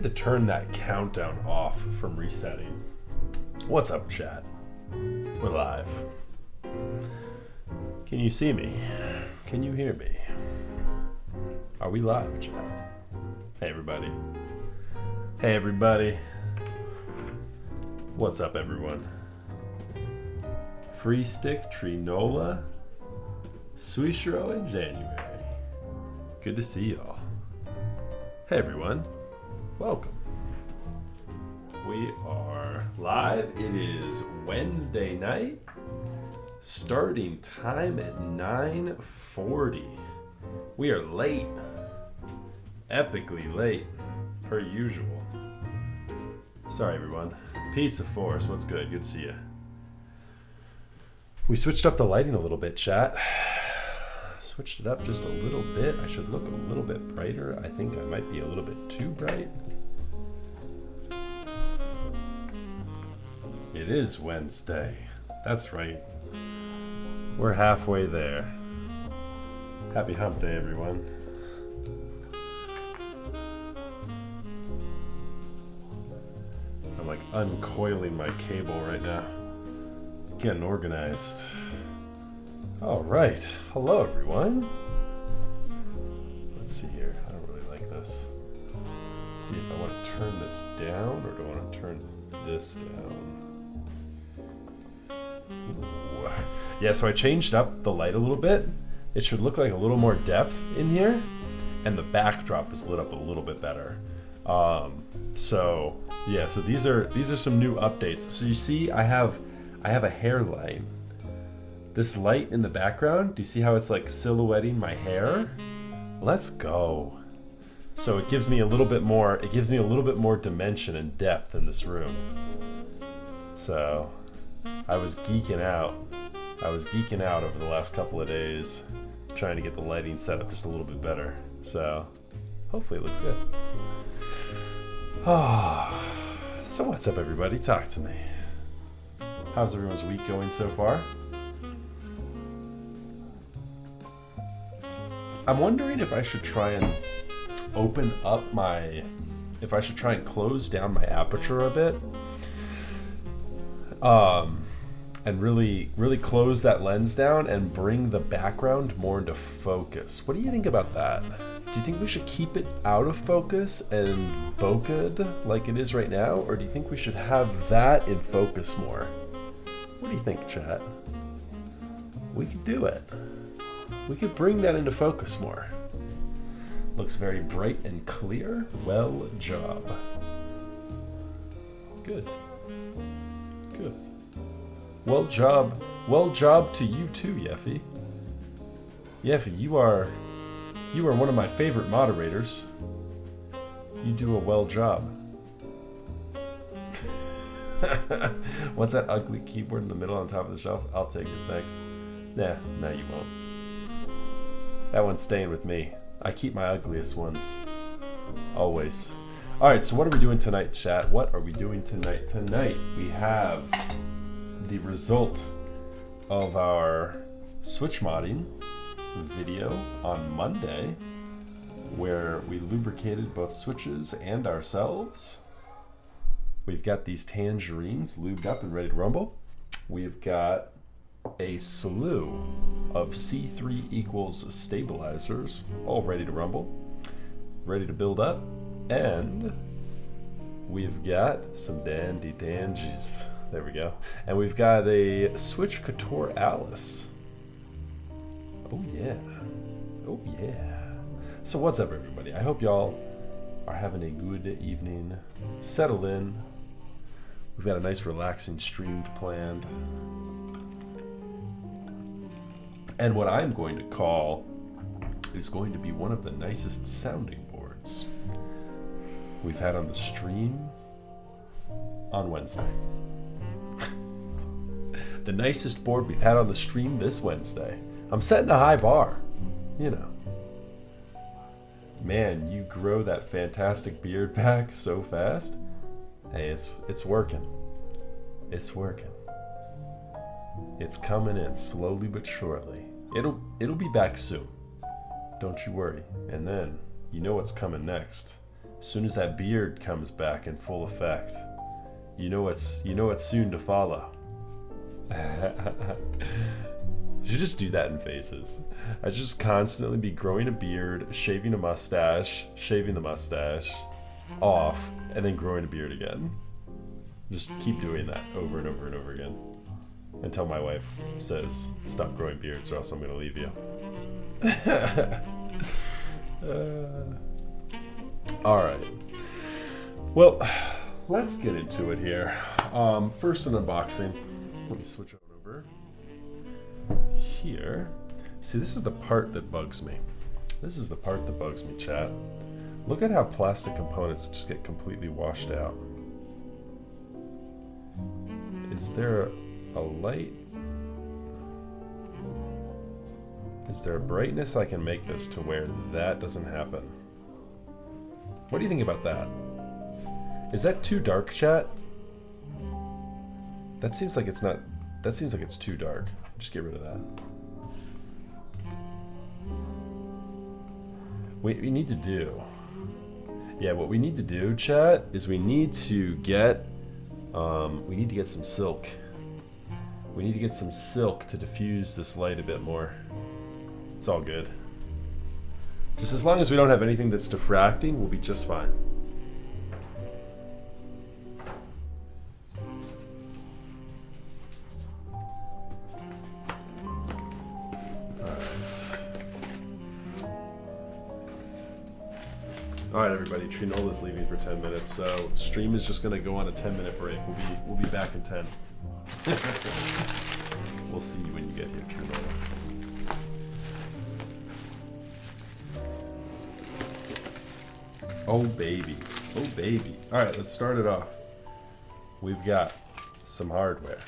to turn that countdown off from resetting. What's up, chat? We're live. Can you see me? Can you hear me? Are we live, chat? Hey, everybody. Hey, everybody. What's up, everyone? Free Stick, Trinola, Suishiro in January. Good to see y'all. Hey, everyone. Welcome. We are live. It is Wednesday night. Starting time at 9:40. We are late. Epically late, per usual. Sorry, everyone. Pizza Force, what's good? Good to see you. We switched up the lighting a little bit, chat. Switched it up just a little bit. I should look a little bit brighter. I think I might be a little bit too bright. It is Wednesday. That's right. We're halfway there. Happy hump day, everyone. I'm like uncoiling my cable right now. Getting organized. All right. Hello, everyone. Let's see here. I don't really like this. Let's see if I want to turn this down or do I want to turn this down. Ooh. Yeah, so I changed up the light a little bit. It should look like a little more depth in here, and the backdrop is lit up a little bit better. So these are some new updates. So you see, I have a hairline. This light in the background, do you see how it's like silhouetting my hair? Let's go. So it gives me a little bit more dimension and depth in this room. So I was geeking out over the last couple of days trying to get the lighting set up just a little bit better. So hopefully it looks good. Oh, so what's up, everybody? Talk to me. How's everyone's week going so far? I'm wondering if I should try and close down my aperture a bit. And really close that lens down and bring the background more into focus. What do you think about that? Do you think we should keep it out of focus and bokeh like it is right now? Or do you think we should have that in focus more? What do you think, chat? We could do it. We could bring that into focus more. Looks very bright and clear. Well job. Good. Good. Well job to you too, Yeffy. Yeffy, you are one of my favorite moderators. You do a well job. What's that ugly keyboard in the middle on top of the shelf? I'll take it, thanks. Nah, no you won't. That one's staying with me. I keep my ugliest ones. Always. Alright, so what are we doing tonight, chat? What are we doing tonight? Tonight we have the result of our switch modding video on Monday, where we lubricated both switches and ourselves. We've got these tangerines lubed up and ready to rumble. We've got a slew of C3 equals stabilizers all ready to rumble, ready to build up, and we've got some dandy dangies. There we go. And we've got a Switch Couture Alice. Oh yeah. Oh yeah. So what's up, everybody? I hope y'all are having a good evening. Settle in. We've got a nice relaxing stream planned. And what I'm going to call is going to be one of the nicest sounding boards we've had on the stream on Wednesday. The nicest board we've had on the stream this Wednesday. I'm setting a high bar, you know. Man, you grow that fantastic beard back so fast. Hey, it's working. It's working. It's coming in slowly but surely. It'll be back soon. Don't you worry. And then you know what's coming next. As soon as that beard comes back in full effect, you know it's soon to follow. You should just do that in faces. I should just constantly be growing a beard, shaving a mustache, shaving the mustache off, and then growing a beard again. Just keep doing that over and over and over again until my wife says, stop growing beards or else I'm gonna leave you. Alright. Well, let's get into it here. First an unboxing. Let me switch over here. See, this is the part that bugs me. This is the part that bugs me, chat. Look at how plastic components just get completely washed out. Is there a light? Is there a brightness I can make this to where that doesn't happen? What do you think about that? Is that too dark, chat? That seems like it's not. That seems like it's too dark. Just get rid of that. What we need to do. Yeah, what we need to do, chat, is we need to get some silk. We need to get some silk to diffuse this light a bit more. It's all good. Just as long as we don't have anything that's diffracting, we'll be just fine. Alright everybody, Trinola's leaving for 10 minutes, so stream is just gonna go on a 10-minute break. We'll be back in 10. We'll see you when you get here, Trinola. Oh baby. Oh baby. Alright, let's start it off. We've got some hardware.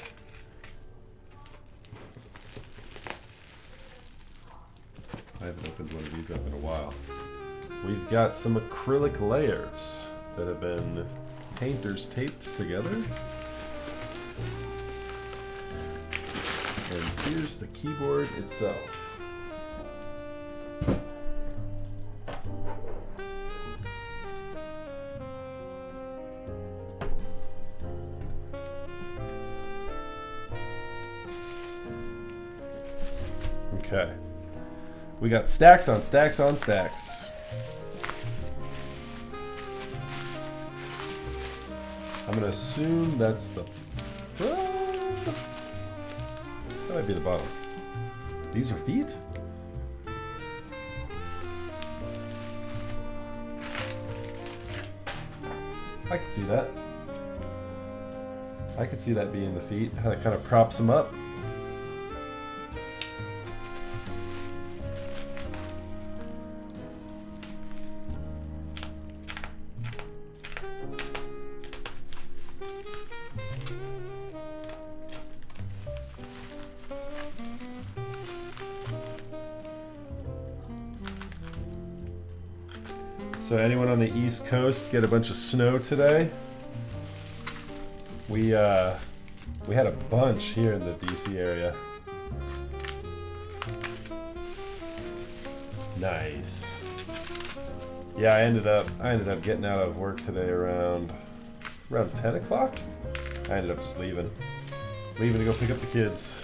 I haven't opened one of these up in a while. We've got some acrylic layers that have been painters taped together. And here's the keyboard itself. Okay. We got stacks on stacks on stacks. I'm gonna assume that's the front. That might be the bottom. These are feet? I could see that. I could see that being the feet. How that kind of props them up. So anyone on the East Coast get a bunch of snow today? We had a bunch here in the DC area. Nice. Yeah, I ended up getting out of work today around 10 o'clock. I ended up just leaving to go pick up the kids.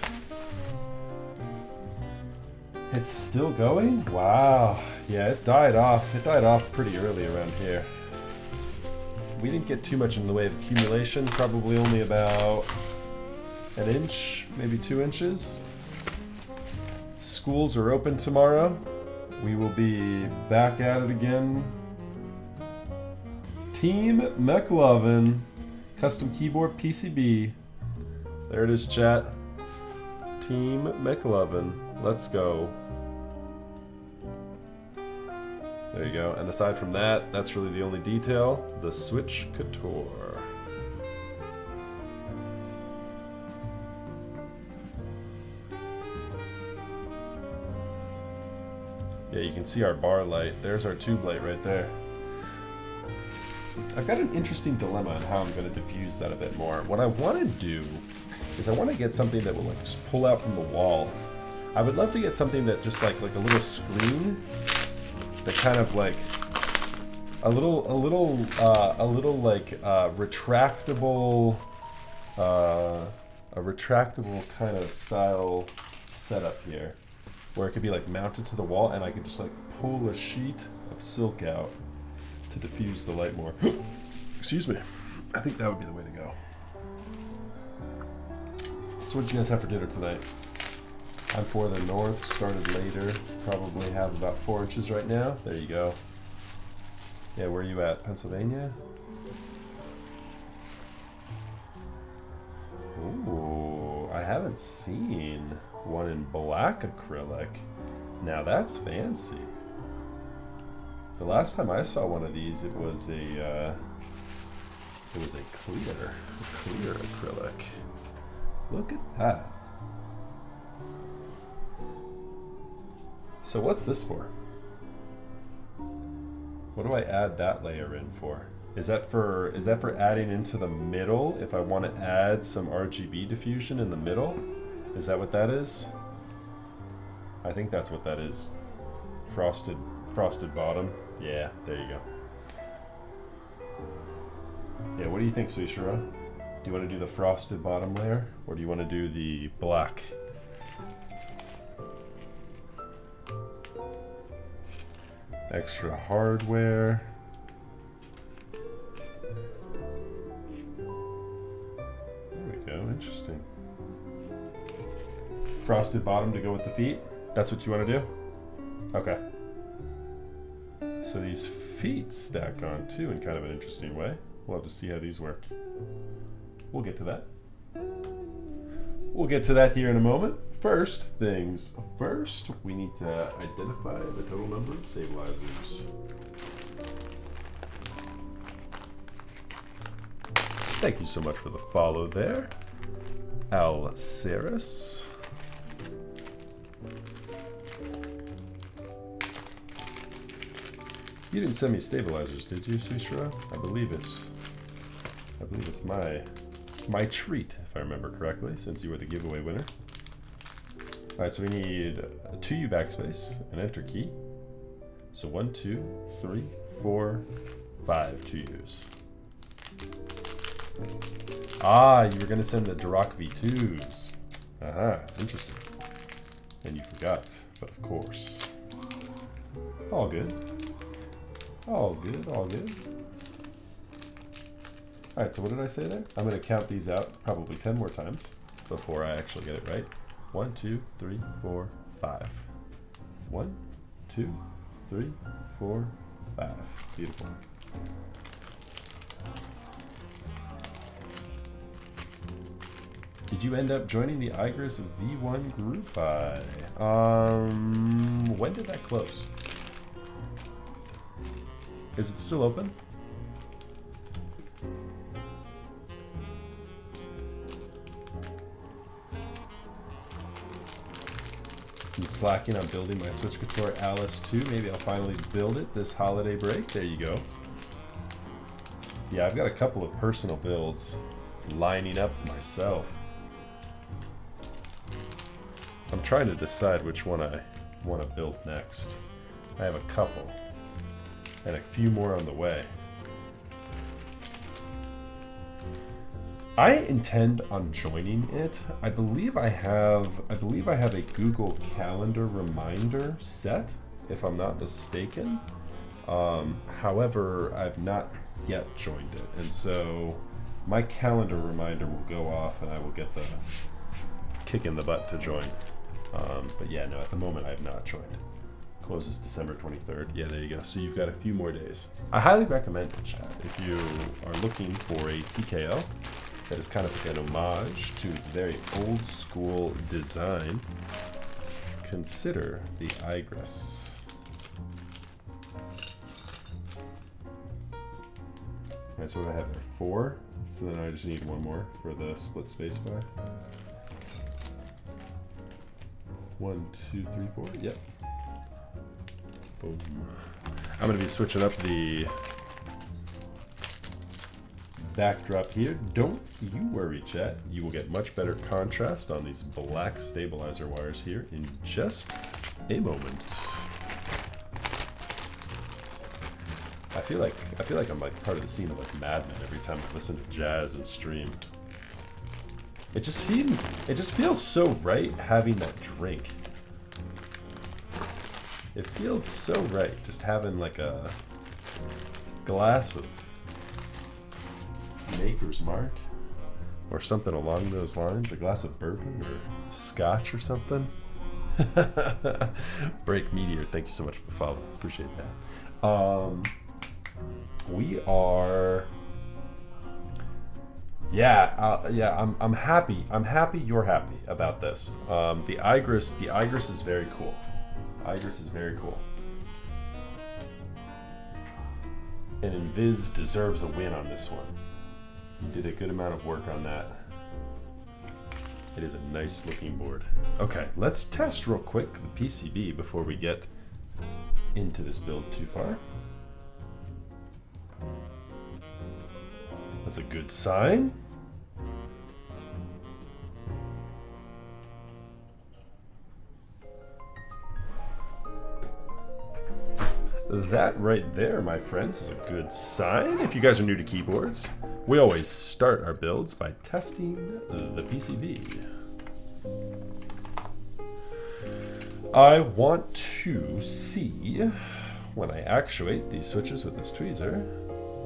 It's still going? Wow. Yeah, it died off. It died off pretty early around here. We didn't get too much in the way of accumulation, probably only about an inch, maybe 2 inches. Schools are open tomorrow. We will be back at it again. Team McLovin, custom keyboard PCB. There it is, chat. Team McLovin. Let's go. There you go. And aside from that, that's really the only detail. The Switch Couture. Yeah, you can see our bar light. There's our tube light right there. I've got an interesting dilemma on how I'm going to diffuse that a bit more. What I want to do is I want to get something that will like just pull out from the wall. I would love to get something that just like a little screen that kind of like a little like retractable, a retractable kind of style setup here, where it could be like mounted to the wall, and I could just like pull a sheet of silk out to diffuse the light more. Excuse me. I think that would be the way to go. So what did you guys have for dinner tonight? I'm for the north, started later, probably have about 4 inches right now. There you go. Yeah, where are you at? Pennsylvania? Ooh, I haven't seen one in black acrylic. Now that's fancy. The last time I saw one of these, it was a clear acrylic. Look at that. So what's this for? What do I add that layer in for? Is that for adding into the middle if I want to add some RGB diffusion in the middle? Is that what that is? I think that's what that is. Frosted bottom. Yeah, there you go. Yeah, what do you think, Suishira? Do you want to do the frosted bottom layer, or do you want to do the black? Extra hardware. There we go, interesting. Frosted bottom to go with the feet? That's what you want to do? Okay. So these feet stack on too in kind of an interesting way. We'll have to see how these work. We'll get to that. We'll get to that here in a moment. First things first, we need to identify the total number of stabilizers. Thank you so much for the follow there, Alceris. You didn't send me stabilizers, did you, Suishira? I believe it's my treat, if I remember correctly, since you were the giveaway winner. All right, so we need a 2U backspace, an enter key. So 1, 2, 3, 4, 5 2Us. Ah, you were gonna send the Dirac V2s. Interesting. And you forgot, but of course. All good. All good, all good. All right, so what did I say there? I'm gonna count these out probably 10 more times before I actually get it right. 1, 2, 3, 4, 5. 1, 2, 3, 4, 5. Beautiful. Did you end up joining the Igris V1 group? When did that close? Is it still open? I'm slacking on building my Switch Couture Alice 2. Maybe I'll finally build it this holiday break. There you go. Yeah, I've got a couple of personal builds lining up myself. I'm trying to decide which one I want to build next. I have a couple, and a few more on the way. I intend on joining it. I believe I have a Google Calendar reminder set, if I'm not mistaken. However, I've not yet joined it, and so my calendar reminder will go off, and I will get the kick in the butt to join. But yeah, no, at the moment I have not joined. Closes December 23rd. Yeah, there you go. So you've got a few more days. I highly recommend it, chat. If you are looking for a TKO that is kind of like an homage to very old school design, consider the Igris. Alright, so what do I have there? 4. So then I just need one more for the split spacebar. 1, 2, 3, 4. Yep. Boom. I'm going to be switching up the backdrop here. Don't you worry, chat. You will get much better contrast on these black stabilizer wires here in just a moment. I feel like I'm like part of the scene of like Mad Men every time I listen to jazz and stream. It just feels so right having that drink. It feels so right just having like a glass of Maker's Mark or something along those lines, a glass of bourbon or scotch or something. Break Meteor, thank you so much for the follow. Appreciate that. We are, I'm happy. I'm happy you're happy about this. The Igris is very cool. Igris is very cool. And Invis deserves a win on this one. You did a good amount of work on that. It is a nice looking board. Okay, let's test real quick the PCB before we get into this build too far. That's a good sign. That right there, my friends, is a good sign. If you guys are new to keyboards, we always start our builds by testing the PCB. I want to see, when I actuate these switches with this tweezer,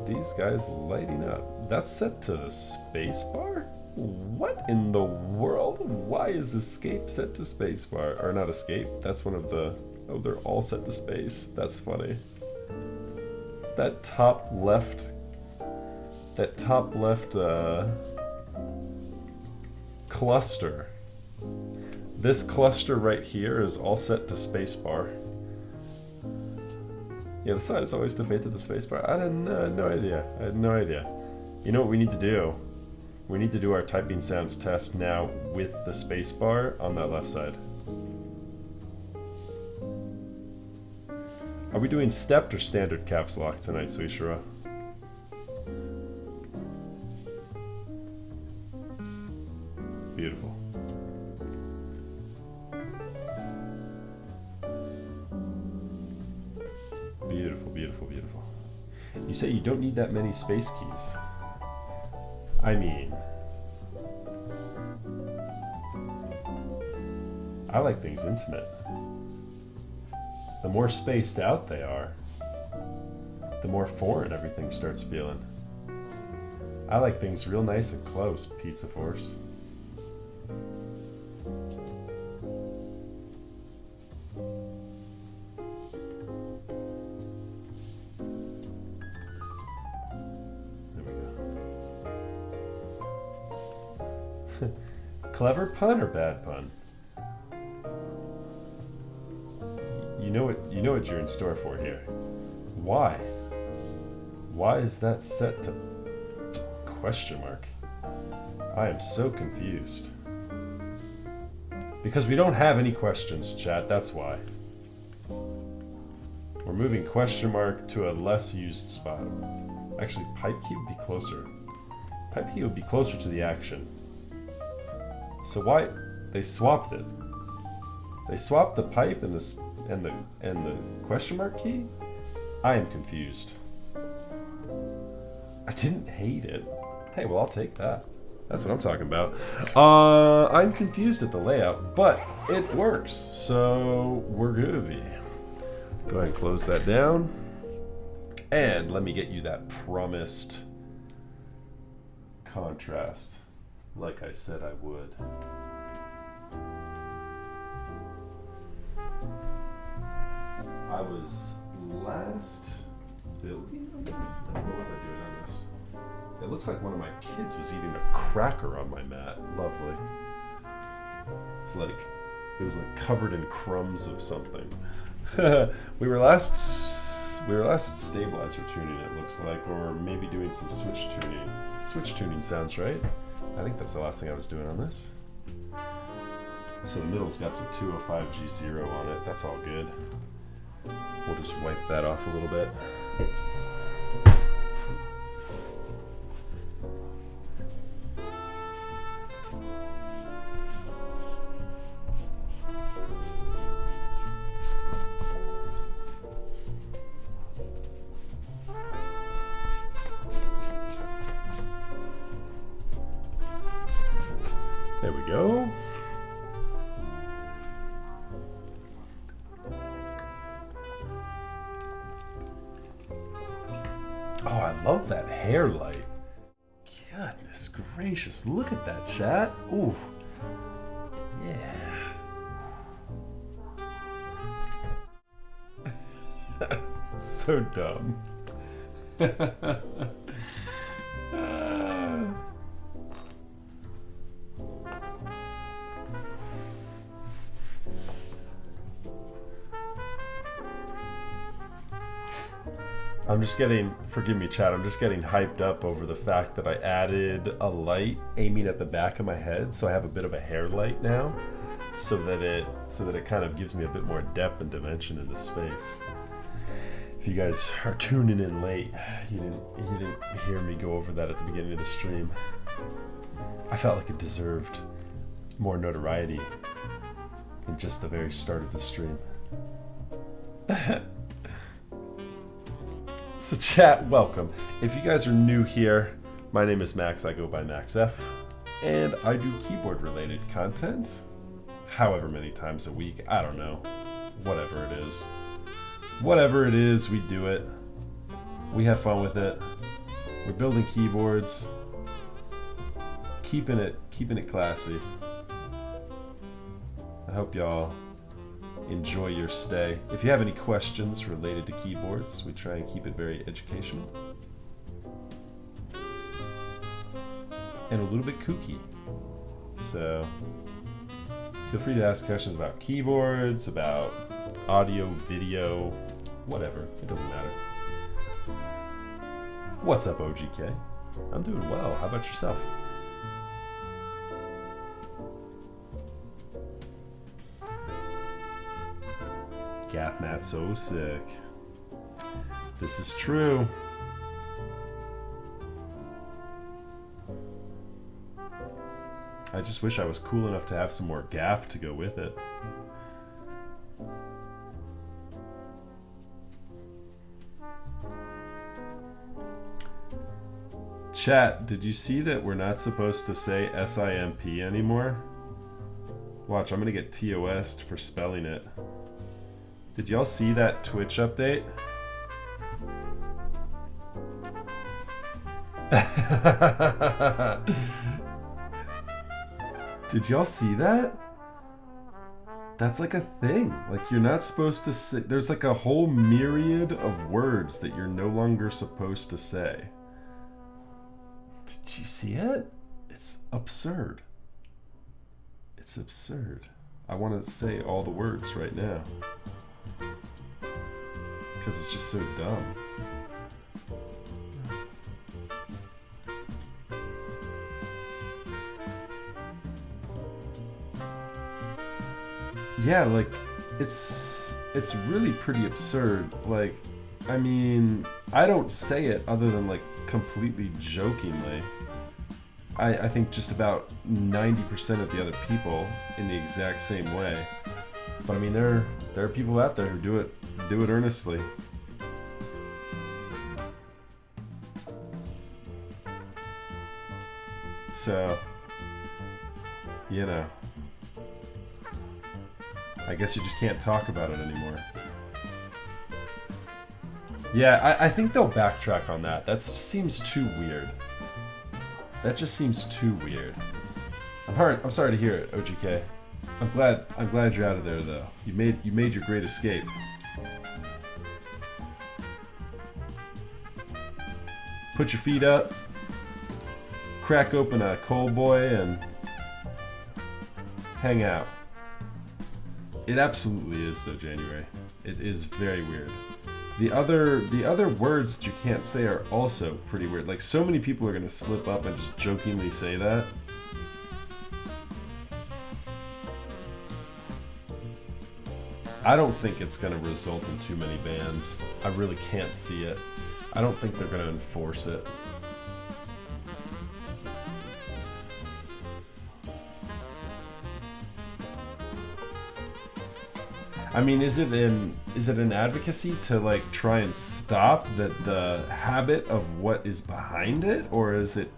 these guys lighting up. That's set to space bar? What in the world? Why is escape set to space bar? Or not escape, that's one of the... Oh, they're all set to space. That's funny. That top left cluster. This cluster right here is all set to spacebar. Yeah, the side is always defeated to spacebar. I had no idea. I had no idea. You know what we need to do? We need to do our typing sounds test now with the spacebar on that left side. Are we doing stepped or standard caps lock tonight, Suishira? Beautiful. Beautiful, beautiful, beautiful. You say you don't need that many space keys. I mean, I like things intimate. The more spaced out they are, the more foreign everything starts feeling. I like things real nice and close, Pizza Force. There we go. Clever pun or bad pun? You know what you're in store for here. Why? Why is that set to question mark? I am so confused. Because we don't have any questions, chat, that's why. We're moving question mark to a less used spot. Actually, pipe key would be closer. Pipe key would be closer to the action. So why? They swapped it. They swapped the pipe and the question mark key? I am confused. I didn't hate it. Hey, well, I'll take that. That's what I'm talking about. I'm confused at the layout, but it works, so we're groovy. Go ahead and close that down. And let me get you that promised contrast, like I said I would. I was last building on this? What was I doing on this? It looks like one of my kids was eating a cracker on my mat. Lovely. It's like, it was like covered in crumbs of something. we were last stabilizer tuning, it looks like, or maybe doing some switch tuning. Switch tuning sounds right. I think that's the last thing I was doing on this. So the middle's got some 205G0 on it. That's all good. We'll just wipe that off a little bit. There we go. Oh, I love that hair light. Goodness gracious, look at that, chat. Ooh. Yeah. So dumb. I'm just getting, forgive me chat, I'm just getting hyped up over the fact that I added a light aiming at the back of my head, so I have a bit of a hair light now, so that it kind of gives me a bit more depth and dimension in the space. If you guys are tuning in late, you didn't hear me go over that at the beginning of the stream. I felt like it deserved more notoriety than just the very start of the stream. So chat, welcome. If you guys are new here, my name is Max, I go by MaxF, and I do keyboard related content, however many times a week, I don't know, whatever it is. Whatever it is, we do it. We have fun with it. We're building keyboards, keeping it classy. I hope y'all enjoy your stay. If you have any questions related to keyboards, we try and keep it very educational and a little bit kooky. So feel free to ask questions about keyboards, about audio, video, whatever. It doesn't matter. What's up, OGK? I'm doing well. How about yourself? Gath so sick. This is true. I just wish I was cool enough to have some more gaff to go with it. Chat, did you see that we're not supposed to say SIMP anymore? Watch, I'm gonna get TOS'd for spelling it. Did y'all see that Twitch update? Did y'all see that? That's like a thing. Like, you're not supposed to say. There's like a whole myriad of words that you're no longer supposed to say. Did you see it? It's absurd. It's absurd. I want to say all the words right now. Because it's just so dumb. Yeah, like, it's really pretty absurd. Like, I mean, I don't say it other than, like, completely jokingly. I think just about 90% of the other people in the exact same way. But I mean, there are people out there who do it earnestly. So, you know, I guess you just can't talk about it anymore. Yeah, I think they'll backtrack on that. That seems too weird. That just seems too weird. I'm sorry to hear it, OGK. I'm glad you're out of there though. You made your great escape. Put your feet up, crack open a cold boy, and hang out. It absolutely is though, January. It is very weird. The other words that you can't say are also pretty weird. Like, so many people are gonna slip up and just jokingly say that. I don't think it's gonna result in too many bans. I really can't see it. I don't think they're gonna enforce it. I mean, is it an advocacy to like try and stop the habit of what is behind it, or is it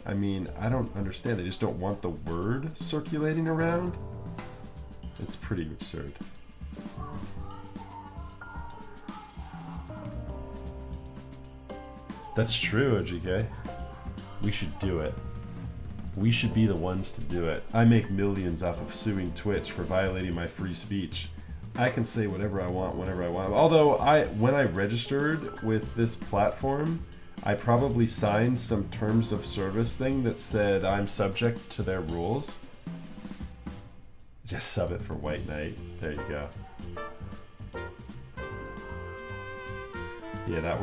I mean, I don't understand. They just don't want the word circulating around. It's pretty absurd. That's true, OGK. We should do it. We should be the ones to do it. I make millions off of suing Twitch for violating my free speech. I can say whatever I want whenever I want. Although when I registered with this platform, I probably signed some terms of service thing that said I'm subject to their rules. Just sub it for White Knight. There you go. Yeah, that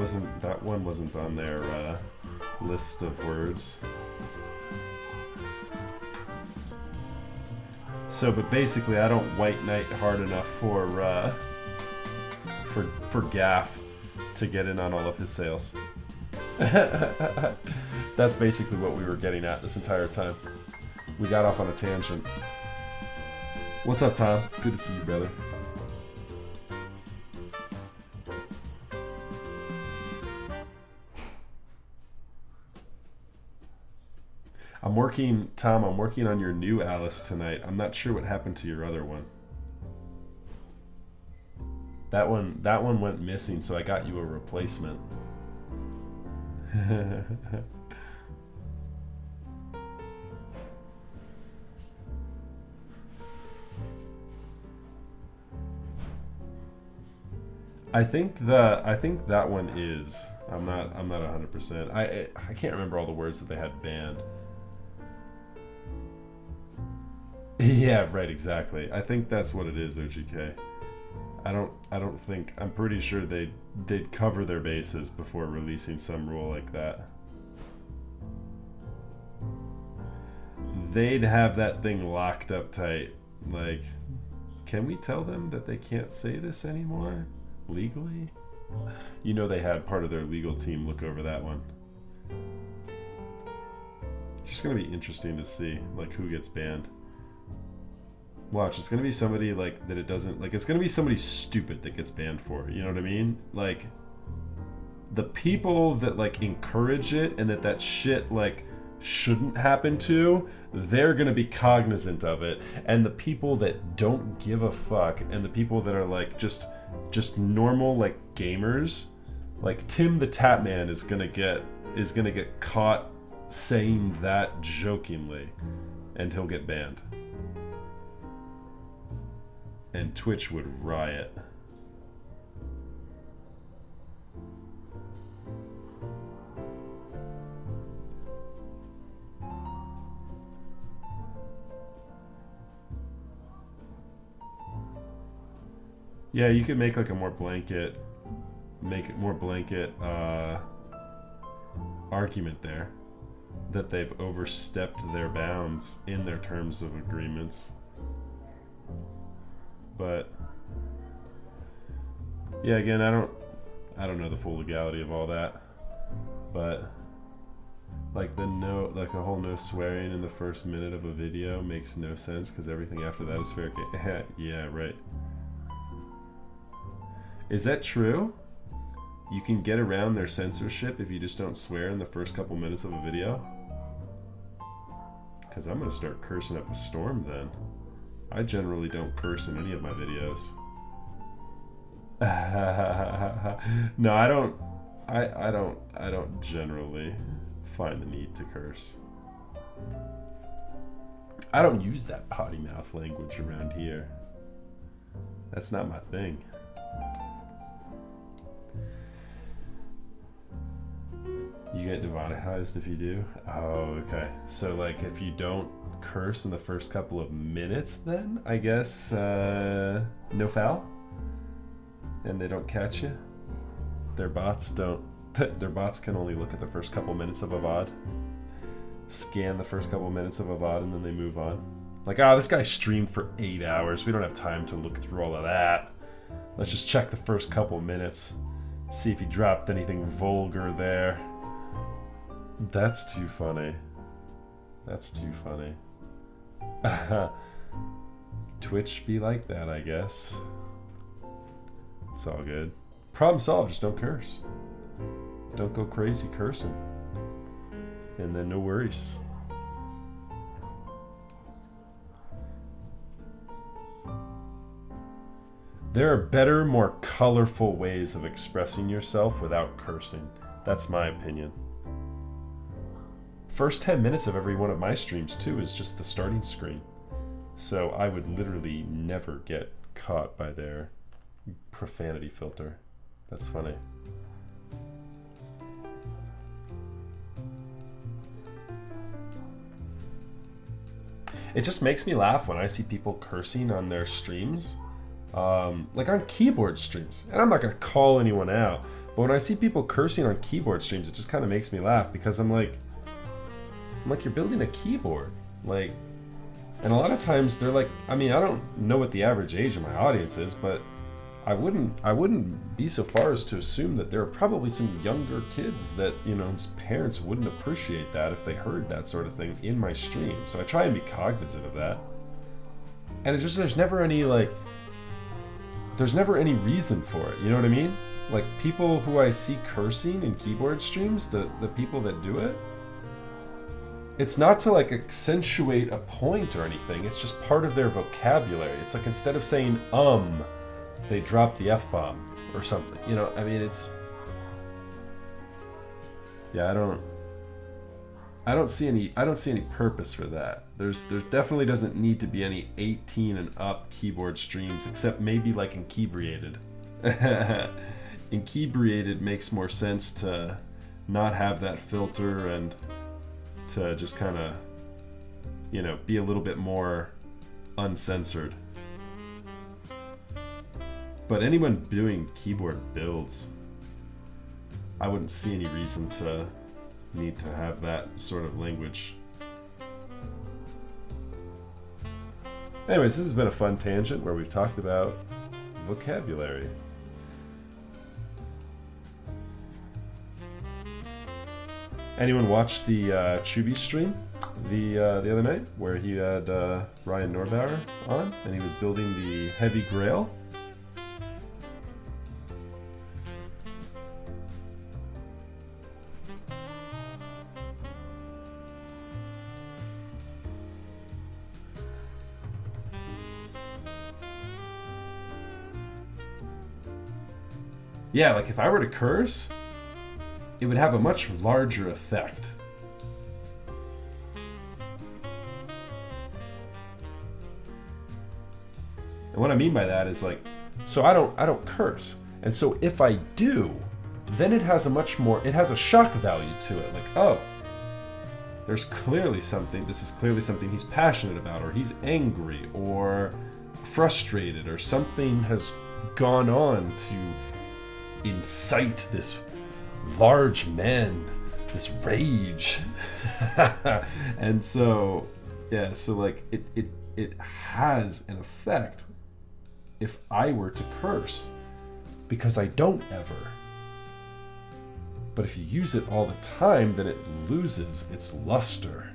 one wasn't on their list of words. So, but basically, I don't White Knight hard enough for Gaff to get in on all of his sales. That's basically what we were getting at this entire time. We got off on a tangent. What's up, Tom? Good to see you, brother. I'm working on your new Alice tonight. I'm not sure what happened to your other one. That one went missing, so I got you a replacement. I think that one is. I'm not 100%. I can't remember all the words that they had banned. Yeah, right, exactly. I think that's what it is, OGK. I'm pretty sure they'd cover their bases before releasing some rule like that. They'd have that thing locked up tight. Like, can we tell them that they can't say this anymore? Legally? You know they had part of their legal team look over that one. It's just gonna be interesting to see, like, who gets banned. Watch, it's gonna be somebody like that it doesn't like. It's gonna be somebody stupid that gets banned for it. You know what I mean? Like the people that like encourage it and that shit like shouldn't happen to, they're gonna be cognizant of it. And the people that don't give a fuck and the people that are like just normal like gamers, like Tim the Tapman is gonna get caught saying that jokingly, and he'll get banned. And Twitch would riot. Yeah, you could make like a more blanket, argument there that they've overstepped their bounds in their terms of agreements. But yeah, again, I don't know the full legality of all that, but like a whole no swearing in the first minute of a video makes no sense because everything after that is fair game. Yeah, right. Is that true? You can get around their censorship if you just don't swear in the first couple minutes of a video? Because I'm gonna start cursing up a storm then. I generally don't curse in any of my videos. No, I don't. I don't generally find the need to curse. I don't use that potty mouth language around here. That's not my thing. You get demonetized if you do? Oh, okay. So like if you don't curse in the first couple of minutes, then I guess no foul, and they don't catch you. Their bots can only look at the first couple minutes of a VOD, scan the first couple minutes of a VOD, and then they move on. Like, this guy streamed for 8 hours. We don't have time to look through all of that. Let's just check the first couple minutes, see if he dropped anything vulgar there. That's too funny. That's too funny. Twitch be like that, I guess. It's all good. Problem solved, just don't curse. Don't go crazy cursing. and then no worries. There are better, more colorful ways of expressing yourself without cursing. That's my opinion. First 10 minutes of every one of my streams, too, is just the starting screen. So I would literally never get caught by their profanity filter. That's funny. It just makes me laugh when I see people cursing on their streams. Like on keyboard streams. And I'm not going to call anyone out. But when I see people cursing on keyboard streams, it just kind of makes me laugh because I'm like, you're building a keyboard. Like, and a lot of times they're like, I mean, I don't know what the average age of my audience is, but I wouldn't be so far as to assume that there are probably some younger kids that, you know, whose parents wouldn't appreciate that if they heard that sort of thing in my stream. So I try and be cognizant of that. And it's just, there's never any reason for it. You know what I mean? Like, people who I see cursing in keyboard streams, the people that do it, it's not to like accentuate a point or anything. It's just part of their vocabulary. It's like instead of saying they drop the F-bomb or something. You know, I mean, it's, yeah, I don't see any purpose for that. There definitely doesn't need to be any 18 and up keyboard streams, except maybe like in Keybriated. In Keybriated makes more sense to not have that filter and to just kind of, you know, be a little bit more uncensored. But anyone doing keyboard builds, I wouldn't see any reason to need to have that sort of language. Anyways, this has been a fun tangent where we've talked about vocabulary. Anyone watch the Chubby stream the other night where he had Ryan Norbauer on and he was building the Heavy Grail? Yeah, like if I were to curse, it would have a much larger effect. And what I mean by that is like, so I don't curse. And so if I do, then it has a shock value to it. Like, oh, this is clearly something he's passionate about, or he's angry or frustrated, or something has gone on to incite this large man, this rage. And so, yeah, so like it has an effect if I were to curse, because I don't ever. But if you use it all the time, then it loses its luster.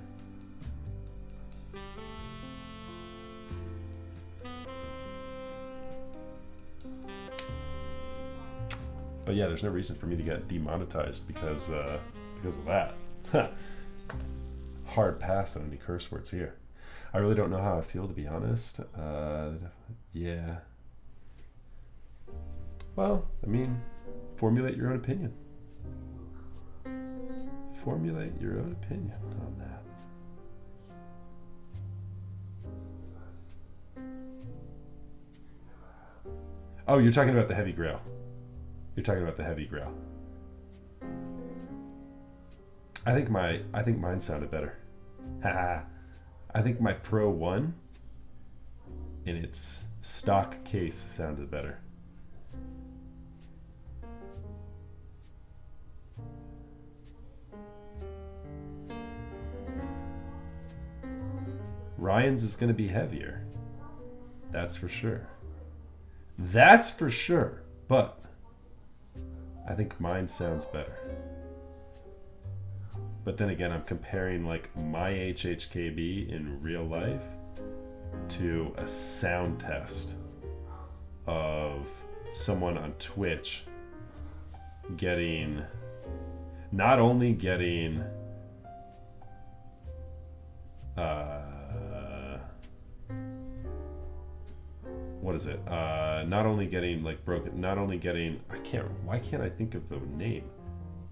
But yeah, there's no reason for me to get demonetized because of that. Hard pass on any curse words here. I really don't know how I feel, to be honest. Yeah. Well, I mean, formulate your own opinion. Formulate your own opinion on that. Oh, you're talking about the Heavy Grail. You're talking about the Heavy Grail. I think mine sounded better. Haha. I think my Pro 1 in its stock case sounded better. Ryan's is going to be heavier. That's for sure. That's for sure. But I think mine sounds better. But then again, I'm comparing like my HHKB in real life to a sound test of someone on Twitch not only getting what is it? Not only getting like broken, not only getting, why can't I think of the name?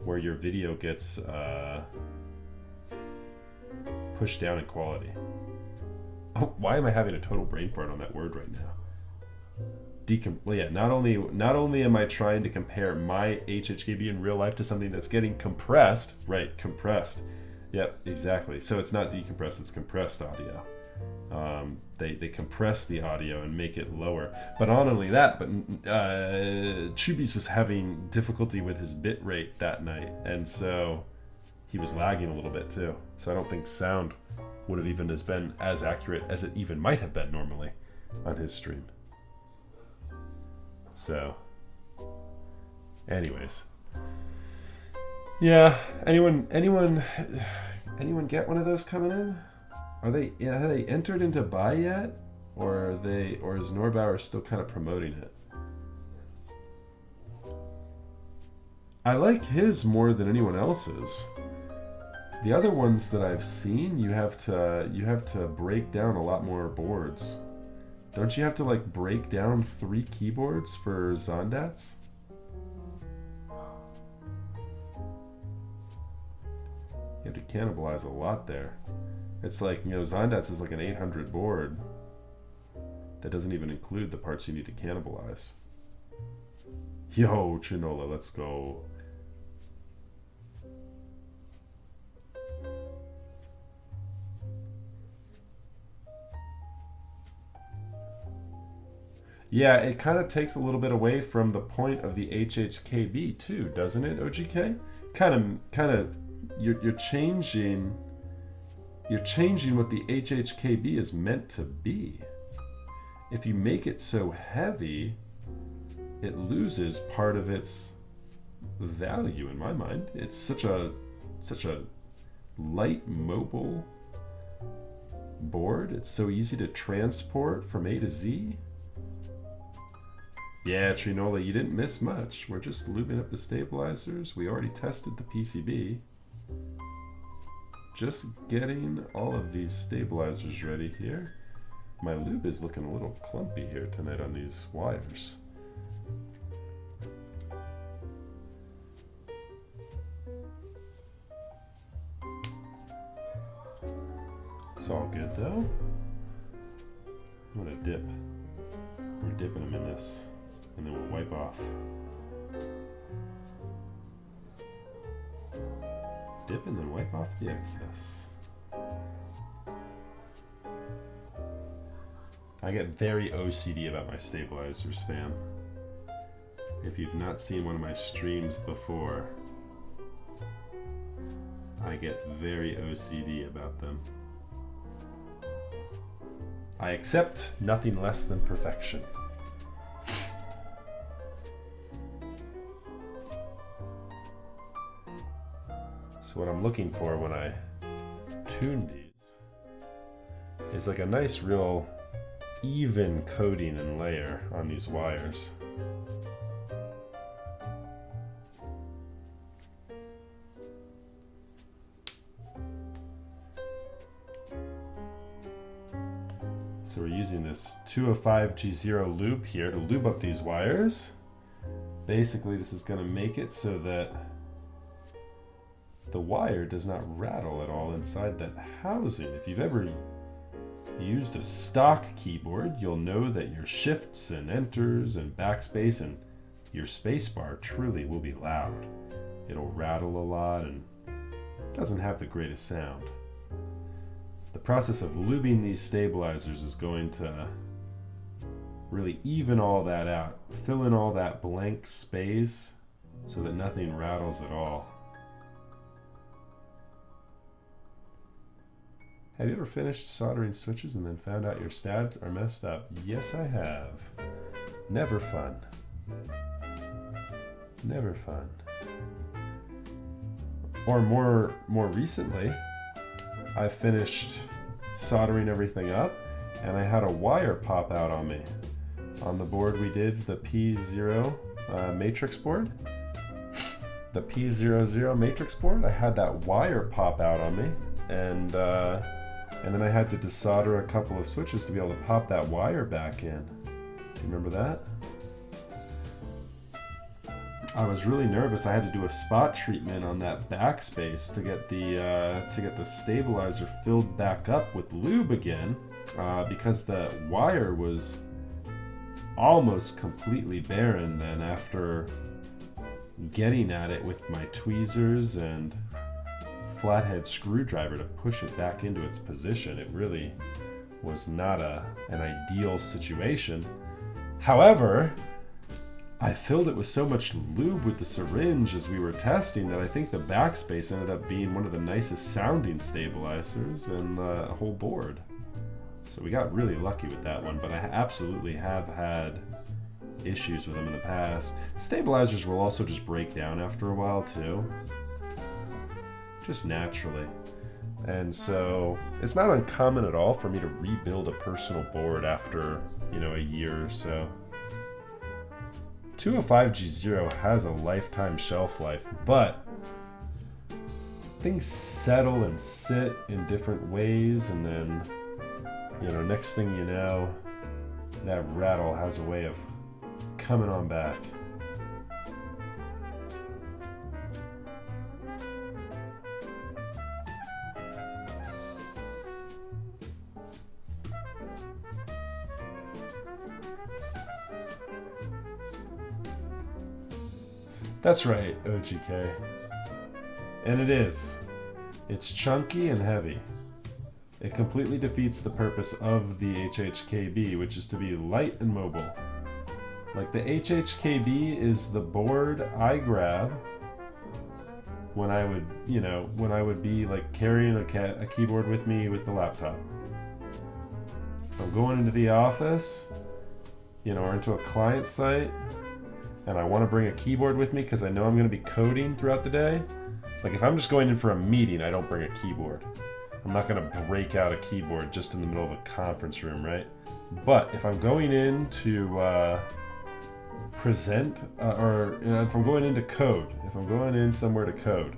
Where your video gets pushed down in quality. Oh, why am I having a total brain fart on that word right now? Not only am I trying to compare my HHKB in real life to something that's getting compressed, right? Compressed. Yep, exactly. So it's not decompressed, it's compressed audio. They compress the audio and make it lower. But not only that, but Chubby's was having difficulty with his bit rate that night, and so he was lagging a little bit too. So I don't think sound would have even been as accurate as it even might have been normally on his stream. So, anyways, yeah. Anyone get one of those coming in? Have they entered into buy yet, or is Norbauer still kind of promoting it? I like his more than anyone else's. The other ones that I've seen, you have to break down a lot more boards. Don't you have to like break down 3 keyboards for Zondats? You have to cannibalize a lot there. It's like, Zondats is like an 800 board. That doesn't even include the parts you need to cannibalize. Yo, Chinola, let's go. Yeah, it kind of takes a little bit away from the point of the HHKB too, doesn't it, OGK? Kind of, you're changing what the HHKB is meant to be. If you make it so heavy, it loses part of its value in my mind. It's such a light, mobile board. It's so easy to transport from A to Z. Yeah, Trinola, you didn't miss much. We're just lubing up the stabilizers. We already tested the PCB. Just getting all of these stabilizers ready here. My lube is looking a little clumpy here tonight on these wires. It's all good though. I'm gonna dip. We're dipping them in this, and then we'll wipe off. Dip and then wipe off the excess. I get very OCD about my stabilizers, fam. If you've not seen one of my streams before, I get very OCD about them. I accept nothing less than perfection. So what I'm looking for when I tune these is like a nice real even coating and layer on these wires. So we're using this 205 G0 loop here to lube up these wires. Basically, this is going to make it so that the wire does not rattle at all inside that housing. If you've ever used a stock keyboard, you'll know that your shifts and enters and backspace and your spacebar truly will be loud. It'll rattle a lot and doesn't have the greatest sound. The process of lubing these stabilizers is going to really even all that out, fill in all that blank space so that nothing rattles at all. Have you ever finished soldering switches and then found out your stabs are messed up? Yes, I have. Never fun. Never fun. Or more recently, I finished soldering everything up and I had a wire pop out on me. On the board we did, the P0 matrix board. The P00 matrix board, I had that wire pop out on me, and And then I had to desolder a couple of switches to be able to pop that wire back in. Do you remember that? I was really nervous. I had to do a spot treatment on that backspace to get the stabilizer filled back up with lube again, because the wire was almost completely barren then after getting at it with my tweezers and flathead screwdriver to push it back into its position. It really was not an ideal situation. However, I filled it with so much lube with the syringe as we were testing that I think the backspace ended up being one of the nicest sounding stabilizers in the whole board. So we got really lucky with that one, but I absolutely have had issues with them in the past. Stabilizers will also just break down after a while too, just naturally. And so it's not uncommon at all for me to rebuild a personal board after, a year or so. 205G0 has a lifetime shelf life, but things settle and sit in different ways, and then, next thing you know, that rattle has a way of coming on back. That's right, OGK. And it is. It's chunky and heavy. It completely defeats the purpose of the HHKB, which is to be light and mobile. Like, the HHKB is the board I grab when I would be like carrying a keyboard with me with the laptop. If I'm going into the office, or into a client site, and I want to bring a keyboard with me because I know I'm going to be coding throughout the day. Like, if I'm just going in for a meeting, I don't bring a keyboard. I'm not going to break out a keyboard just in the middle of a conference room, right? But if I'm going in to present, or if I'm going into code, if I'm going in somewhere to code,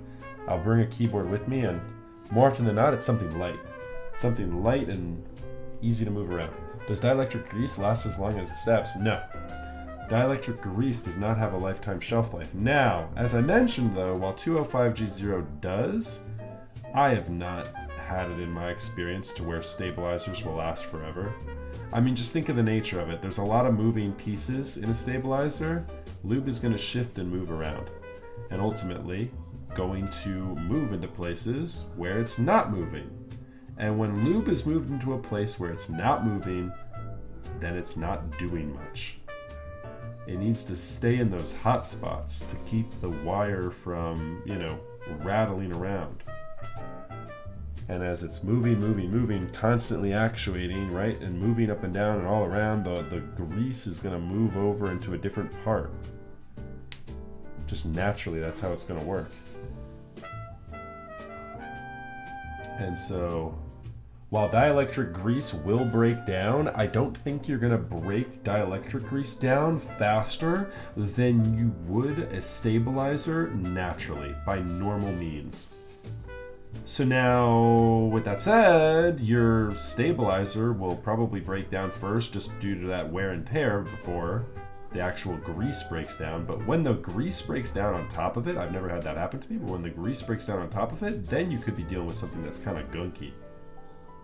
I'll bring a keyboard with me, and more often than not, it's something light. Something light and easy to move around. Does dielectric grease last as long as it steps? No. Dielectric grease does not have a lifetime shelf life. Now, as I mentioned though, while 205G0 does, I have not had it in my experience to where stabilizers will last forever. I mean, just think of the nature of it. There's a lot of moving pieces in a stabilizer. Lube is going to shift and move around, and ultimately going to move into places where it's not moving. And when lube is moved into a place where it's not moving, then it's not doing much. It needs to stay in those hot spots to keep the wire from, rattling around. And as it's moving, constantly actuating, right, and moving up and down and all around, the grease is going to move over into a different part. Just naturally, that's how it's going to work. And so, while dielectric grease will break down, I don't think you're going to break dielectric grease down faster than you would a stabilizer naturally, by normal means. So now, with that said, your stabilizer will probably break down first just due to that wear and tear before the actual grease breaks down. But when the grease breaks down on top of it, I've never had that happen to me, but when the grease breaks down on top of it, then you could be dealing with something that's kind of gunky.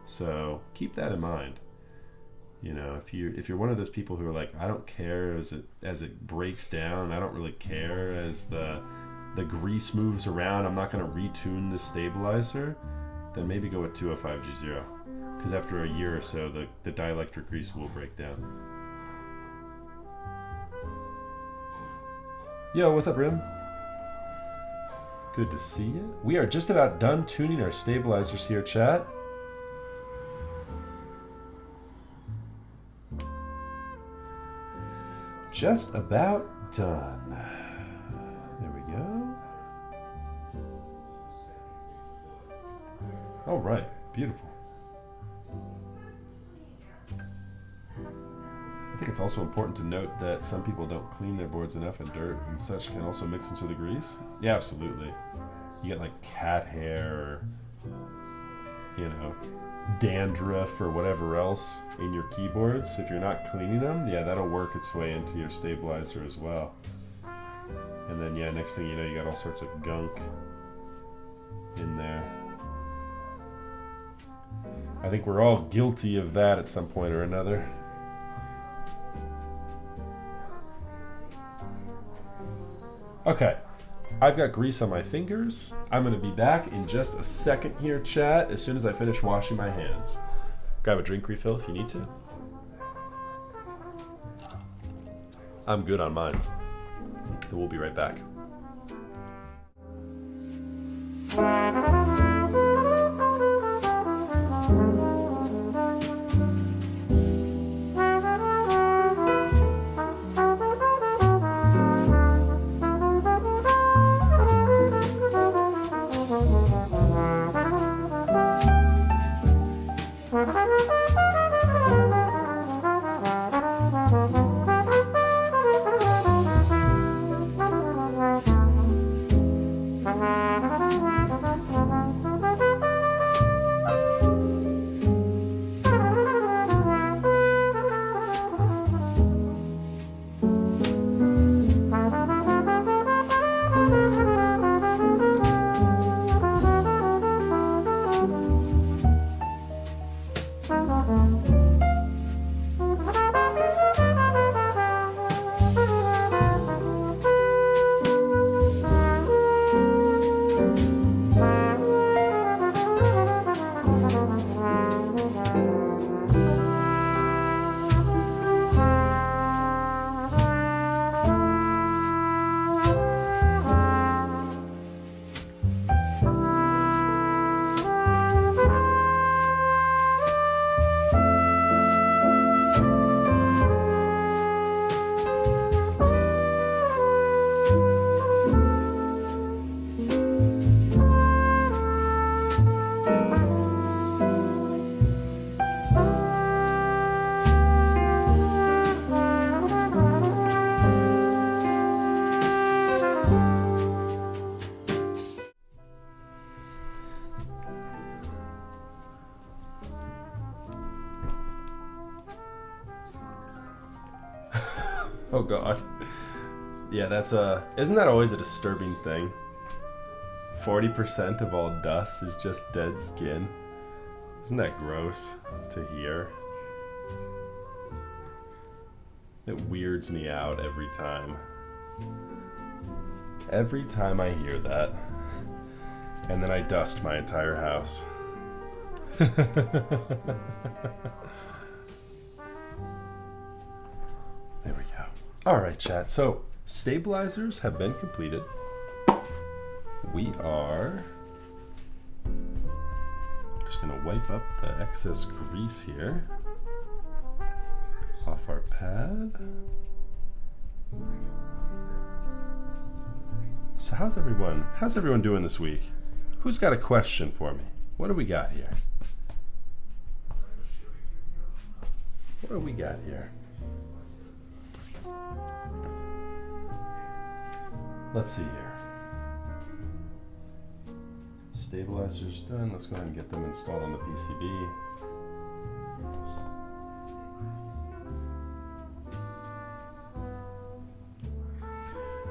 So keep that in mind. If you're one of those people who are like, I don't care as it breaks down, I don't really care as the grease moves around, I'm not going to retune the stabilizer, then maybe go with 205G0. Because after a year or so, the dielectric grease will break down. Yo, what's up, Rim? Good to see you. We are just about done tuning our stabilizers here, chat. Just about done. There we go. All right, beautiful. I think it's also important to note that some people don't clean their boards enough, and dirt and such can also mix into the grease. Yeah, absolutely. You get like cat hair, or, dandruff or whatever else in your keyboards, if you're not cleaning them, yeah, that'll work its way into your stabilizer as well. And then, yeah, next thing you know, you got all sorts of gunk in there. I think we're all guilty of that at some point or another. Okay, I've got grease on my fingers. I'm going to be back in just a second here, chat, as soon as I finish washing my hands. Grab a drink refill if you need to. I'm good on mine. And we'll be right back. Oh god. Yeah, that's isn't that always a disturbing thing? 40% of all dust is just dead skin. Isn't that gross to hear? It weirds me out every time. Every time I hear that. And then I dust my entire house. There we go. Alright, chat. So, stabilizers have been completed. We are just going to wipe up the excess grease here off our pad. So how's everyone doing this week? Who's got a question for me? What do we got here? What do we got here? Let's see here. Stabilizer's done. Let's go ahead and get them installed on the PCB.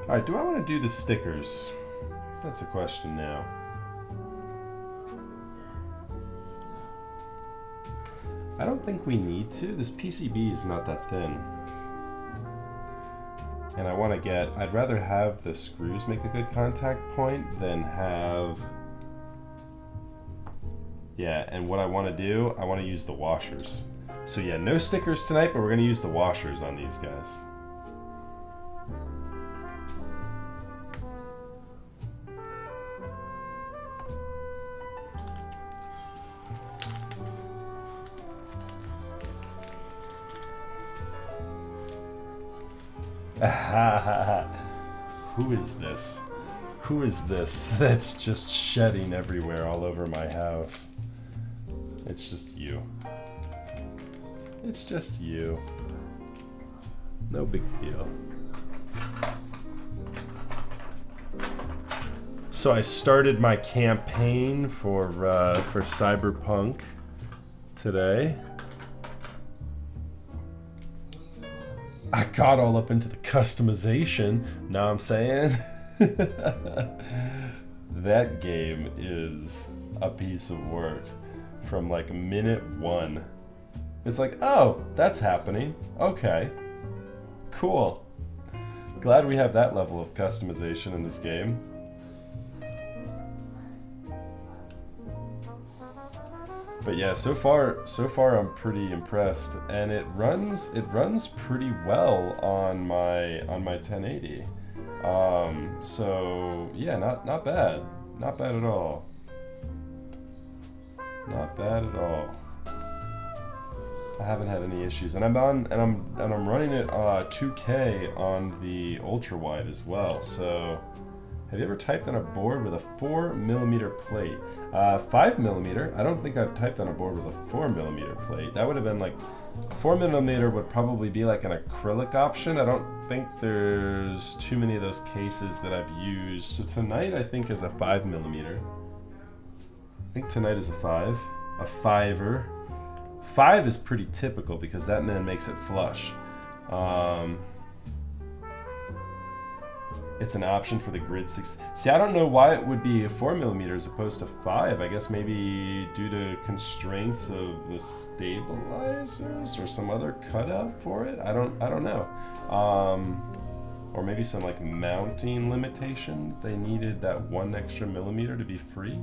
Alright, do I want to do the stickers? That's the question now. I don't think we need to. This PCB is not that thin. And I want to I'd rather have the screws make a good contact point than have, yeah, and what I want to do, I want to use the washers. So yeah, no stickers tonight, but we're going to use the washers on these guys. Who is this? Who is this that's just shedding everywhere all over my house? It's just you. It's just you. No big deal. So I started my campaign for Cyberpunk today. I got all up into the customization. Now I'm saying that game is a piece of work from like minute one. It's like, oh, that's happening. Okay, cool. Glad we have that level of customization in this game. But yeah, so far I'm pretty impressed, and it runs pretty well on my 1080. So yeah, not bad at all. Not bad at all. I haven't had any issues, and I'm running it 2K on the ultra wide as well. So, have you ever typed on a board with a 4mm plate? 5mm. I don't think I've typed on a board with a 4mm plate. That would have been like 4mm would probably be like an acrylic option. I don't think there's too many of those cases that I've used. So tonight I think is a 5mm. I think tonight is a 5er. 5 is pretty typical because that then makes it flush. It's an option for the grid 6. See, I don't know why it would be a 4mm as opposed to 5. I guess maybe due to constraints of the stabilizers or some other cutout for it. I don't know. Or maybe some like mounting limitation. They needed that 1 extra millimeter to be free.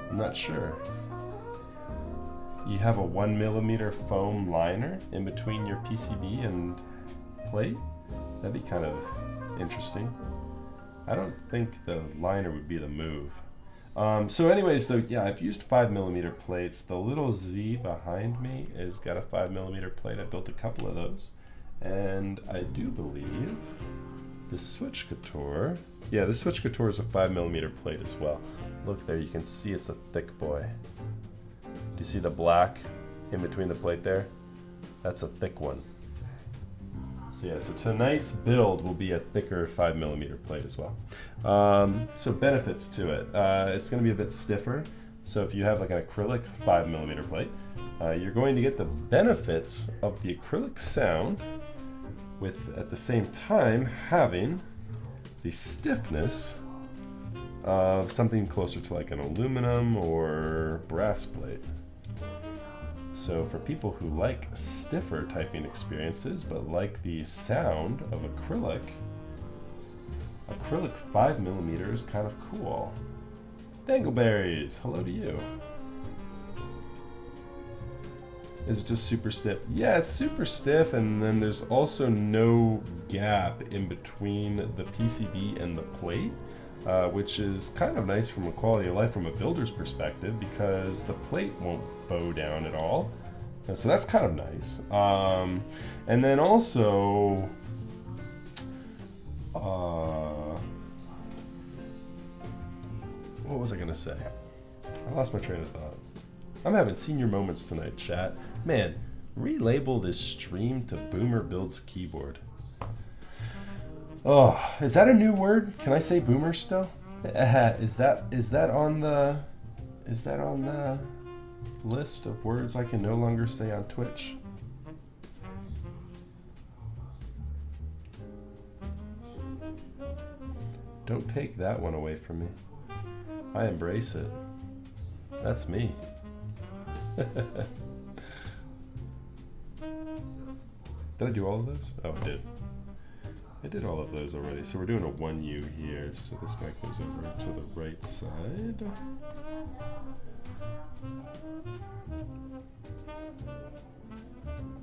I'm not sure. You have a 1mm foam liner in between your PCB and plate? That'd be kind of interesting. I don't think the liner would be the move. So anyways, though, yeah, I've used 5mm plates. The little Z behind me has got a 5mm plate. I built a couple of those. And I do believe the Switch Couture, yeah, the Switch Couture is a 5mm plate as well. Look there, you can see it's a thick boy. Do you see the black in between the plate there? That's a thick one. So yeah, so tonight's build will be a thicker 5mm plate as well. So benefits to it. It's going to be a bit stiffer. So if you have like an acrylic 5mm plate, you're going to get the benefits of the acrylic sound with at the same time having the stiffness of something closer to like an aluminum or brass plate. So for people who like stiffer typing experiences but like the sound of acrylic 5mm is kind of cool. Dangleberries, hello to you. Is it just super stiff? Yeah, it's super stiff, and then there's also no gap in between the PCB and the plate, which is kind of nice from a quality of life from a builder's perspective because the plate won't bow down at all. And so that's kind of nice. And then also, what was I gonna say? I lost my train of thought. I'm having senior moments tonight, chat. Man, relabel this stream to Boomer Builds a Keyboard. Oh, is that a new word? Can I say boomer still? Is that on the list of words I can no longer say on Twitch? Don't take that one away from me. I embrace it. That's me. Did I do all of those? Oh, I did. I did all of those already. So we're doing a 1U here. So this guy goes over to the right side.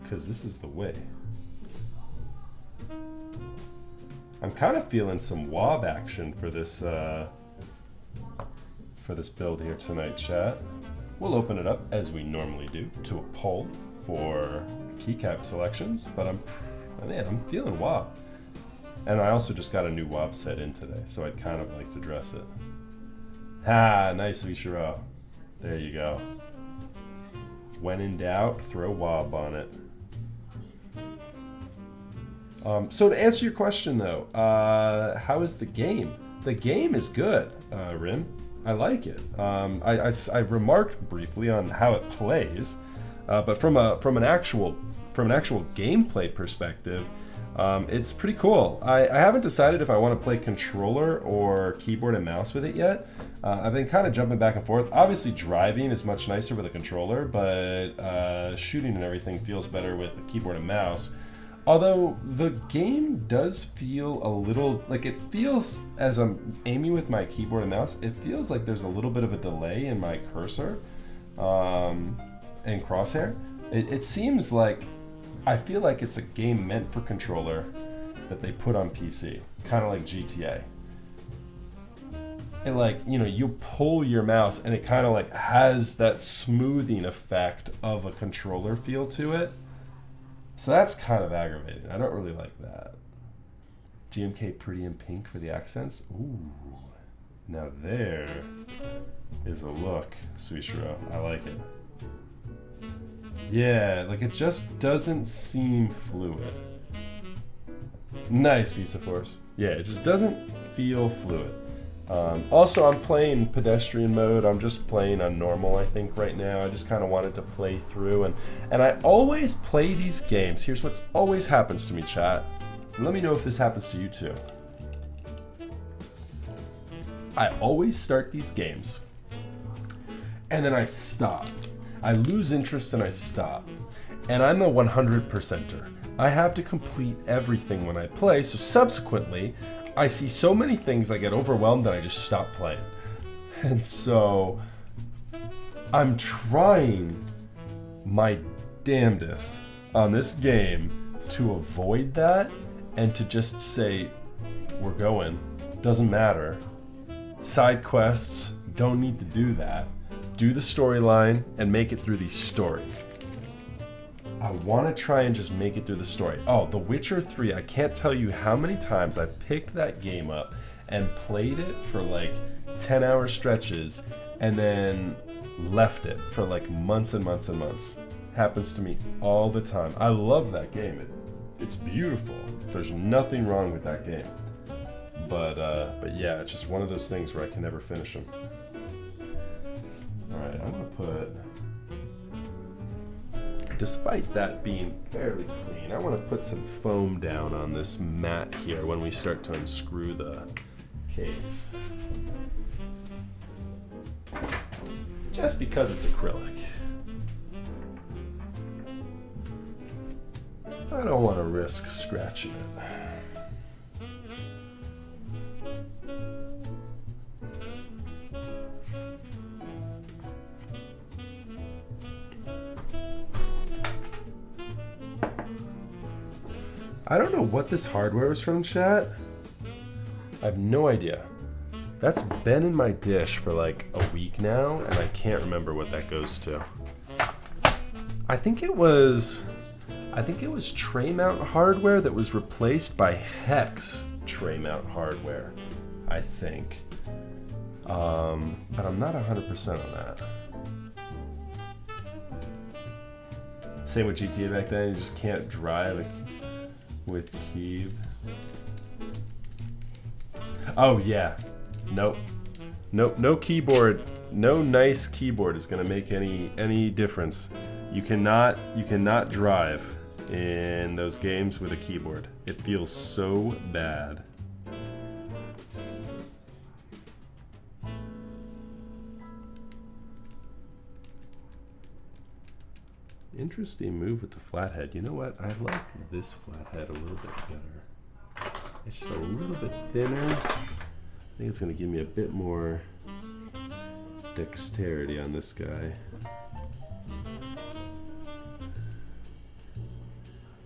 Because this is the way. I'm kind of feeling some wob action for this build here tonight, chat. We'll open it up as we normally do to a poll for keycap selections, but I'm feeling wob. And I also just got a new wob set in today, so I'd kind of like to dress it. Ha, nice Vishiro. There you go. When in doubt, throw wob on it. So to answer your question though, how is the game? The game is good, Rim. I like it. I remarked briefly on how it plays. But from an actual gameplay perspective, it's pretty cool. I haven't decided if I want to play controller or keyboard and mouse with it yet. I've been kind of jumping back and forth. Obviously, driving is much nicer with a controller, but shooting and everything feels better with a keyboard and mouse. Although the game does feel a little, like it feels, as I'm aiming with my keyboard and mouse, it feels like there's a little bit of a delay in my cursor and crosshair. It seems like, I feel like it's a game meant for controller that they put on PC, kind of like GTA. And like, you know, you pull your mouse and it kind of like has that smoothing effect of a controller feel to it. So that's kind of aggravating. I don't really like that. GMK pretty in pink for the accents. Ooh, now there is a look, Suishiro. I like it. Yeah, like it just doesn't seem fluid. Nice piece of force. Yeah, it just doesn't feel fluid. Also, I'm playing pedestrian mode. I'm just playing on normal, I think, right now. I just kind of wanted to play through. And I always play these games. Here's what always happens to me, chat. Let me know if this happens to you, too. I always start these games, and then I stop. I lose interest and I stop. And I'm a 100%er. I have to complete everything when I play, so subsequently, I see so many things I get overwhelmed that I just stop playing. And so I'm trying my damnedest on this game to avoid that and to just say, we're going, doesn't matter. Side quests, don't need to do that. Do the storyline and make it through the story. I want to try and just make it through the story. Oh, The Witcher 3, I can't tell you how many times I picked that game up and played it for like 10-hour stretches and then left it for like months and months and months. Happens to me all the time. I love that game. It's beautiful. There's nothing wrong with that game. But yeah, it's just one of those things where I can never finish them. Alright, I'm going to put... Despite that being fairly clean, I want to put some foam down on this mat here when we start to unscrew the case. Just because it's acrylic. I don't want to risk scratching it. I don't know what this hardware is from, chat. I have no idea. That's been in my dish for like a week now, and I can't remember what that goes to. I think it was tray mount hardware that was replaced by Hex tray mount hardware, I think. But I'm not 100% on that. Same with GTA back then, you just can't drive with Keeb. Oh yeah, nope, no keyboard, no nice keyboard is gonna make any difference. You cannot drive in those games with a keyboard. It feels so bad. Interesting move with the flathead. You know what? I like this flathead a little bit better. It's just a little bit thinner. I think it's going to give me a bit more dexterity on this guy.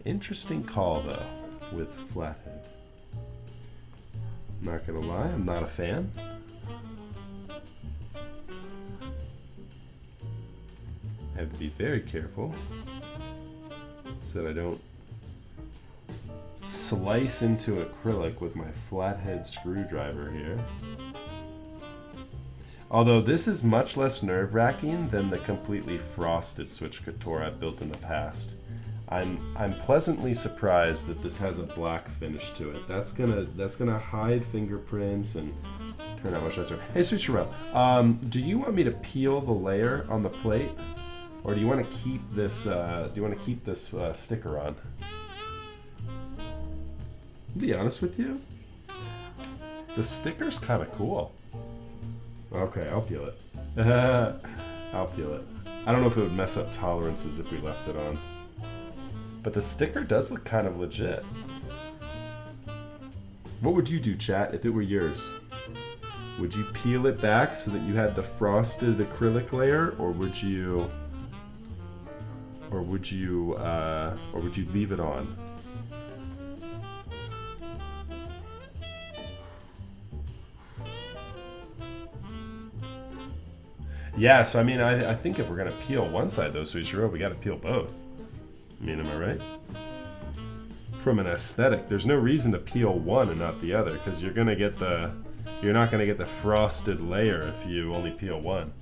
Interesting call though with flathead. Not going to lie, I'm not a fan. I have to be very careful so that I don't slice into acrylic with my flathead screwdriver here. Although this is much less nerve-wracking than the completely frosted Switch Couture I've built in the past. I'm pleasantly surprised that this has a black finish to it. That's gonna hide fingerprints and turn out much nicer. Hey Suchiro, do you want me to peel the layer on the plate? Or do you want to keep this? Sticker on? To be honest with you, the sticker's kind of cool. Okay, I'll peel it. I'll peel it. I don't know if it would mess up tolerances if we left it on. But the sticker does look kind of legit. What would you do, chat, if it were yours? Would you peel it back so that you had the frosted acrylic layer, or would you leave it on? Yeah, so I mean, I think if we're gonna peel one side though, so sure, we gotta peel both. I mean, am I right? From an aesthetic, there's no reason to peel one and not the other, because you're not gonna get the frosted layer if you only peel one.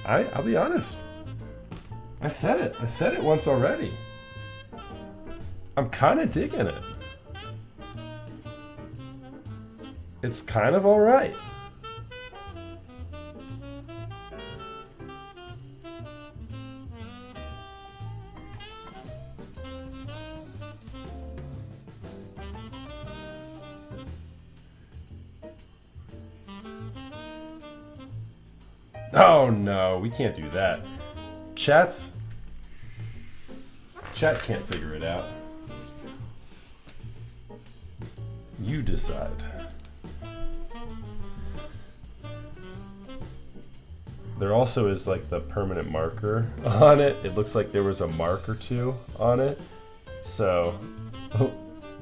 I'll be honest. I said it. I said it once already. I'm kind of digging it. It's kind of alright. Oh no, we can't do that. Chat can't figure it out. You decide. There also is like the permanent marker on it. It looks like there was a mark or two on it. So,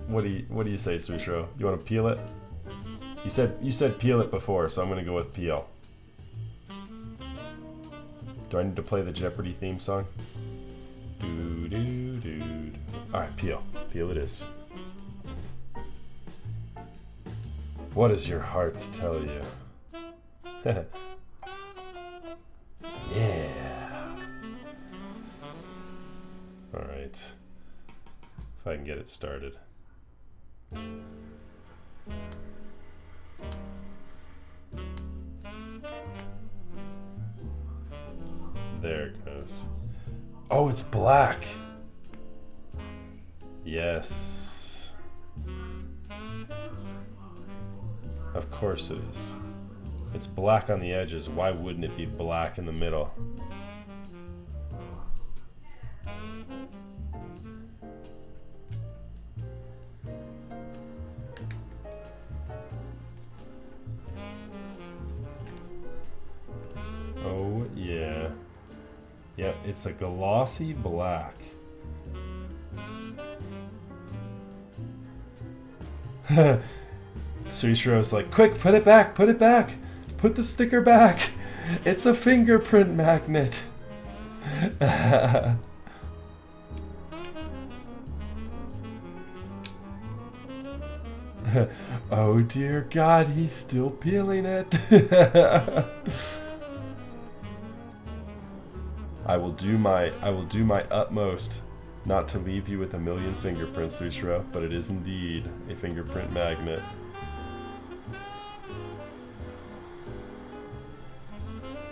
what do you say, Sushro? You want to peel it? You said peel it before, so I'm gonna go with peel. Do I need to play the Jeopardy theme song? Doo doo doo. All right, peel. Peel it is. What does your heart tell you? Yeah. All right. If I can get it started. There it goes. Oh, it's black. Yes. Of course it is. It's black on the edges. Why wouldn't it be black in the middle? Oh, yeah. Yep, it's a glossy black. Suishiro's like, quick, put it back, put it back. Put the sticker back. It's a fingerprint magnet. Oh dear God, he's still peeling it. I will do my utmost not to leave you with a million fingerprints, Sushiro, but it is indeed a fingerprint magnet.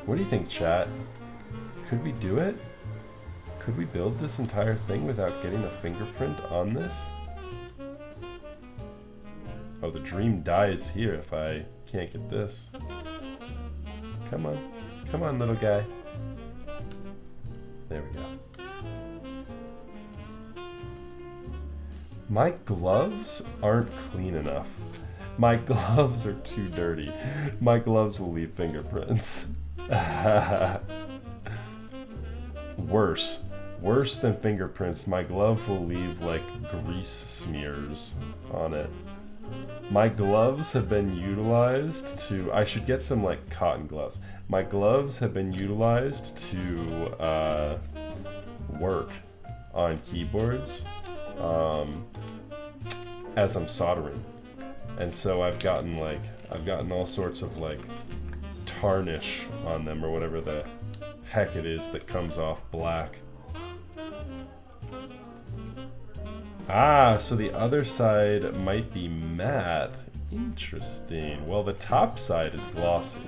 What do you think, chat? Could we do it? Could we build this entire thing without getting a fingerprint on this? Oh, the dream dies here if I can't get this. Come on. Come on, little guy. There we go. My gloves aren't clean enough. My gloves are too dirty. My gloves will leave fingerprints. Worse than fingerprints. My glove will leave like grease smears on it. My gloves have been utilized to... I should get some like cotton gloves. My gloves have been utilized to work on keyboards as I'm soldering. And so I've gotten all sorts of like tarnish on them, or whatever the heck it is that comes off black. Ah, so the other side might be matte. Interesting. Well, the top side is glossy.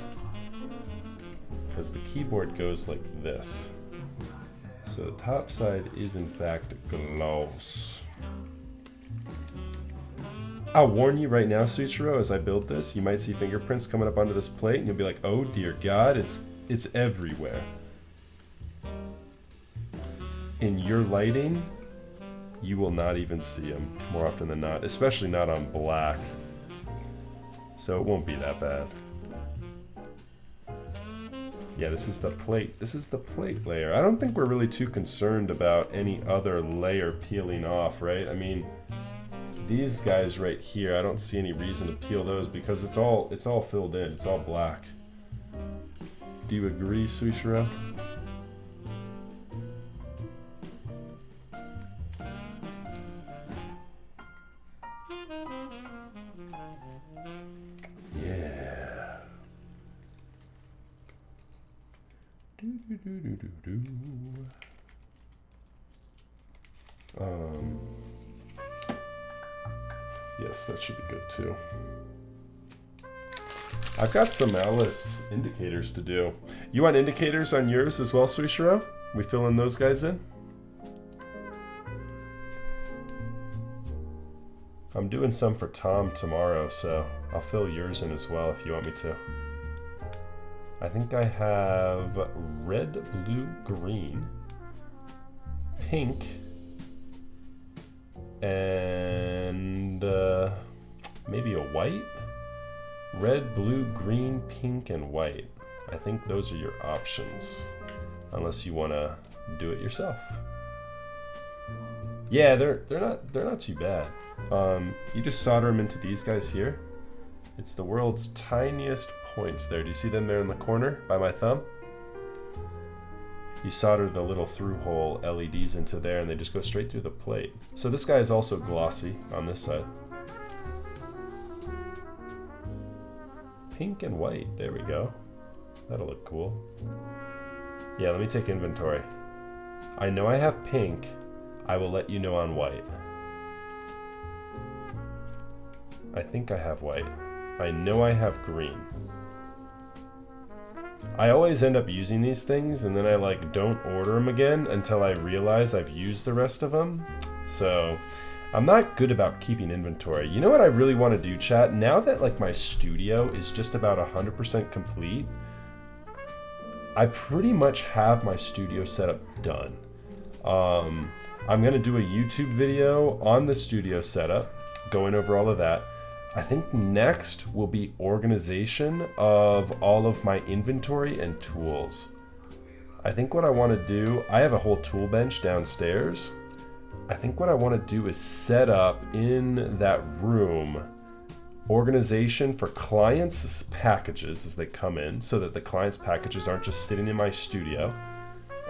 Because the keyboard goes like this. So the top side is in fact gloss. I'll warn you right now, Suichiro, as I build this, you might see fingerprints coming up onto this plate and you'll be like, oh dear God, it's everywhere. In your lighting, you will not even see them more often than not, especially not on black. So it won't be that bad. Yeah, this is the plate. This is the plate layer. I don't think we're really too concerned about any other layer peeling off, right? I mean, these guys right here, I don't see any reason to peel those because it's all filled in. It's all black. Do you agree, Suishiro? Yes, that should be good too. I've got some Alice indicators to do. You want indicators on yours as well, Suishiro? We filling those guys in? I'm doing some for Tom tomorrow, so I'll fill yours in as well if you want me to. I think I have red, blue, green, pink, and maybe a white. Red, blue, green, pink, and white. I think those are your options, unless you want to do it yourself. Yeah, they're not too bad. You just solder them into these guys here. It's the world's tiniest points there. Do you see them there in the corner by my thumb? You solder the little through-hole LEDs into there and they just go straight through the plate. So this guy is also glossy on this side. Pink and white, there we go. That'll look cool. Yeah, let me take inventory. I know I have pink. I will let you know on white. I think I have white. I know I have green. I always end up using these things and then I like don't order them again until I realize I've used the rest of them. So I'm not good about keeping inventory. You know what I really want to do, chat? Now that like my studio is just about 100% complete, I pretty much have my studio setup done. I'm gonna do a YouTube video on the studio setup, going over all of that. I think next will be organization of all of my inventory and tools. I think what I want to do, I have a whole tool bench downstairs. I think what I want to do is set up in that room organization for clients' packages as they come in, so that the clients' packages aren't just sitting in my studio.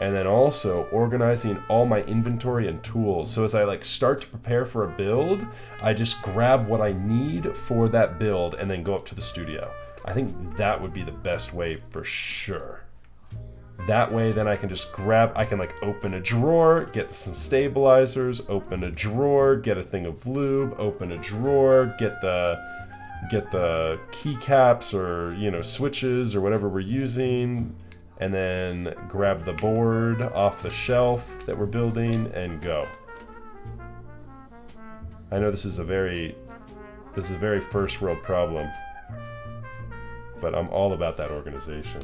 And then also organizing all my inventory and tools. So as I like start to prepare for a build, I just grab what I need for that build and then go up to the studio. I think that would be the best way for sure. That way then I can just grab, I can like open a drawer, get some stabilizers, open a drawer, get a thing of lube, open a drawer, get the keycaps or, you know, switches or whatever we're using, and then grab the board off the shelf that we're building and go. I know this is a very first world problem, but I'm all about that organization.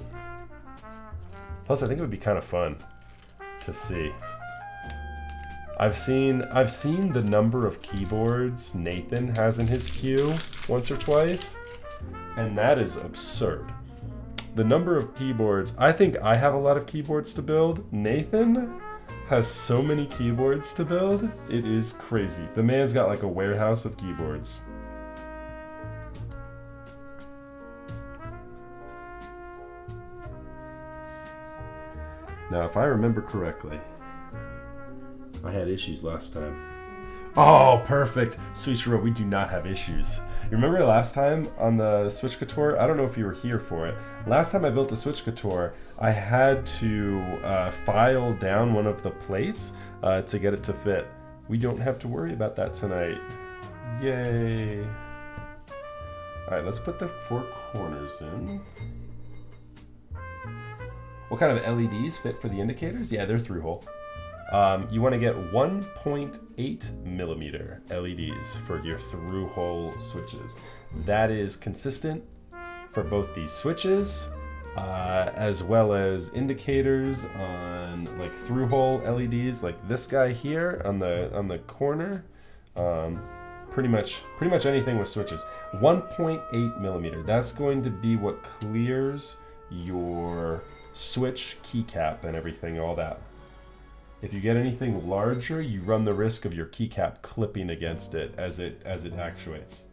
Plus, I think it would be kind of fun to see. I've seen the number of keyboards Nathan has in his queue once or twice, and that is absurd. The number of keyboards, I think I have a lot of keyboards to build. Nathan has so many keyboards to build, it is crazy. The man's got like a warehouse of keyboards. Now, if I remember correctly, I had issues last time. Oh, perfect. Switchero, we do not have issues. You remember last time on the Switch Couture? I don't know if you were here for it. Last time I built the Switch Couture, I had to file down one of the plates to get it to fit. We don't have to worry about that tonight. Yay. All right, let's put the 4 corners in. What kind of LEDs fit for the indicators? Yeah, they're through hole. You want to get 1.8 millimeter LEDs for your through hole switches. That is consistent for both these switches, as well as indicators on like through hole LEDs, like this guy here on the corner. Pretty much anything with switches. 1.8 millimeter. That's going to be what clears your switch keycap and everything, all that. If you get anything larger, you run the risk of your keycap clipping against it as it actuates.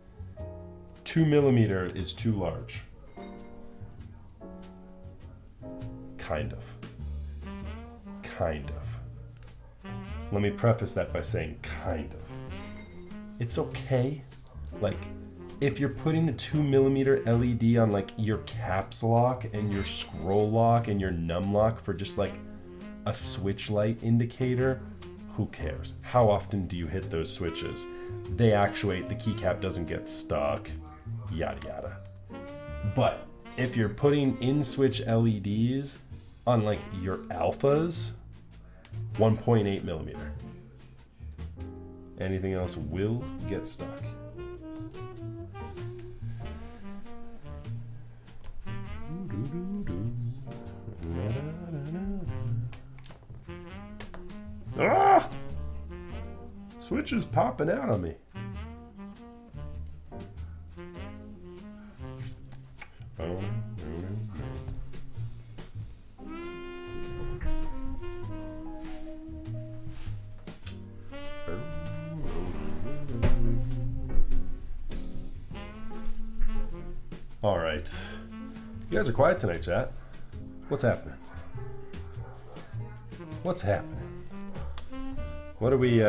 2 millimeter is too large. Kind of. Let me preface that by saying kind of. It's okay. Like, if you're putting a 2 millimeter LED on like your caps lock and your scroll lock and your num lock for just like a switch light indicator, who cares? How often do you hit those switches? They actuate, the keycap doesn't get stuck, yada yada. But if you're putting in switch LEDs on like your alphas, 1.8 millimeter. Anything else will get stuck. Ah! Switch is popping out on me. All right. You guys are quiet tonight, chat. What's happening? What's happening? What are we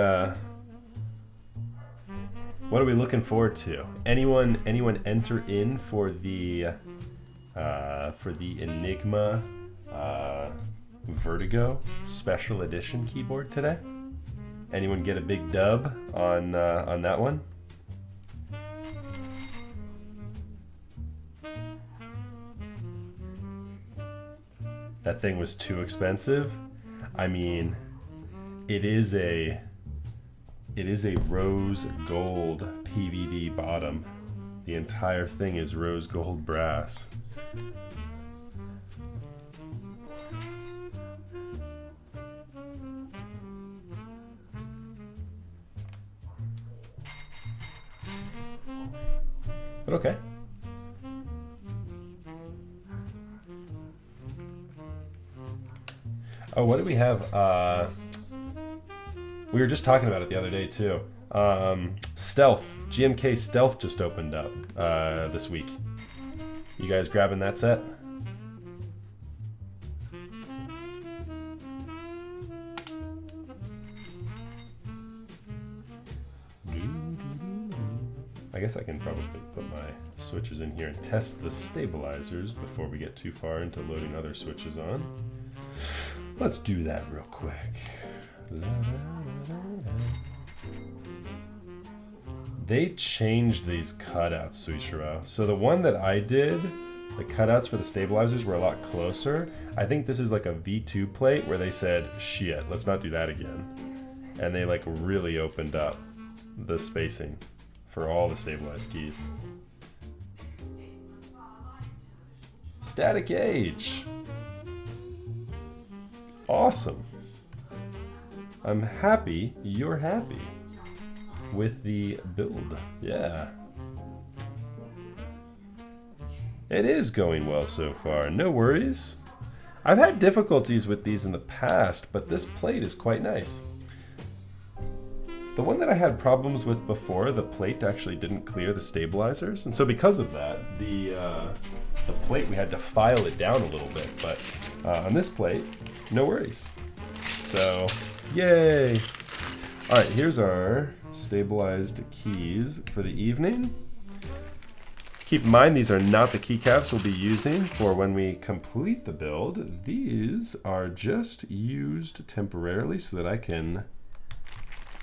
looking forward to? Anyone enter in for the Enigma Vertigo special edition keyboard today? Anyone get a big dub on that one? That thing was too expensive. I mean, it is a rose gold PVD bottom. The entire thing is rose gold brass. But okay. Oh, what do we have? We were just talking about it the other day too. Stealth. GMK Stealth just opened up this week. You guys grabbing that set? I guess I can probably put my switches in here and test the stabilizers before we get too far into loading other switches on. Let's do that real quick. They changed these cutouts, Suishiro. So the one that I did, the cutouts for the stabilizers were a lot closer. I think this is like a V2 plate where they said, shit, let's not do that again. And they like really opened up the spacing for all the stabilized keys. Static Age. Awesome. I'm happy you're happy with the build. Yeah. It is going well so far. No worries. I've had difficulties with these in the past, but this plate is quite nice. The one that I had problems with before, the plate actually didn't clear the stabilizers, and so because of that, the plate, we had to file it down a little bit, but on this plate, no worries. So, yay! All right, here's our stabilized keys for the evening. Keep in mind, these are not the keycaps we'll be using for when we complete the build. These are just used temporarily so that I can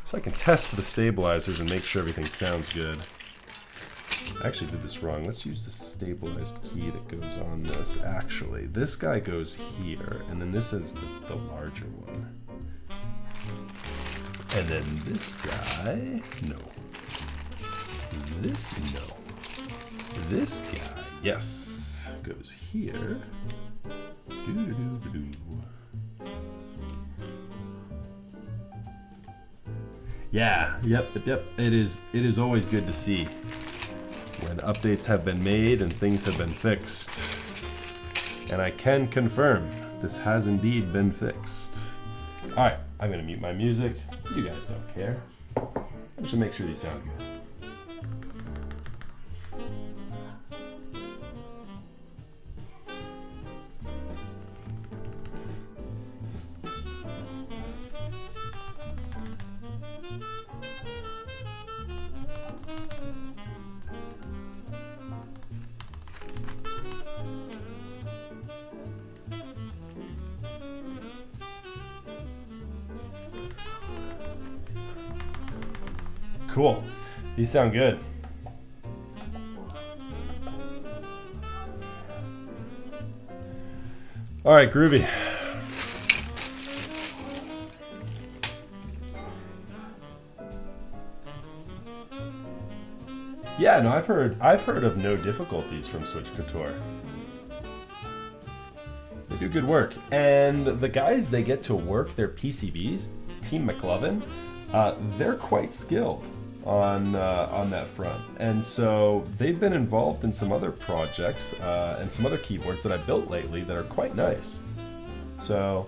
so I can test the stabilizers and make sure everything sounds good. I actually did this wrong. Let's use the stabilized key that goes on this. Actually, this guy goes here, and then this is the larger one. And then this guy, no. This, no. This guy, yes, goes here. Yeah, yep. It is always good to see when updates have been made and things have been fixed. And I can confirm this has indeed been fixed. All right, I'm gonna mute my music. You guys don't care. I should make sure these sound good. Cool. These sound good. All right, groovy. Yeah, no, I've heard of no difficulties from Switch Couture. They do good work, and the guys they get to work their PCBs, Team McLovin, they're quite skilled on that front, and so they've been involved in some other projects and some other keyboards that I built lately that are quite nice. So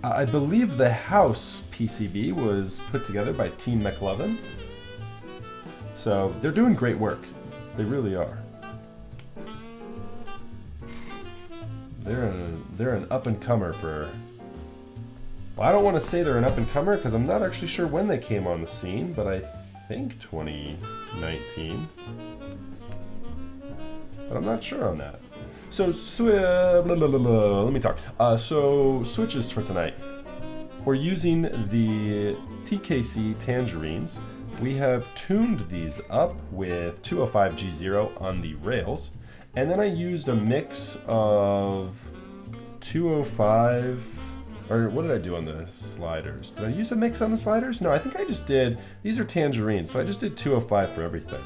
I believe the house PCB was put together by Team McLovin. So they're doing great work. They really are. They're an up-and-comer for... Well, I don't want to say they're an up-and-comer because I'm not actually sure when they came on the scene, but I think 2019. But I'm not sure on that. So, let me talk. So, switches for tonight. We're using the TKC Tangerines. We have tuned these up with 205 G0 on the rails. And then I used a mix of 205... Or what did I do on the sliders? Did I use a mix on the sliders? No, I think I just did. These are tangerines, so I just did 205 for everything.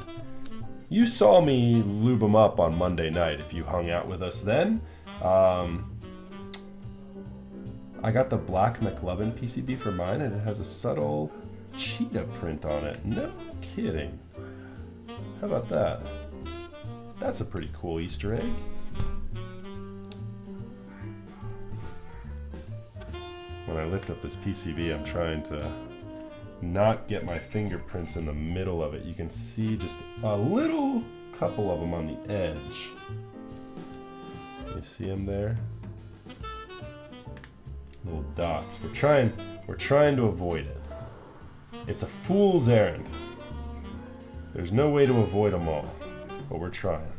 You saw me lube them up on Monday night if you hung out with us then. I got the black McLovin PCB for mine, and it has a subtle cheetah print on it. No kidding. How about that? That's a pretty cool Easter egg. When I lift up this PCB, I'm trying to not get my fingerprints in the middle of it. You can see just a little couple of them on the edge. You see them there? Little dots. We're trying to avoid it. It's a fool's errand. There's no way to avoid them all, but we're trying.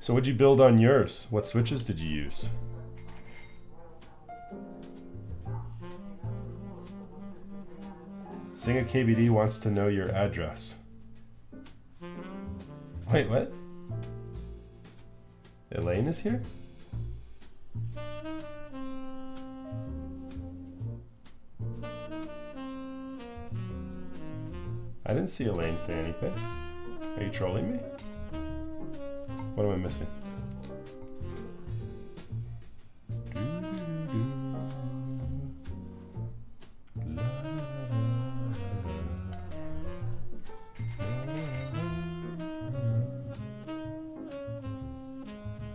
So what'd you build on yours? What switches did you use? Singa KBD wants to know your address. Wait, what? Elaine is here? I didn't see Elaine say anything. Are you trolling me? What am I missing?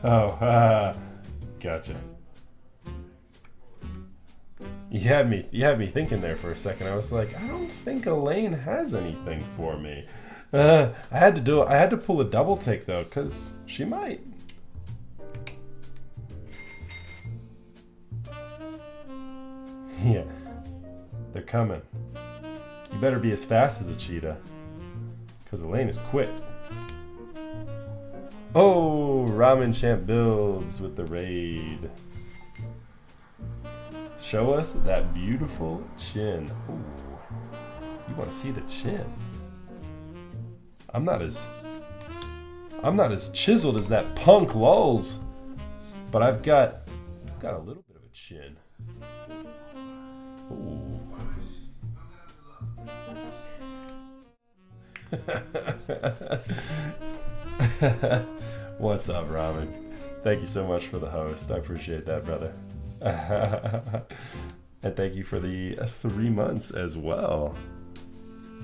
Oh, gotcha. You had me thinking there for a second. I was like, I don't think Elaine has anything for me. I had to pull a double take though, cause she might. Yeah, they're coming. You better be as fast as a cheetah, cause Elaine is quick. Oh, Ramen Champ builds with the raid. Show us that beautiful chin. Ooh. You want to see the chin? I'm not as chiseled as that punk lulz, but I've got a little bit of a chin. Ooh. What's up, Ramen? Thank you so much for the host. I appreciate that, brother. And thank you for the 3 months as well.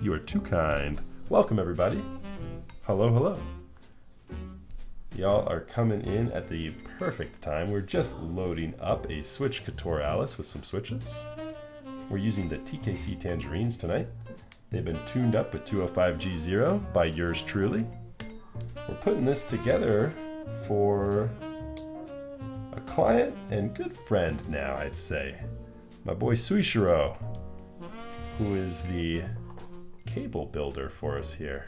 You are too kind. Welcome, everybody. Hello, hello. Y'all are coming in at the perfect time. We're just loading up a Switch Couture Alice with some switches. We're using the TKC Tangerines tonight. They've been tuned up with 205G0 by yours truly. We're putting this together for a client and good friend now, I'd say. My boy Suishiro, who is the cable builder for us here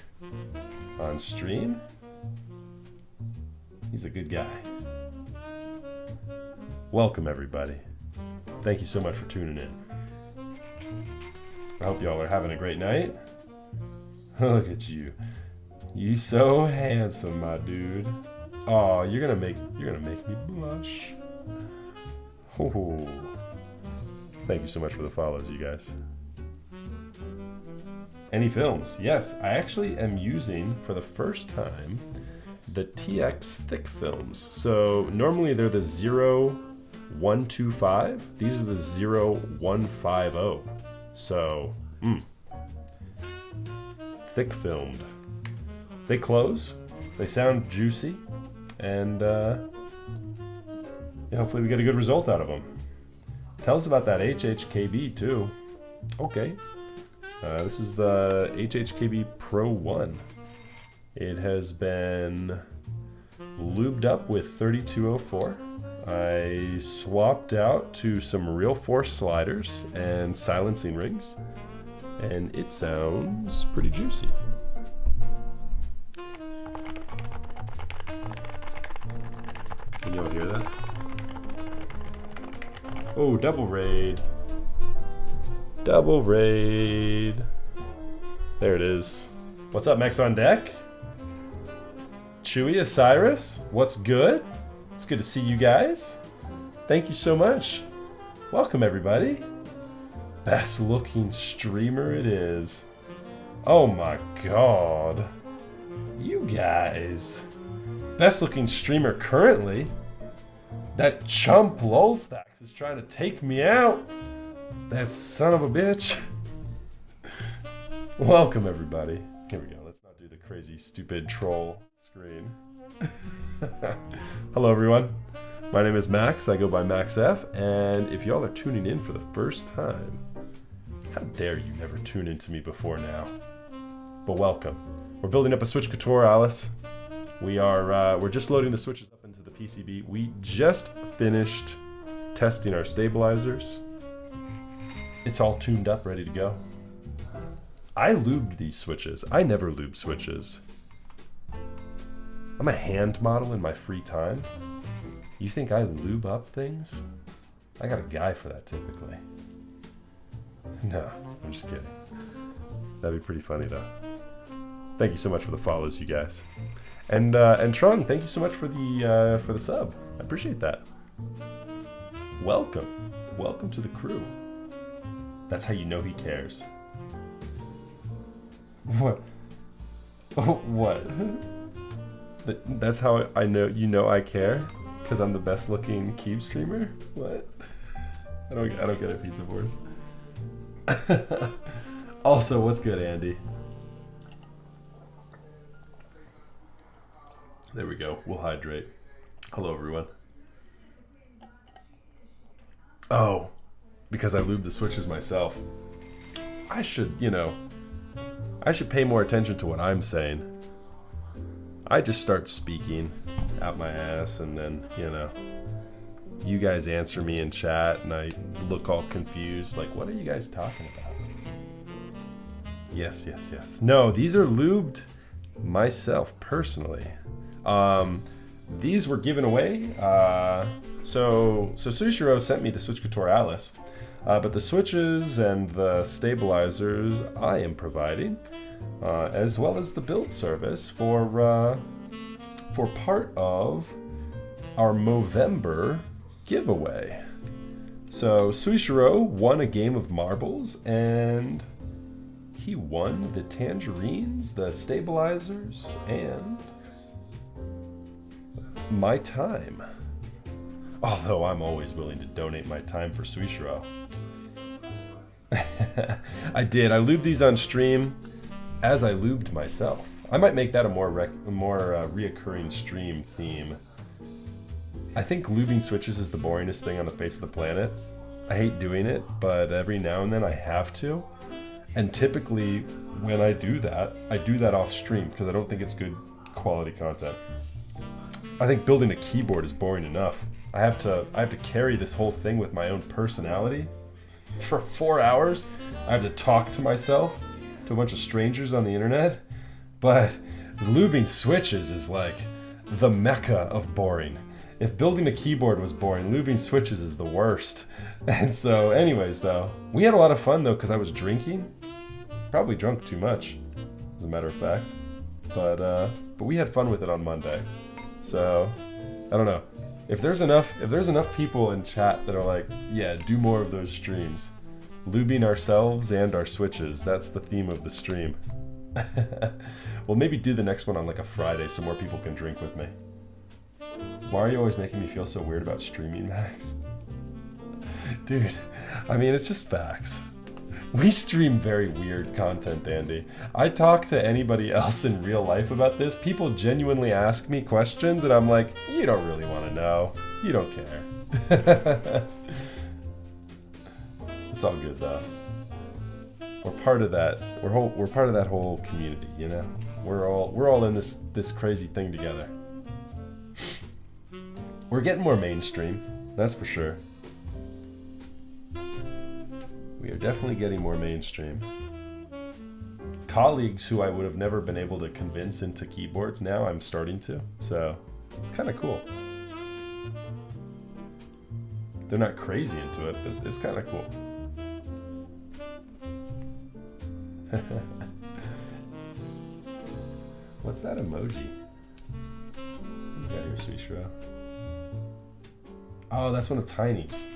on stream. He's a good guy. Welcome, everybody. Thank you so much for tuning in. I hope y'all are having a great night. Look at you. You so handsome, my dude. Oh, you're gonna make me blush. Oh. Thank you so much for the follows, you guys. Any films? Yes, I actually am using, for the first time, the TX thick films. So normally they're the 0125. These are the 0150. So, thick filmed. They close, they sound juicy, and hopefully we get a good result out of them. Tell us about that HHKB too. Okay. This is the HHKB Pro 1. It has been lubed up with 3204. I swapped out to some real force sliders and silencing rings, and it sounds pretty juicy. Can you all hear that? Oh, double raid. Double raid. There it is. What's up, Max on deck? Chewy Osiris, what's good? It's good to see you guys. Thank you so much. Welcome, everybody. Best looking streamer it is. Oh my god. You guys. Best looking streamer currently. That chump Lolstax is trying to take me out. That son of a bitch. Welcome, everybody. Here we go. Let's not do the crazy, stupid troll screen. Hello, everyone. My name is Max. I go by MaxF. And if y'all are tuning in for the first time, how dare you never tune into me before now? But welcome. We're building up a Switch Couture Alice. We're just loading the switches up into the PCB. We just finished testing our stabilizers. It's all tuned up, ready to go. I lubed these switches. I never lube switches. I'm a hand model in my free time. You think I lube up things? I got a guy for that typically. No, I'm just kidding. That'd be pretty funny though. Thank you so much for the follows, you guys. And Trung, thank you so much for the sub. I appreciate that. Welcome. Welcome to the crew. That's how you know he cares. What? Oh, what? That's how I know you know I care? Because I'm the best looking Keeb streamer? What? I don't get it, Pizza Force. Also, what's good, Andy? There we go. We'll hydrate. Hello, everyone. Oh, because I lube the switches myself. I should pay more attention to what I'm saying. I just start speaking out my ass, and then, you guys answer me in chat, and I look all confused, like, what are you guys talking about? Yes, yes, yes. No, these are lubed myself, personally. these were given away. So Sushiro sent me the Switch Couture Atlas, but the switches and the stabilizers I am providing, as well as the build service for part of our Movember giveaway. So Suishiro won a game of marbles, and he won the tangerines, the stabilizers, and my time. Although I'm always willing to donate my time for Suishiro. I did. I lubed these on stream as I lubed myself. I might make that a more reoccurring stream theme. I think lubing switches is the boringest thing on the face of the planet. I hate doing it, but every now and then I have to. And typically, when I do that off stream because I don't think it's good quality content. I think building a keyboard is boring enough. I have to carry this whole thing with my own personality for 4 hours. I have to talk to myself, to a bunch of strangers on the internet. But lubing switches is like the mecca of boring. If building a keyboard was boring, lubing switches is the worst. And so anyways though, we had a lot of fun though because I was drinking. Probably drunk too much, as a matter of fact. But we had fun with it on Monday. So I don't know. If there's enough people in chat that are like, yeah, do more of those streams. Lubing ourselves and our switches. That's the theme of the stream. We'll maybe do the next one on like a Friday so more people can drink with me. Why are you always making me feel so weird about streaming, Max? Dude, I mean, it's just facts. We stream very weird content, Andy. I talk to anybody else in real life about this. People genuinely ask me questions, and I'm like, you don't really want to know. You don't care. It's all good, though. We're part of that. We're part of that whole community, you know? We're all in this crazy thing together. We're getting more mainstream, that's for sure. We are definitely getting more mainstream. Colleagues who I would have never been able to convince into keyboards, now I'm starting to. So it's kind of cool. They're not crazy into it, but it's kind of cool. What's that emoji? You got your Suishiro. Oh, that's one of Tiny's.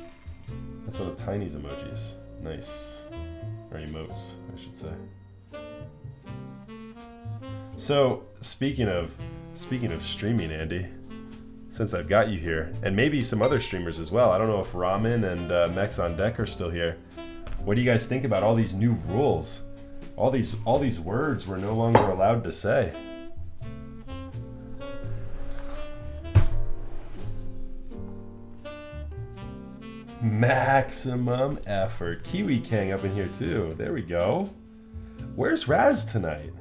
That's one of Tiny's emojis. Nice. Or emotes, I should say. So, speaking of streaming, Andy, since I've got you here, and maybe some other streamers as well. I don't know if Ramen and Mex on Deck are still here. What do you guys think about all these new rules? All these words we're no longer allowed to say. Maximum effort. Kiwi Kang up in here too. There we go. Where's Raz tonight?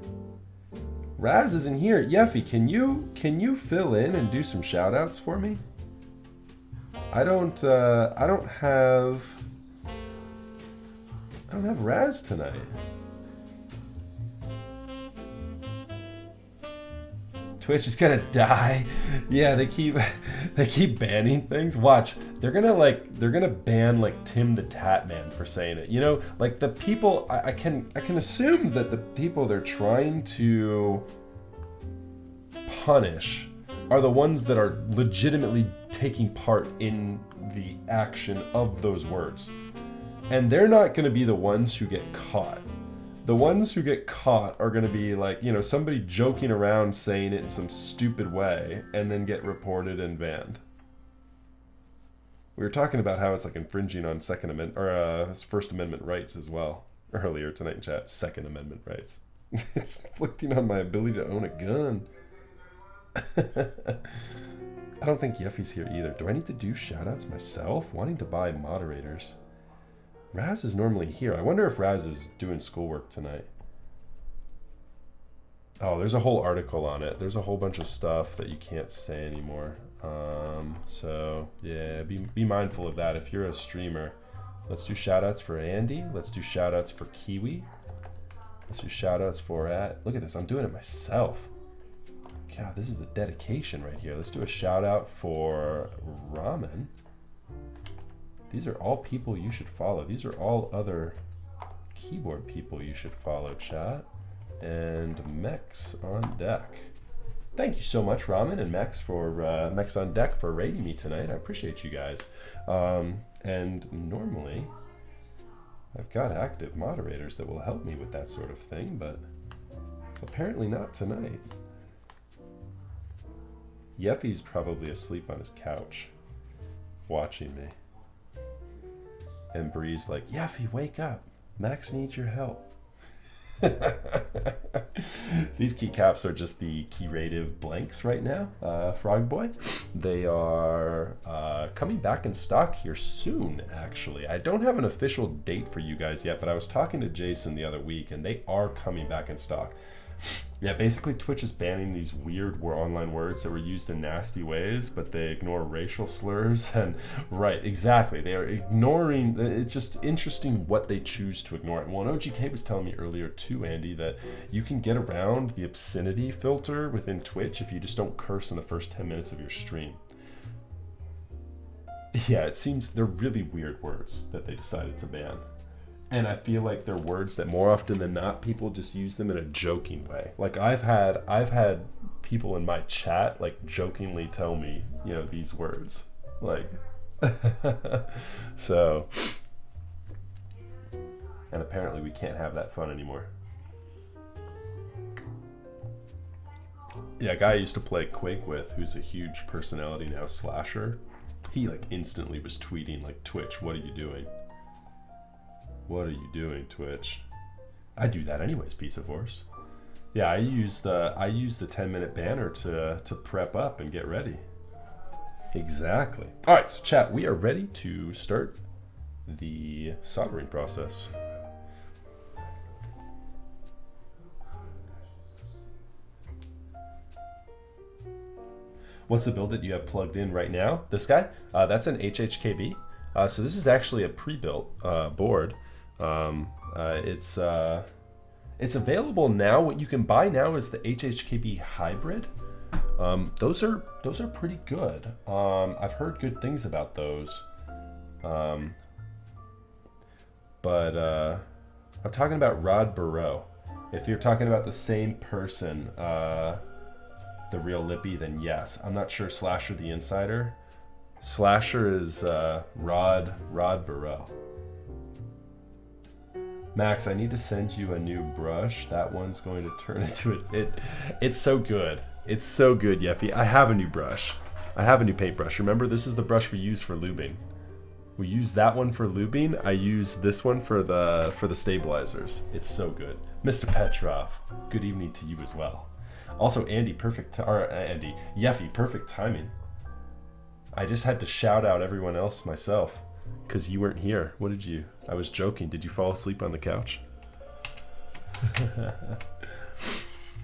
Raz isn't here. Yeffy, can you fill in and do some shout outs for me? I don't have Raz tonight. Twitch is gonna die. Yeah, they keep banning things. Watch, they're gonna ban like Tim the Tatman for saying it. You know, like the people I can assume that the people they're trying to punish are the ones that are legitimately taking part in the action of those words. And they're not gonna be the ones who get caught. The ones who get caught are going to be like, you know, somebody joking around saying it in some stupid way and then get reported and banned. We were talking about how it's like infringing on Second Amendment or First Amendment rights as well earlier tonight in chat. Second Amendment rights. It's inflicting on my ability to own a gun. I don't think Yeffy's here either. Do I need to do shoutouts myself? Wanting to buy moderators. Raz is normally here. I wonder if Raz is doing schoolwork tonight. Oh, there's a whole article on it. There's a whole bunch of stuff that you can't say anymore. So yeah, be mindful of that if you're a streamer. Let's do shoutouts for Andy. Let's do shoutouts for Kiwi. Let's do shoutouts for look at this. I'm doing it myself. God, this is the dedication right here. Let's do a shout out for Ramen. These are all people you should follow. These are all other keyboard people you should follow, chat. And Mex on deck. Thank you so much, Ramen and Mex for Mex on deck for raiding me tonight. I appreciate you guys. And normally, I've got active moderators that will help me with that sort of thing, but apparently not tonight. Yeffy's probably asleep on his couch, watching me. And Bree's like, Yeffy, wake up. Max needs your help. These keycaps are just the keyrative blanks right now, Frog Boy. They are coming back in stock here soon, actually. I don't have an official date for you guys yet, but I was talking to Jason the other week, and they are coming back in stock. Yeah, basically Twitch is banning these weird online words that were used in nasty ways, but they ignore racial slurs. And right, exactly, they are ignoring. It's just interesting what they choose to ignore. And well, OGK was telling me earlier too, Andy, that you can get around the obscenity filter within Twitch if you just don't curse in the first 10 minutes of your stream. Yeah, it seems they're really weird words that they decided to ban. And I feel like they're words that more often than not, people just use them in a joking way. Like I've had people in my chat like jokingly tell me, you know, these words. Like so, and apparently we can't have that fun anymore. Yeah, a guy I used to play Quake with, who's a huge personality now, Slasher, he like instantly was tweeting like, Twitch, what are you doing? What are you doing, Twitch? I do that anyways, piece of horse. Yeah, I use the 10-minute banner to prep up and get ready. Exactly. All right, so chat, we are ready to start the soldering process. What's the build that you have plugged in right now? This guy? That's an HHKB. So this is actually a pre-built board. It's available now. What you can buy now is the HHKB hybrid. Those are pretty good. I've heard good things about those. But I'm talking about Rod Burrow. If you're talking about the same person, the real Lippy, then yes. I'm not sure Slasher the Insider. Slasher is Rod Burrow. Max, I need to send you a new brush. That one's going to turn into it. It's so good. It's so good, Yeffy. I have a new brush. I have a new paintbrush. Remember, this is the brush we use for lubing. We use that one for lubing. I use this one for the stabilizers. It's so good. Mr. Petrov, good evening to you as well. Also, Andy, Yeffy, perfect timing. I just had to shout out everyone else myself because you weren't here. What did you? I was joking. Did you fall asleep on the couch?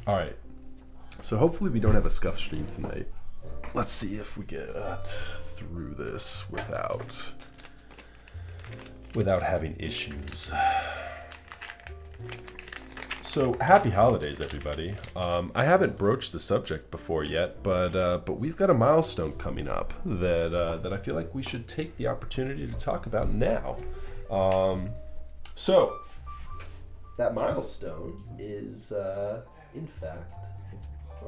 All right. So hopefully we don't have a scuff stream tonight. Let's see if we get through this without having issues. So happy holidays, everybody. I haven't broached the subject before yet, but we've got a milestone coming up that I feel like we should take the opportunity to talk about now. So that milestone is, in fact,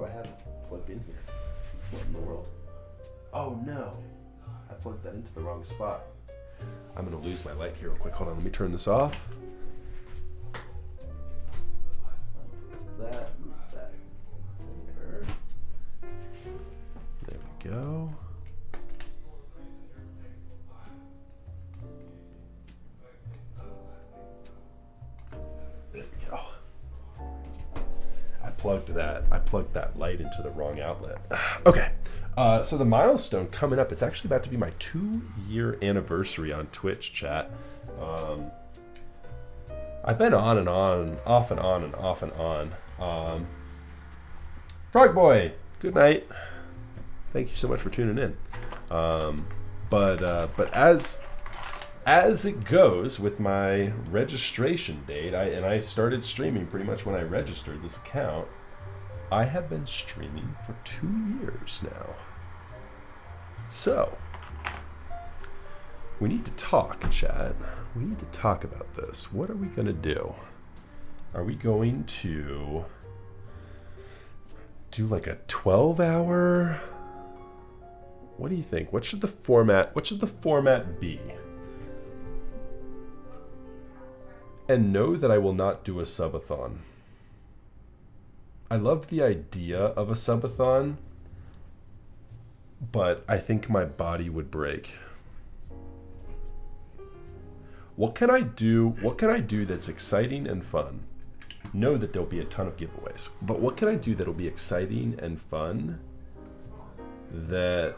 I have it plugged in here. What in the world? Oh no, I plugged that into the wrong spot. I'm gonna lose my light here real quick. Hold on, let me turn this off. Move that there. There we go. There we go. I plugged that light into the wrong outlet. Okay. So the milestone coming up, it's actually about to be my 2-year anniversary on Twitch, chat. I've been on and on, off and on and off and on. Frog Boy, good night. Thank you so much for tuning in. But as it goes with my registration date, I started streaming pretty much when I registered this account. I have been streaming for 2 years now. So, we need to talk, chat. We need to talk about this. What are we going to do? Are we going to do like a 12-hour? What do you think? What should the format be? And know that I will not do a subathon. I love the idea of a subathon, but I think my body would break. What can I do? What can I do that's exciting and fun? Know that there'll be a ton of giveaways, but what can I do that'll be exciting and fun? That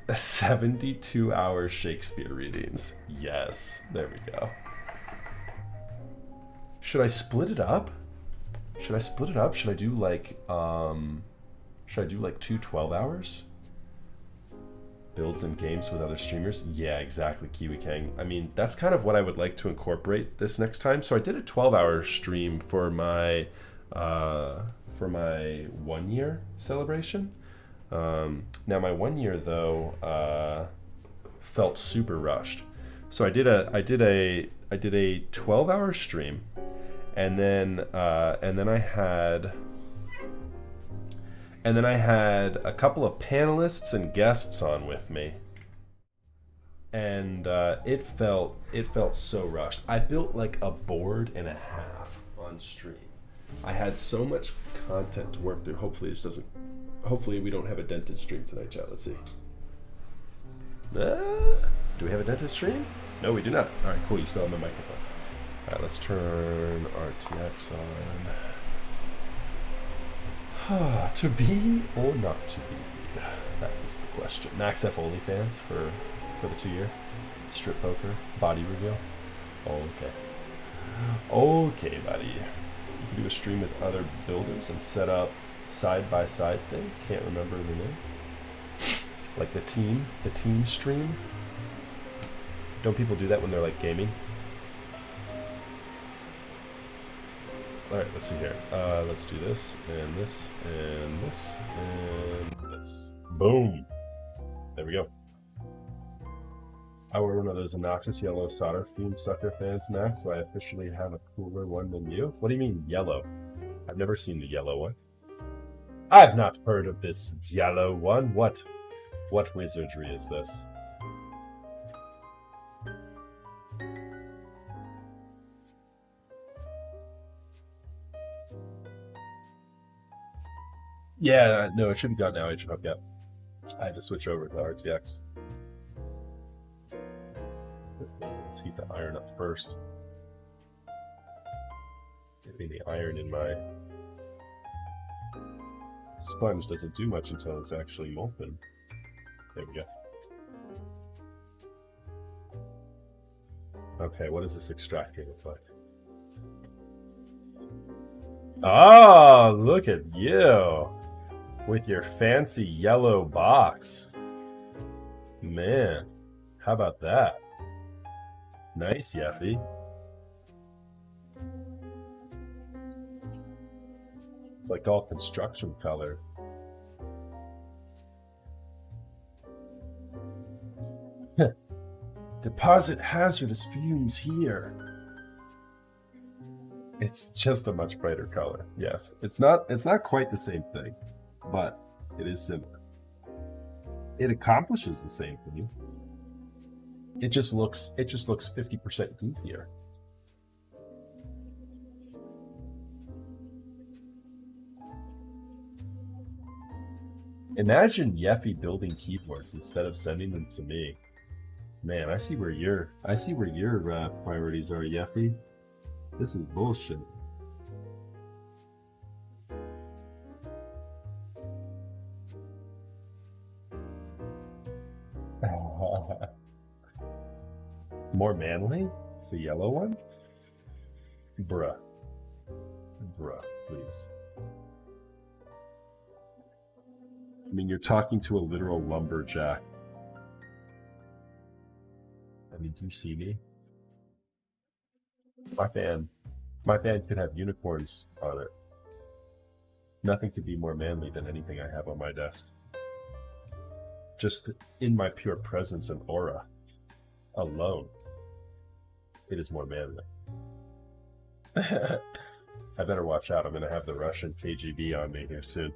72-hour Shakespeare readings. Yes, there we go. Should I split it up? Should I do like 2 12 hours? Builds and games with other streamers? Yeah, exactly, Kiwi Kang. I mean, that's kind of what I would like to incorporate this next time. So I did a 12-hour stream for my 1 year celebration. Now my 1 year though felt super rushed. So I did a 12-hour stream, and then I had a couple of panelists and guests on with me, and it felt so rushed. I built like a board and a half on stream. I had so much content to work through. Hopefully we don't have a dented stream tonight, chat. Let's see. Do we have a dented stream? No, we do not. All right, cool. You still have my microphone. All right, let's turn RTX on. To be or not to be? That is the question. Max F OnlyFans for the 2-year strip poker body reveal. Okay, buddy. You can do a stream with other builders and set up side-by-side thing. Can't remember the name. Like the team stream. Don't people do that when they're like gaming? All right, let's see here. Let's do this and this and this and this. Boom. There we go. I wear one of those obnoxious yellow solder fume sucker fans now, so I officially have a cooler one than you. What do you mean yellow? I've never seen the yellow one. I've not heard of this yellow one. What wizardry is this? Yeah, no, it shouldn't have gotten outage up yet. I had to switch over to RTX. Let's heat the iron up first. Maybe the iron in my sponge doesn't do much until it's actually molten. There we go. Okay, what does this extracting look like? Oh, look at you with your fancy yellow box. Man, how about that? Nice, Yeffy. It's like all construction color. Deposit hazardous fumes here. It's just a much brighter color. Yes, it's not quite the same thing, but it is similar. It accomplishes the same thing. It just looks 50% goofier. Imagine Yeffy building keyboards instead of sending them to me. Man, I see where your priorities are, Yeffy. This is bullshit. More manly? The yellow one? Bruh, please. I mean, you're talking to a literal lumberjack. I mean, do you see me? My fan could have unicorns on it. Nothing could be more manly than anything I have on my desk. Just in my pure presence and aura alone, it is more manly. I better watch out. I'm going to have the Russian KGB on me here soon.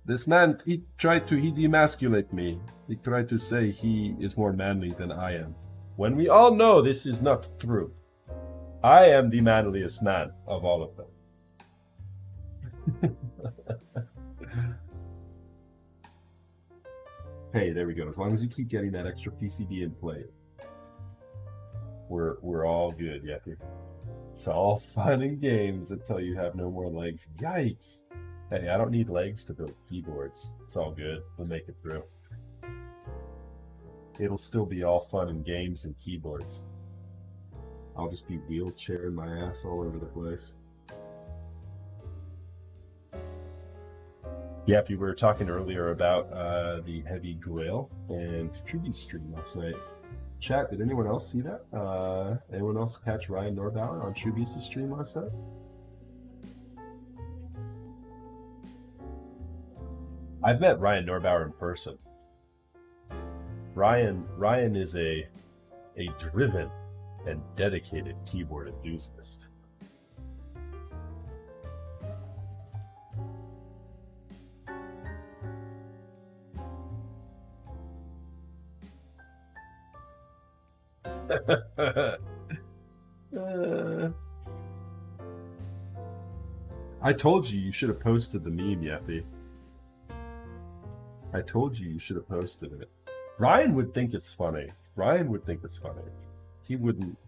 This man, he demasculate me. He tried to say he is more manly than I am. When we all know this is not true. I am the manliest man of all of them. Hey, there we go. As long as you keep getting that extra PCB in play, we're all good, Yeti. It's all fun and games until you have no more legs. Yikes! Hey, I don't need legs to build keyboards. It's all good. We'll make it through. It'll still be all fun and games and keyboards. I'll just be wheelchairing my ass all over the place. Yeah, if you were talking earlier about the Heavy Grail and Trudy stream last night. Chat, did anyone else see that? Anyone else catch Ryan Norbauer on Truby's stream last night? I've met Ryan Norbauer in person. Ryan is a driven and dedicated keyboard enthusiast. I told you should have posted the meme, Yeffy. I told you should have posted it. Ryan would think it's funny. Ryan would think it's funny. He wouldn't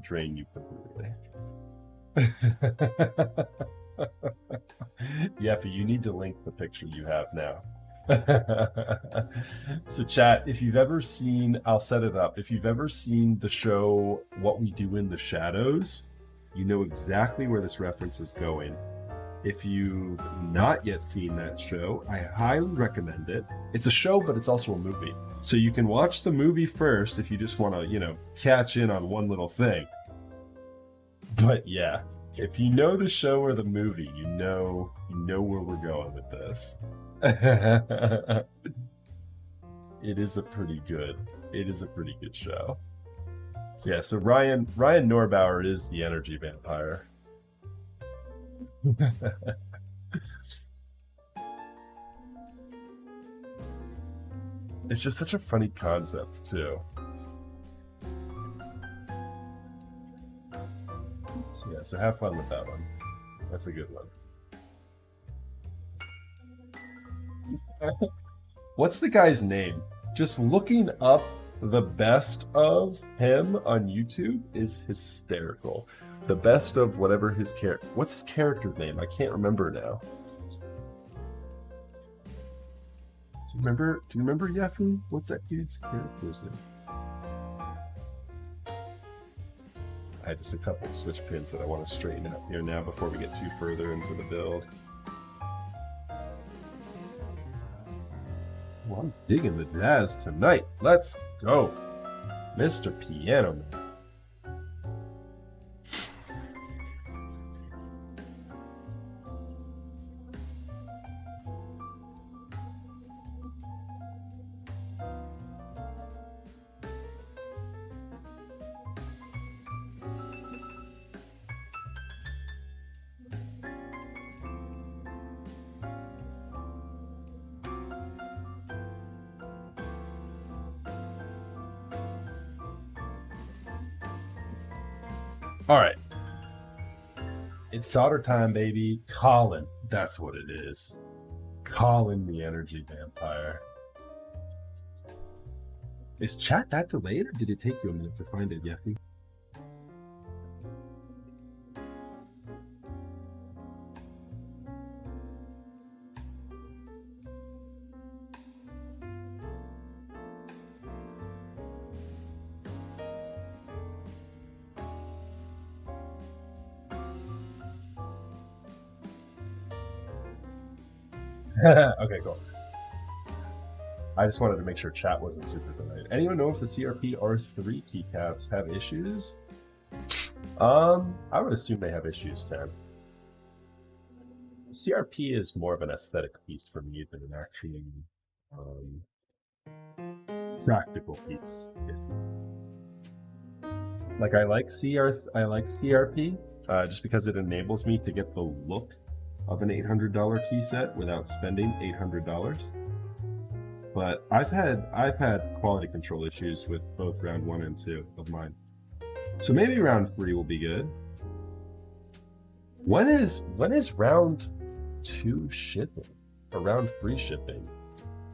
drain you completely. Yeffy, you need to link the picture you have now. So chat, if you've ever seen, I'll set it up. If you've ever seen the show What We Do in the Shadows, you know exactly where this reference is going. If you've not yet seen that show, I highly recommend it. It's a show, but it's also a movie. So you can watch the movie first if you just want to, catch in on one little thing. But yeah, if you know the show or the movie, you know where we're going with this. It is a pretty good show. Yeah, so Ryan Norbauer is the energy vampire. It's just such a funny concept too. So have fun with that one. That's a good one. What's the guy's name? Just looking up the best of him on YouTube is hysterical. The best of whatever his character... What's his character name? I can't remember now. Do you remember Yeffy? What's that dude's character's name? I had just a couple of switch pins that I want to straighten up here now before we get too further into the build. Well, I'm digging the jazz tonight. Let's go. Mr. Piano Man. All right. It's solder time, baby. Colin. That's what it is. Colin the energy vampire. Is chat that delayed, or did it take you a minute to find it, Yeffy? Okay, cool. I just wanted to make sure chat wasn't super delayed. Anyone know if the CRP R3 keycaps have issues? I would assume they have issues, Tim. CRP is more of an aesthetic piece for me than an actually practical piece. Like I like CRP just because it enables me to get the look of an $800 key set without spending $800. But I've had quality control issues with both round 1 and 2 of mine. So maybe round 3 will be good. When is round 2 shipping or round 3 shipping?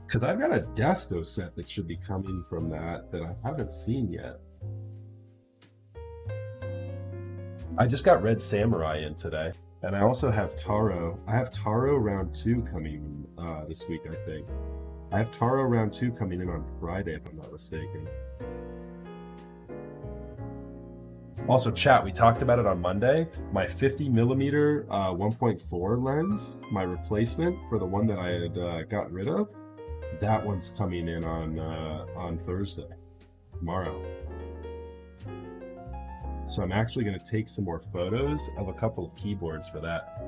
Because I've got a Dasco set that should be coming from that I haven't seen yet. I just got Red Samurai in today, and I also have Taro. I have Taro round 2 coming this week, I think. I have Taro round 2 coming in on Friday, if I'm not mistaken. Also, chat, we talked about it on Monday. My 50mm 1.4 lens, my replacement for the one that I had gotten rid of, that one's coming in on Thursday, tomorrow. So I'm actually going to take some more photos of a couple of keyboards for that.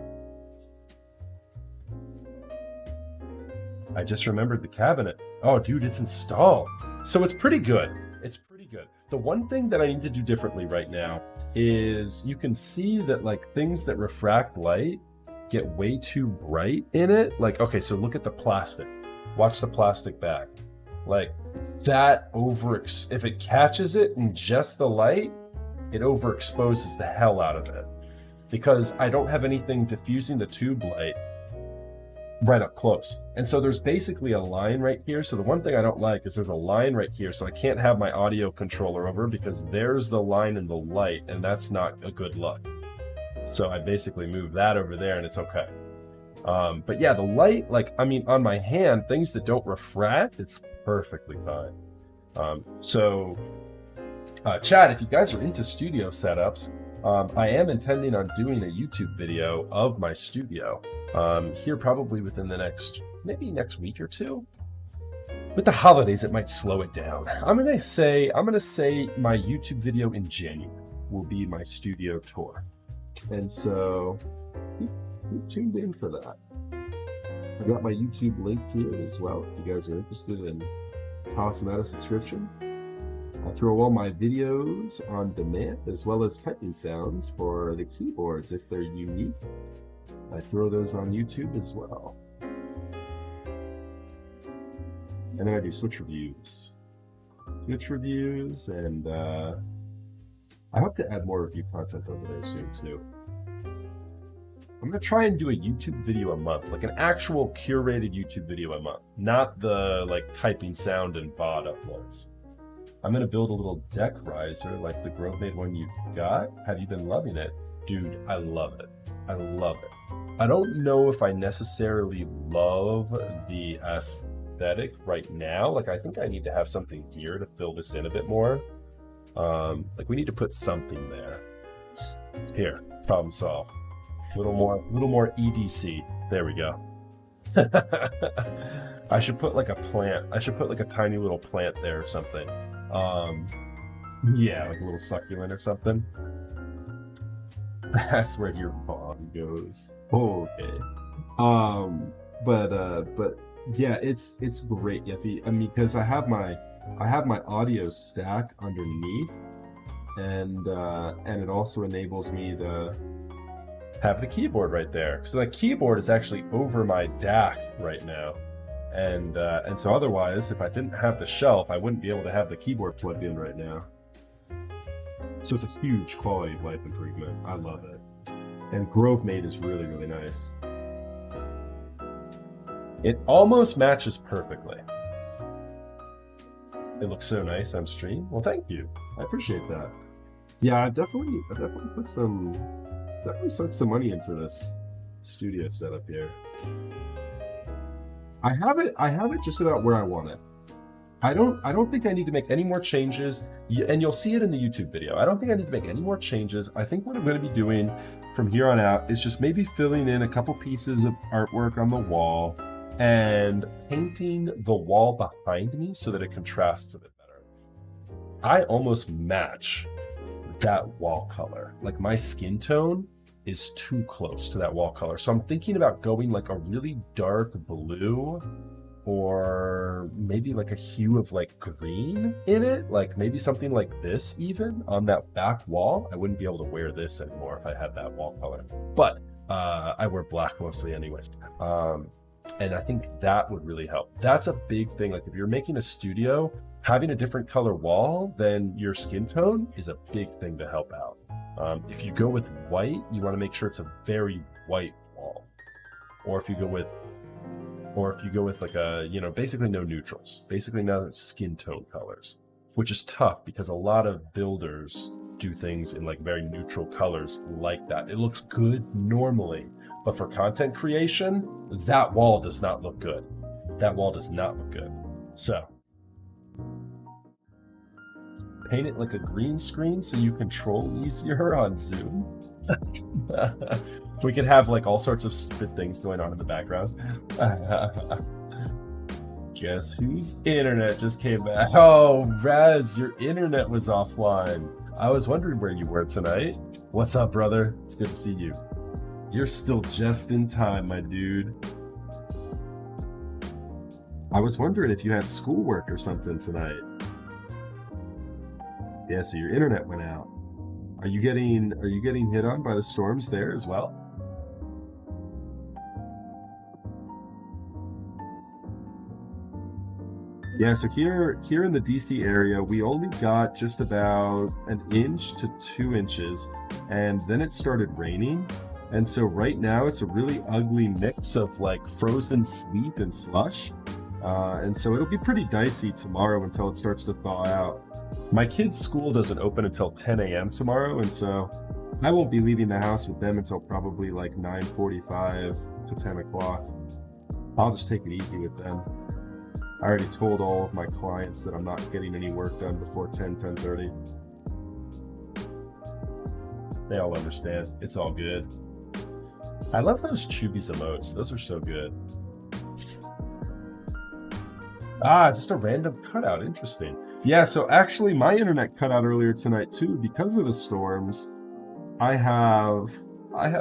I just remembered the cabinet. Oh, dude, it's installed. So it's pretty good. It's pretty good. The one thing that I need to do differently right now is you can see that like things that refract light get way too bright in it. Like, okay, so look at the plastic. Watch the plastic back. Like that if it catches it in just the light, it overexposes the hell out of it. Because I don't have anything diffusing the tube light right up close. And so there's basically a line right here. So the one thing I don't like is there's a line right here. So I can't have my audio controller over because there's the line in the light and that's not a good look. So I basically move that over there and it's okay. But yeah, the light, like, I mean, on my hand, things that don't refract, it's perfectly fine. Chad, if you guys are into studio setups, I am intending on doing a YouTube video of my studio here probably within the maybe next week or two. With the holidays, it might slow it down. I'm gonna say my YouTube video in January will be my studio tour, and so keep tuned in for that. I got my YouTube link here as well if you guys are interested in tossing out a subscription. I throw all my videos on demand as well as typing sounds for the keyboards if they're unique. I throw those on YouTube as well. And then I do Switch reviews. And I hope to add more review content over there soon too. I'm gonna try and do a YouTube video a month, like an actual curated YouTube video a month, not the like typing sound and BOD uploads. I'm gonna build a little deck riser like the Grove Made one you got. Have you been loving it? Dude, I love it. I love it. I don't know if I necessarily love the aesthetic right now. Like I think I need to have something here to fill this in a bit more. Like we need to put something there. Here, problem solved. A little more EDC. There we go. I should put like a plant. I should put like a tiny little plant there or something. Yeah, like a little succulent or something. That's where your bomb goes. Okay. But yeah, it's great, Yeffy. I mean, because I have my audio stack underneath, and it also enables me to have the keyboard right there. So the keyboard is actually over my DAC right now. And so otherwise, if I didn't have the shelf, I wouldn't be able to have the keyboard plugged in right now. So it's a huge quality of life improvement. I love it. And Grove Made is really, really nice. It almost matches perfectly. It looks so nice on stream. Well, thank you. I appreciate that. Yeah, I definitely sunk some money into this studio setup here. I have it just about where I want it. I don't think I need to make any more changes, and you'll see it in the YouTube video. I don't think I need to make any more changes. I think what I'm going to be doing from here on out is just maybe filling in a couple pieces of artwork on the wall and painting the wall behind me so that it contrasts a bit better. I almost match that wall color. Like my skin tone is too close to that wall color. So I'm thinking about going like a really dark blue, or maybe like a hue of like green in it, like maybe something like this even on that back wall. I wouldn't be able to wear this anymore if I had that wall color, but I wear black mostly anyways. And I think that would really help. That's a big thing. Like if you're making a studio, having a different color wall than your skin tone is a big thing to help out. If you go with white, you want to make sure it's a very white wall. Or if you go with like a, you know, basically no neutrals, basically no skin tone colors, which is tough because a lot of builders do things in like very neutral colors like that. It looks good normally, but for content creation, that wall does not look good. That wall does not look good. So paint it like a green screen so you control easier on Zoom. We could have like all sorts of stupid things going on in the background. Guess whose internet just came back? Oh, Raz, your internet was offline. I was wondering where you were tonight. What's up, brother? It's good to see you. You're still just in time, my dude. I was wondering if you had schoolwork or something tonight. Yeah, so your internet went out. Are you getting hit on by the storms there as well? Yeah, so here in the DC area, we only got just about an inch to 2 inches, and then it started raining. And so right now it's a really ugly mix of like frozen sleet and slush. And so it'll be pretty dicey tomorrow until it starts to thaw out. My kids' school doesn't open until 10 a.m. tomorrow, and so I won't be leaving the house with them until probably like 9:45 to 10 o'clock. I'll just take it easy with them. I already told all of my clients that I'm not getting any work done before 10:30. They all understand. It's all good. I love those Chubby's emotes. Those are so good. Ah, just a random cutout. Interesting. Yeah, so actually my internet cut out earlier tonight too because of the storms. I have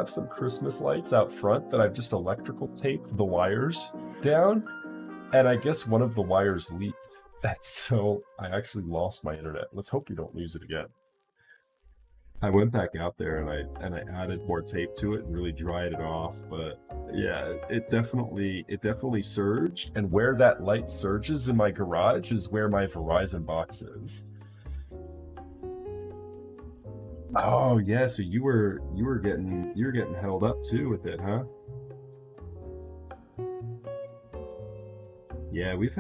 some Christmas lights out front that I've just electrical taped the wires down, and I guess one of the wires leaked. And so I actually lost my internet. Let's hope we don't lose it again. I went back out there and I added more tape to it and really dried it off, but yeah, it definitely surged. And where that light surges in my garage is where my Verizon box is. Oh yeah, so you were getting held up too with it, huh? Yeah, we've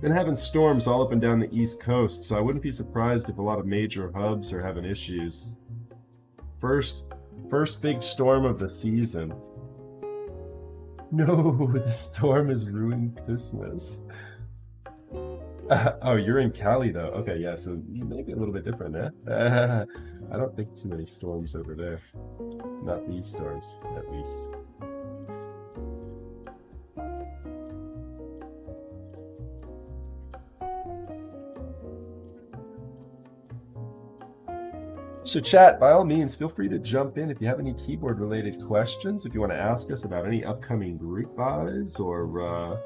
been having storms all up and down the East Coast, so I wouldn't be surprised if a lot of major hubs are having issues. First big storm of the season. No, the storm has ruined Christmas. Oh, you're in Cali though. Okay, yeah, so maybe a little bit different, eh? I don't think too many storms over there. Not these storms, at least. So chat, by all means, feel free to jump in if you have any keyboard related questions, if you want to ask us about any upcoming group buys or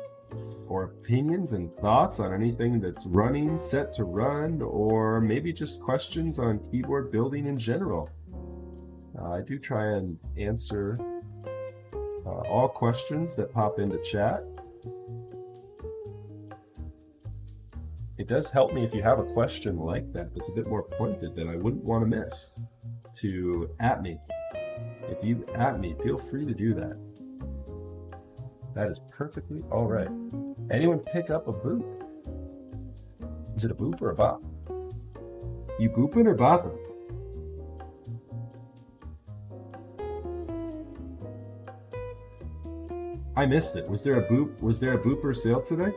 opinions and thoughts on anything that's running, set to run, or maybe just questions on keyboard building in general. I do try and answer all questions that pop into chat. It does help me if you have a question like that that's a bit more pointed that I wouldn't want to miss to at me. If you at me, feel free to do that. That is perfectly all right. Anyone pick up a boop? Is it a boop or a bop? You booping or bopping? I missed it. Was there a booper sale today?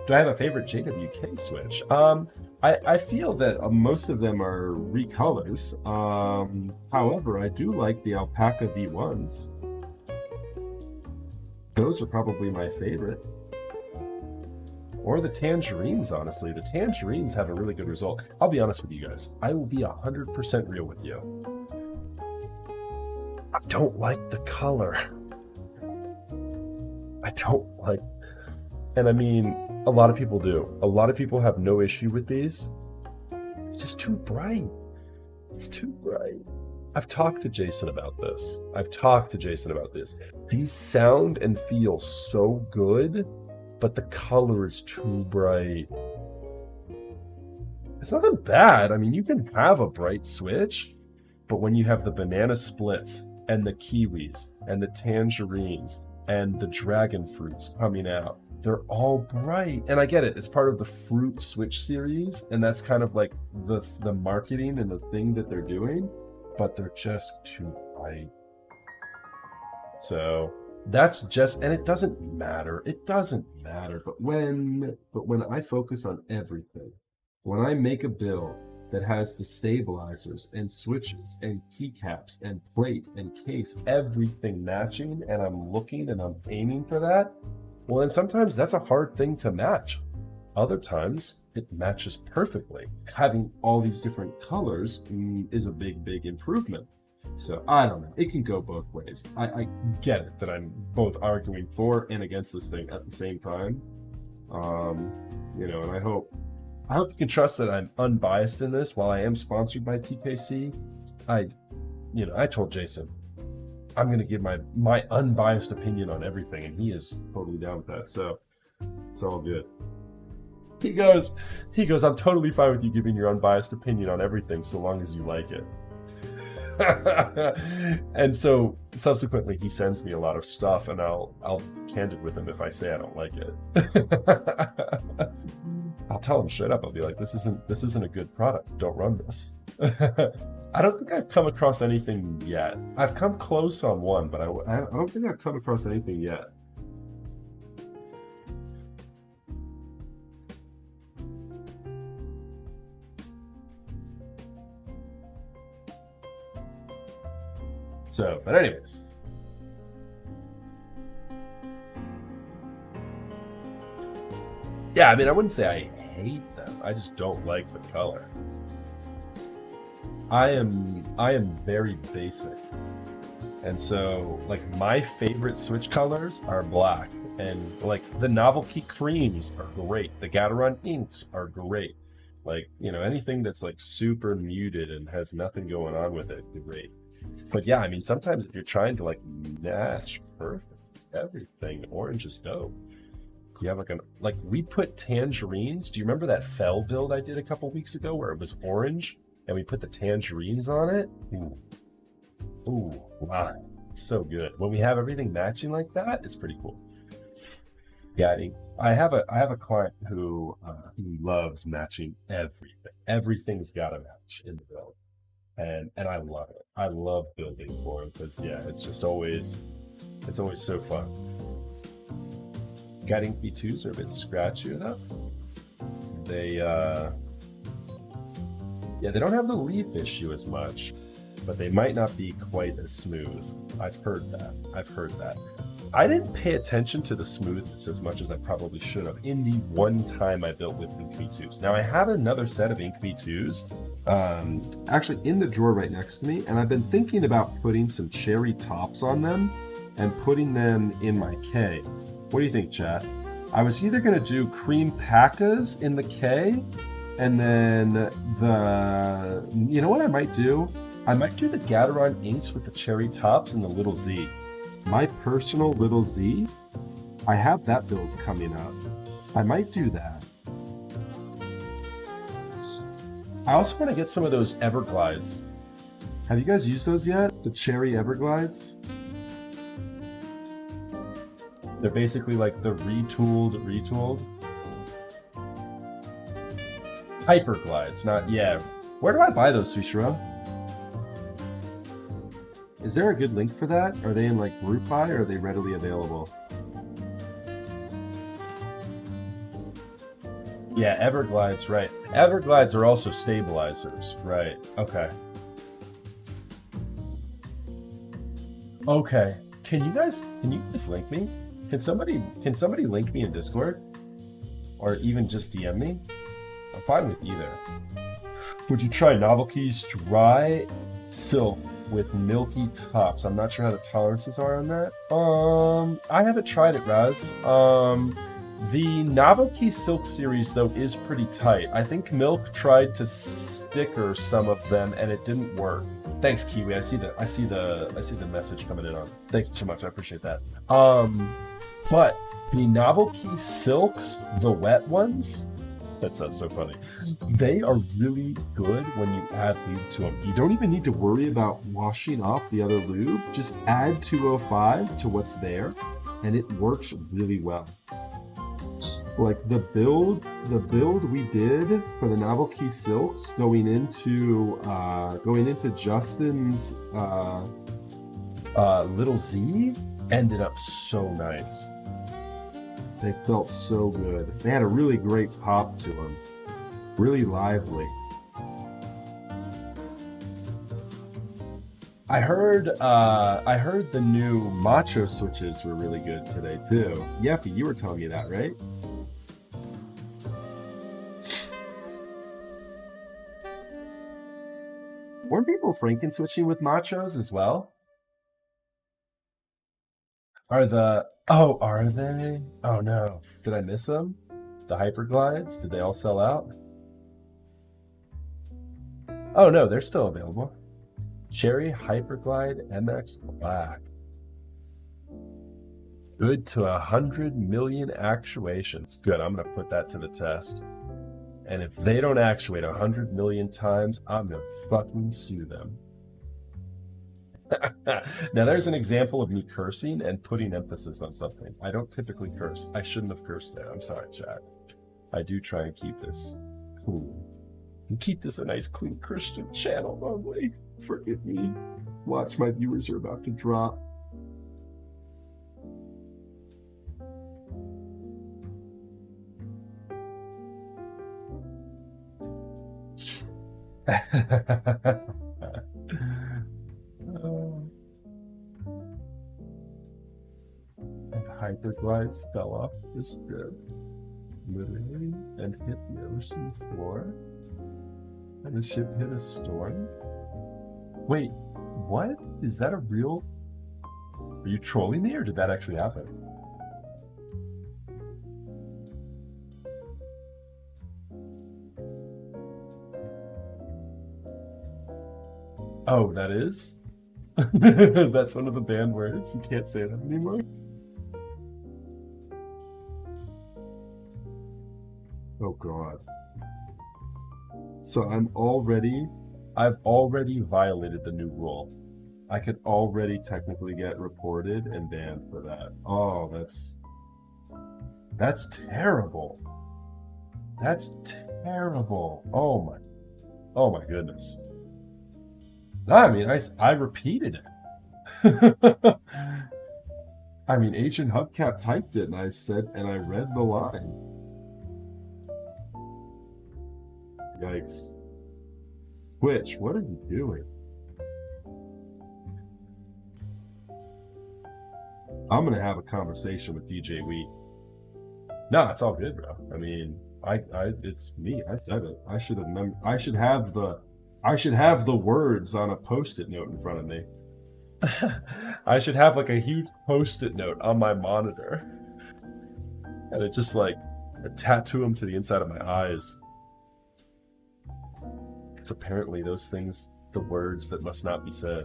Do I have a favorite JWK switch? I feel that most of them are recolors. However, I do like the Alpaca V1s. Those are probably my favorite. Or the tangerines, honestly. The tangerines have a really good result. I'll be honest with you guys. I will be 100% real with you. I don't like the color. I don't like... And I mean, a lot of people do. A lot of people have no issue with these. It's just too bright. It's too bright. I've talked to Jason about this. These sound and feel so good, but the color is too bright. It's nothing bad. I mean, you can have a bright switch, but when you have the banana splits and the kiwis and the tangerines and the dragon fruits coming out, they're all bright. And I get it. It's part of the fruit switch series, and that's kind of like the marketing and the thing that they're doing, but they're just too bright. So that's just, and it doesn't matter. But when I focus on everything, when I make a build that has the stabilizers and switches and keycaps and plate and case, everything matching, and I'm looking and I'm aiming for that, well, then sometimes that's a hard thing to match. Other times it matches perfectly. Having all these different colors is a big improvement. So I don't know. It can go both ways. I get it that I'm both arguing for and against this thing at the same time. And I hope you can trust that I'm unbiased in this. While I am sponsored by TKC, I told Jason I'm going to give my unbiased opinion on everything, and he is totally down with that. So it's all good. He goes, I'm totally fine with you giving your unbiased opinion on everything so long as you like it. And so subsequently he sends me a lot of stuff, and I'll be candid with him if I say I don't like it. I'll tell him straight up. I'll be like, this isn't a good product. Don't run this. I don't think I've come across anything yet. I've come close on one, but I don't think I've come across anything yet. So, but anyways. Yeah, I mean, I wouldn't say I hate them. I just don't like the color. I am very basic. And so, like, my favorite switch colors are black. And, like, the Novelty creams are great. The Gateron inks are great. Like, anything that's, like, super muted and has nothing going on with it, great. But yeah, I mean, sometimes if you're trying to, like, match perfect everything, orange is dope. You have, like, we put tangerines. Do you remember that fell build I did a couple weeks ago where it was orange and we put the tangerines on it? Ooh, wow, so good. When we have everything matching like that, it's pretty cool. Yeah, I have a client who loves matching everything. Everything's got to match in the build, and I love it. I love building for him because it's always so fun. Guiding V2s are a bit scratchy enough. They don't have the leaf issue as much, but they might not be quite as smooth. I've heard that. I didn't pay attention to the smoothness as much as I probably should have in the one time I built with Ink V2s. Now I have another set of Ink V2s actually in the drawer right next to me, and I've been thinking about putting some cherry tops on them and putting them in my K. What do you think, chat? I was either going to do cream pacas in the K, and then you know what I might do? I might do the Gateron inks with the cherry tops and the little Z. My personal little Z, I have that build coming up. I might do that. I also want to get some of those Everglides. Have you guys used those yet? The cherry Everglides? They're basically like the retooled. Hyperglides, not, yeah. Where do I buy those, Sushiro? Is there a good link for that? Are they in like group buy or are they readily available? Yeah, Everglides, right. Everglides are also stabilizers, right. Okay. Okay. Can you guys link me? Can somebody link me in Discord? or even just DM me. I'm fine with either. Would you try Novelty's dry silk with milky tops? I'm not sure how the tolerances are on that. I haven't tried it, Raz. The Novelty Silk series though is pretty tight. I think Milk tried to sticker some of them and it didn't work. Thanks, Kiwi. I see the message coming in on. Thank you so much. I appreciate that. But the Novelty Silks, the wet ones, that sounds so funny. They are really good when you add lube to them. You don't even need to worry about washing off the other lube. Just add 205 to what's there, and it works really well. Like the build we did for the Novelty Silks going into Justin's little Z ended up so nice. They felt so good. They had a really great pop to them. Really lively. I heard the new Macho switches were really good today too. Yeffy, you were telling me that, right? Weren't people Franken switching with Machos as well? Are they? Oh no. Did I miss them? The Hyperglides? Did they all sell out? Oh no, they're still available. Cherry Hyperglide MX Black. Good to 100 million actuations. Good, I'm gonna put that to the test. And if they don't actuate 100 million times, I'm gonna fucking sue them. Now there's an example of me cursing and putting emphasis on something. I don't typically curse. I shouldn't have cursed there. I'm sorry, chat. I do try and keep this clean. And keep this a nice, clean Christian channel only. Forgive me. Watch, my viewers are about to drop. Hyperglides fell off the strip, literally, and hit the ocean floor, and the ship hit a storm. Wait, what? Is that a real? Are you trolling me, or did that actually happen? Oh, that is? That's one of the banned words. You can't say that anymore. Oh god. So I've already violated the new rule. I could already technically get reported and banned for that. Oh, that's terrible. That's terrible. Oh my goodness. I mean, I repeated it. I mean, Agent Hubcap typed it, and I read the line. Yikes. Twitch, what are you doing? I'm gonna have a conversation with DJ Wheat. No, it's all good, bro. I mean, it's me. I said it. I should have the words on a post-it note in front of me. I should have like a huge post-it note on my monitor, and it just like tattoo them to the inside of my eyes. Because apparently those things, the words that must not be said.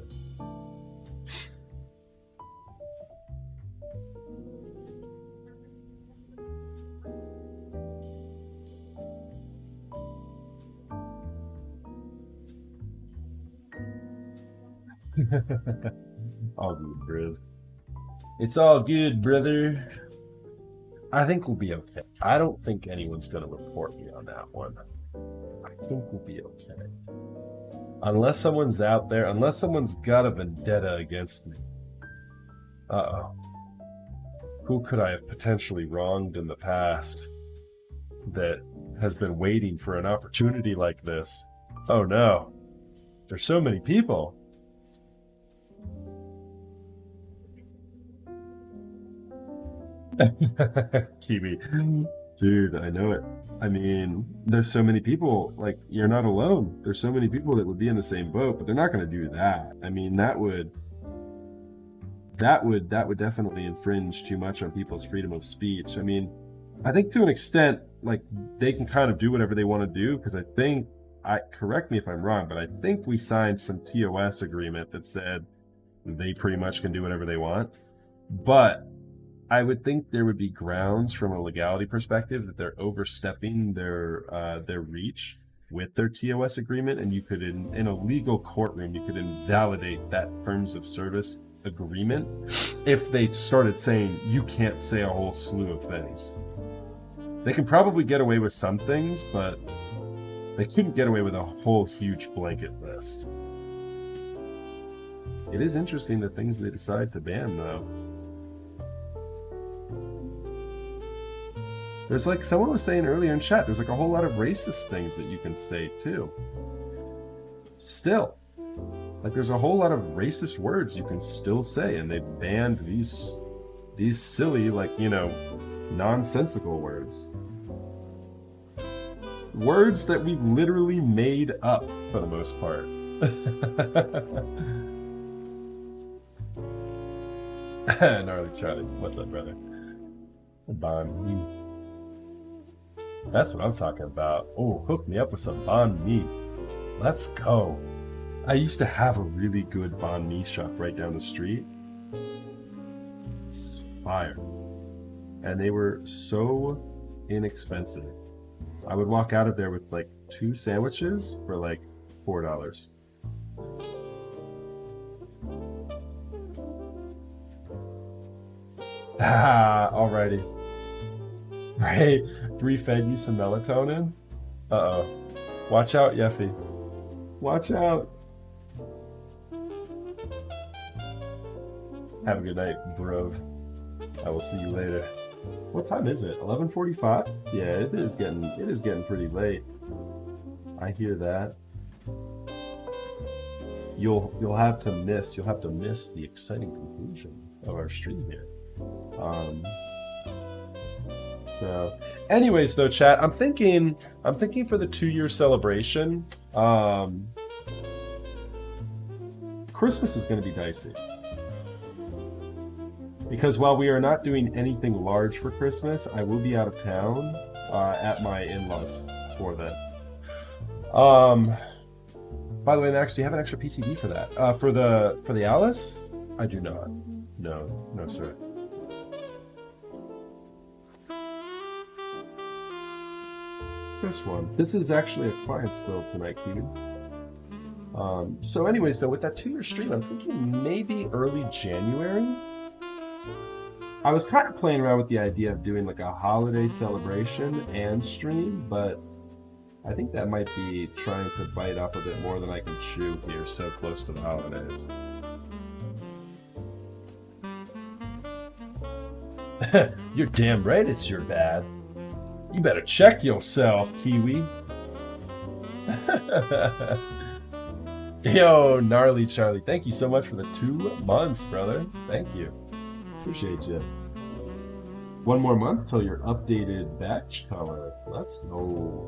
All good, bro. It's all good, brother. I think we'll be okay. I don't think anyone's gonna report me on that one. I think we'll be okay. Unless someone's out there, unless someone's got a vendetta against me. Uh-oh. Who could I have potentially wronged in the past that has been waiting for an opportunity like this? Oh no. There's so many people. Kiwi. Dude, I know it. I mean, there's so many people, like, you're not alone. There's so many people that would be in the same boat, but they're not going to do that. I mean, that would definitely infringe too much on people's freedom of speech. I mean, I think to an extent, like, they can kind of do whatever they want to do because correct me if I'm wrong, but I think we signed some TOS agreement that said they pretty much can do whatever they want. But I would think there would be grounds from a legality perspective that they're overstepping their reach with their TOS agreement, and you could in a legal courtroom you could invalidate that terms of service agreement if they started saying you can't say a whole slew of things. They can probably get away with some things, but they couldn't get away with a whole huge blanket list. It is interesting the things they decide to ban, though. There's like someone was saying earlier in chat, there's like a whole lot of racist things that you can say too. Still. Like there's a whole lot of racist words you can still say, and they banned these silly, like, nonsensical words. Words that we literally made up for the most part. Gnarly Charlie, what's up, brother? Banh mi. That's what I'm talking about. Oh, hook me up with some banh mi. Let's go. I used to have a really good banh mi shop right down the street. It's fire. And they were so inexpensive. I would walk out of there with like 2 sandwiches for like $4. Alrighty. Right, fed you some melatonin? Uh-oh. Watch out, Yeffy. Watch out. Have a good night, bro. I will see you later. What time is it? 11:45? Yeah, it is getting pretty late. I hear that. You'll have to miss the exciting conclusion of our stream here. So, anyways, though, chat, I'm thinking for the 2-year celebration, Christmas is going to be dicey. Because while we are not doing anything large for Christmas, I will be out of town at my in-laws for that. By the way, Max, do you have an extra PCB for that? For the Alice? I do not. No, sir. This one. This is actually a client's build tonight, Keegan. So anyways, though, with that 2-year stream, I'm thinking maybe early January. I was kind of playing around with the idea of doing like a holiday celebration and stream, but I think that might be trying to bite off a bit more than I can chew here so close to the holidays. You're damn right it's your bad. You better check yourself, Kiwi. Yo, Gnarly Charlie, thank you so much for the 2 months, brother. Thank you. Appreciate you. 1 more month till your updated batch color. Let's go.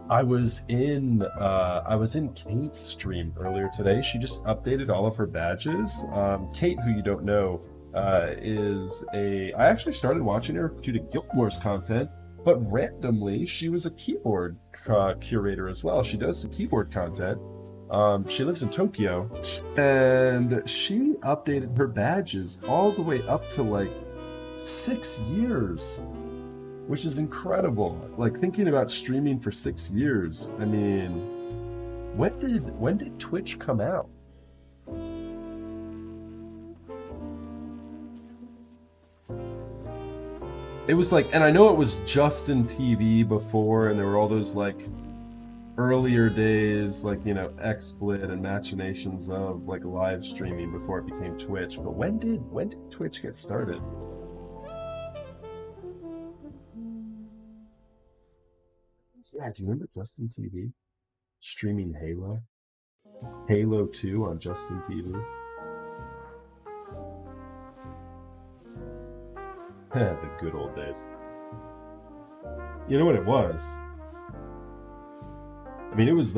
I was in Kate's stream earlier today. She just updated all of her badges. Kate, who you don't know, I actually started watching her due to Guild Wars content, but randomly she was a keyboard curator as well. She does some keyboard content. She lives in Tokyo, and she updated her badges all the way up to like 6 years, which is incredible. Like thinking about streaming for 6 years. I mean, when did Twitch come out? It was like, and I know it was Justin TV before, and there were all those like earlier days, like, XSplit and machinations of like live streaming before it became Twitch. But when did Twitch get started? Yeah, do you remember Justin TV streaming Halo 2 on Justin TV? The good old days. You know what it was? I mean, it was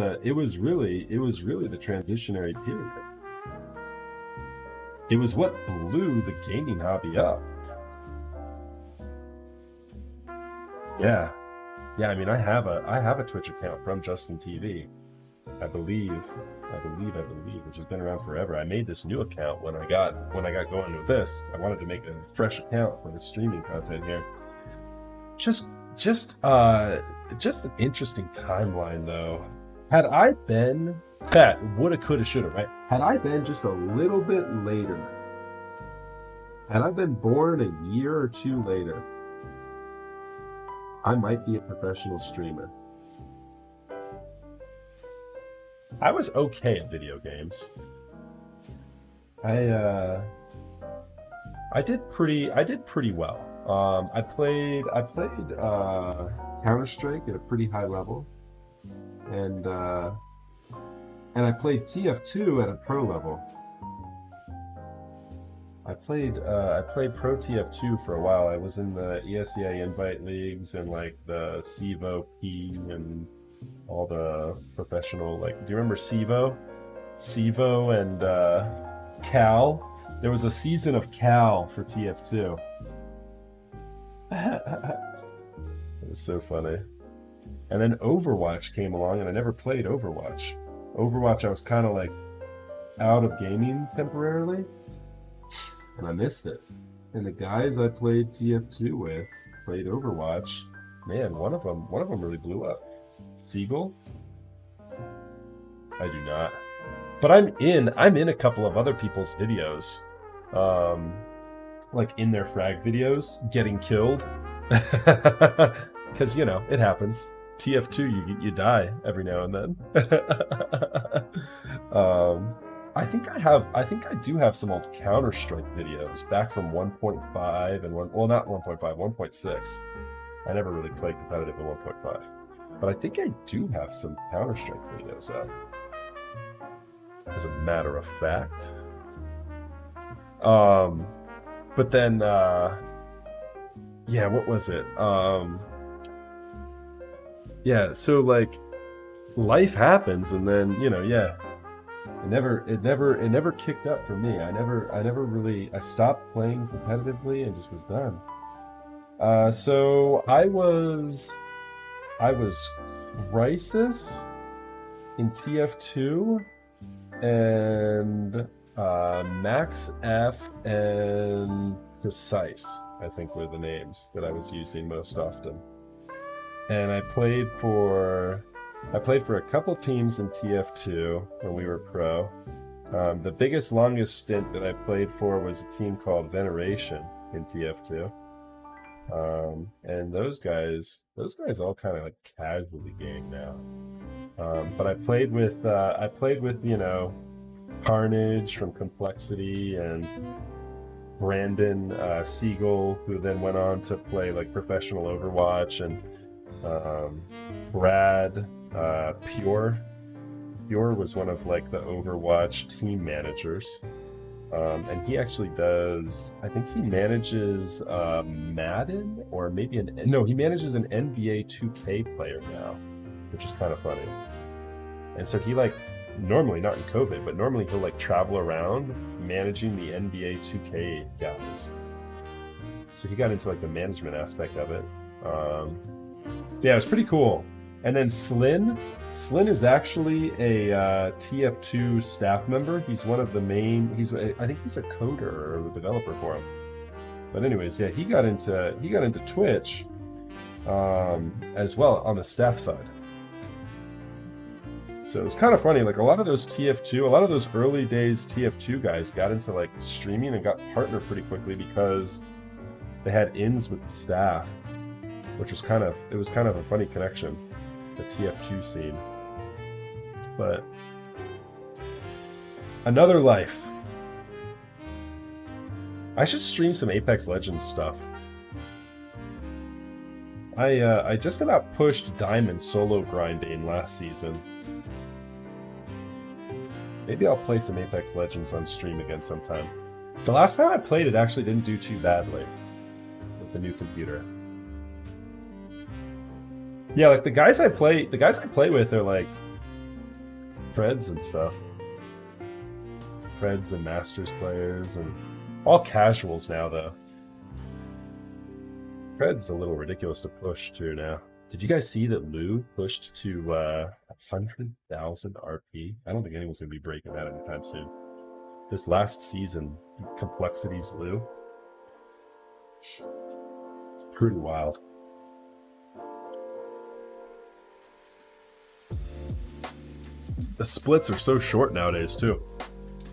really the transitionary period. It was what blew the gaming hobby up. Yeah. Yeah, I mean, I have a Twitch account from Justin TV. I believe, which has been around forever. I made this new account when I got going with this. I wanted to make a fresh account for the streaming content here. Just an interesting timeline though. Had I been that woulda, coulda, shoulda, right? Had I been just a little bit later, had I been born a year or two later, I might be a professional streamer. I was okay at video games. I did pretty well. I played Counter-Strike at a pretty high level, and I played TF2 at a pro level. I played pro TF2 for a while. I was in the ESEA invite leagues and like the CEVO P and all the professional, like, do you remember CEVO? CEVO and Cal. There was a season of Cal for TF2. It was so funny. And then Overwatch came along, and I never played Overwatch. Overwatch, I was kind of like out of gaming temporarily, and I missed it. And the guys I played TF2 with played Overwatch. Man, one of them really blew up. Siegel? I do not. But I'm in a couple of other people's videos. Like in their frag videos, getting killed. Because, you know, it happens. TF2, you die every now and then. I think I do have some old Counter-Strike videos back from 1.5 and not 1.5, 1.6. I never really played competitive in 1.5. But I think I do have some Counter-Strike videos up. As a matter of fact. But then, yeah, what was it? Yeah, so like, life happens, and then, you know, yeah, it never kicked up for me. I stopped playing competitively and just was done. So I was Crisis in TF2 and Max F and Precise, I think, were the names that I was using most often. And I played for a couple teams in TF2 when we were pro. The biggest, longest stint that I played for was a team called Veneration in TF2. And those guys all kind of like casually game now. But I played with you know, Carnage from Complexity and Brandon Siegel, who then went on to play like professional Overwatch, and Brad Pure was one of like the Overwatch team managers. And he actually does, I think he manages Madden, or maybe he manages an NBA 2K player now, which is kind of funny. And so he like, normally not in COVID, but normally he'll like travel around managing the NBA 2K guys. So he got into like the management aspect of it. Yeah, it was pretty cool. And then Slyn is actually a TF2 staff member. He's one of the main. I think he's a coder or a developer for him. But anyways, yeah, he got into Twitch as well on the staff side. So it was kind of funny. Like a lot of those early days TF2 guys got into like streaming and got partnered pretty quickly because they had ins with the staff, which was kind of a funny connection. The TF2 scene. But another life. I should stream some Apex Legends stuff. I just about pushed Diamond solo grinding last season. Maybe I'll play some Apex Legends on stream again sometime. The last time I played it actually didn't do too badly. the new computer. Yeah, like the guys I play with are like Freds and stuff. Freds and Masters players and all casuals now though. Fred's a little ridiculous to push to now. Did you guys see that Lou pushed to 100,000 RP? I don't think anyone's gonna be breaking that anytime soon. This last season, Complexities Lou. It's pretty wild. The splits are so short nowadays too.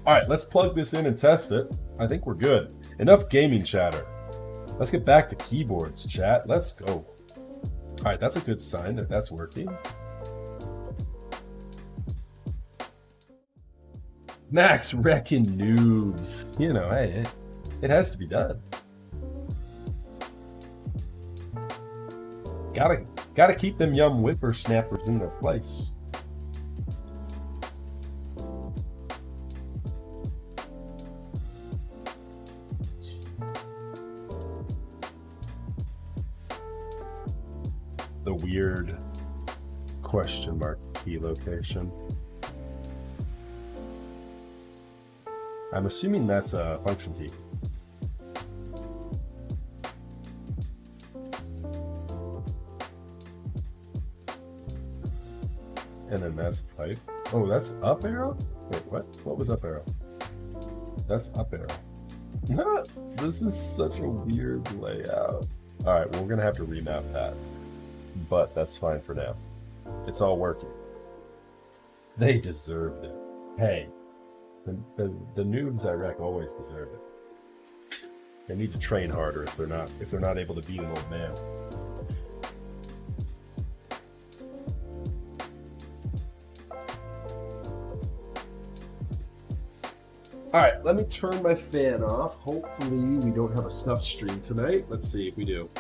All right, let's plug this in and test it. I think we're good. Enough gaming chatter. Let's get back to keyboards, chat. Let's go. All right, that's a good sign that that's working. Max wrecking noobs. You know, hey, it has to be done. Gotta keep them young whippersnappers in their place. The weird question mark key location. I'm assuming that's a function key. And then that's pipe. Oh, that's up arrow? Wait, what? What was up arrow? That's up arrow. This is such a weird layout. All right, well, we're gonna have to remap that. But that's fine for now. It's all working. They deserved it. Hey, the noobs I wreck always deserve it. They need to train harder if they're not able to beat an old man. All right, let me turn my fan off. Hopefully we don't have a snuff stream tonight. Let's see if we do.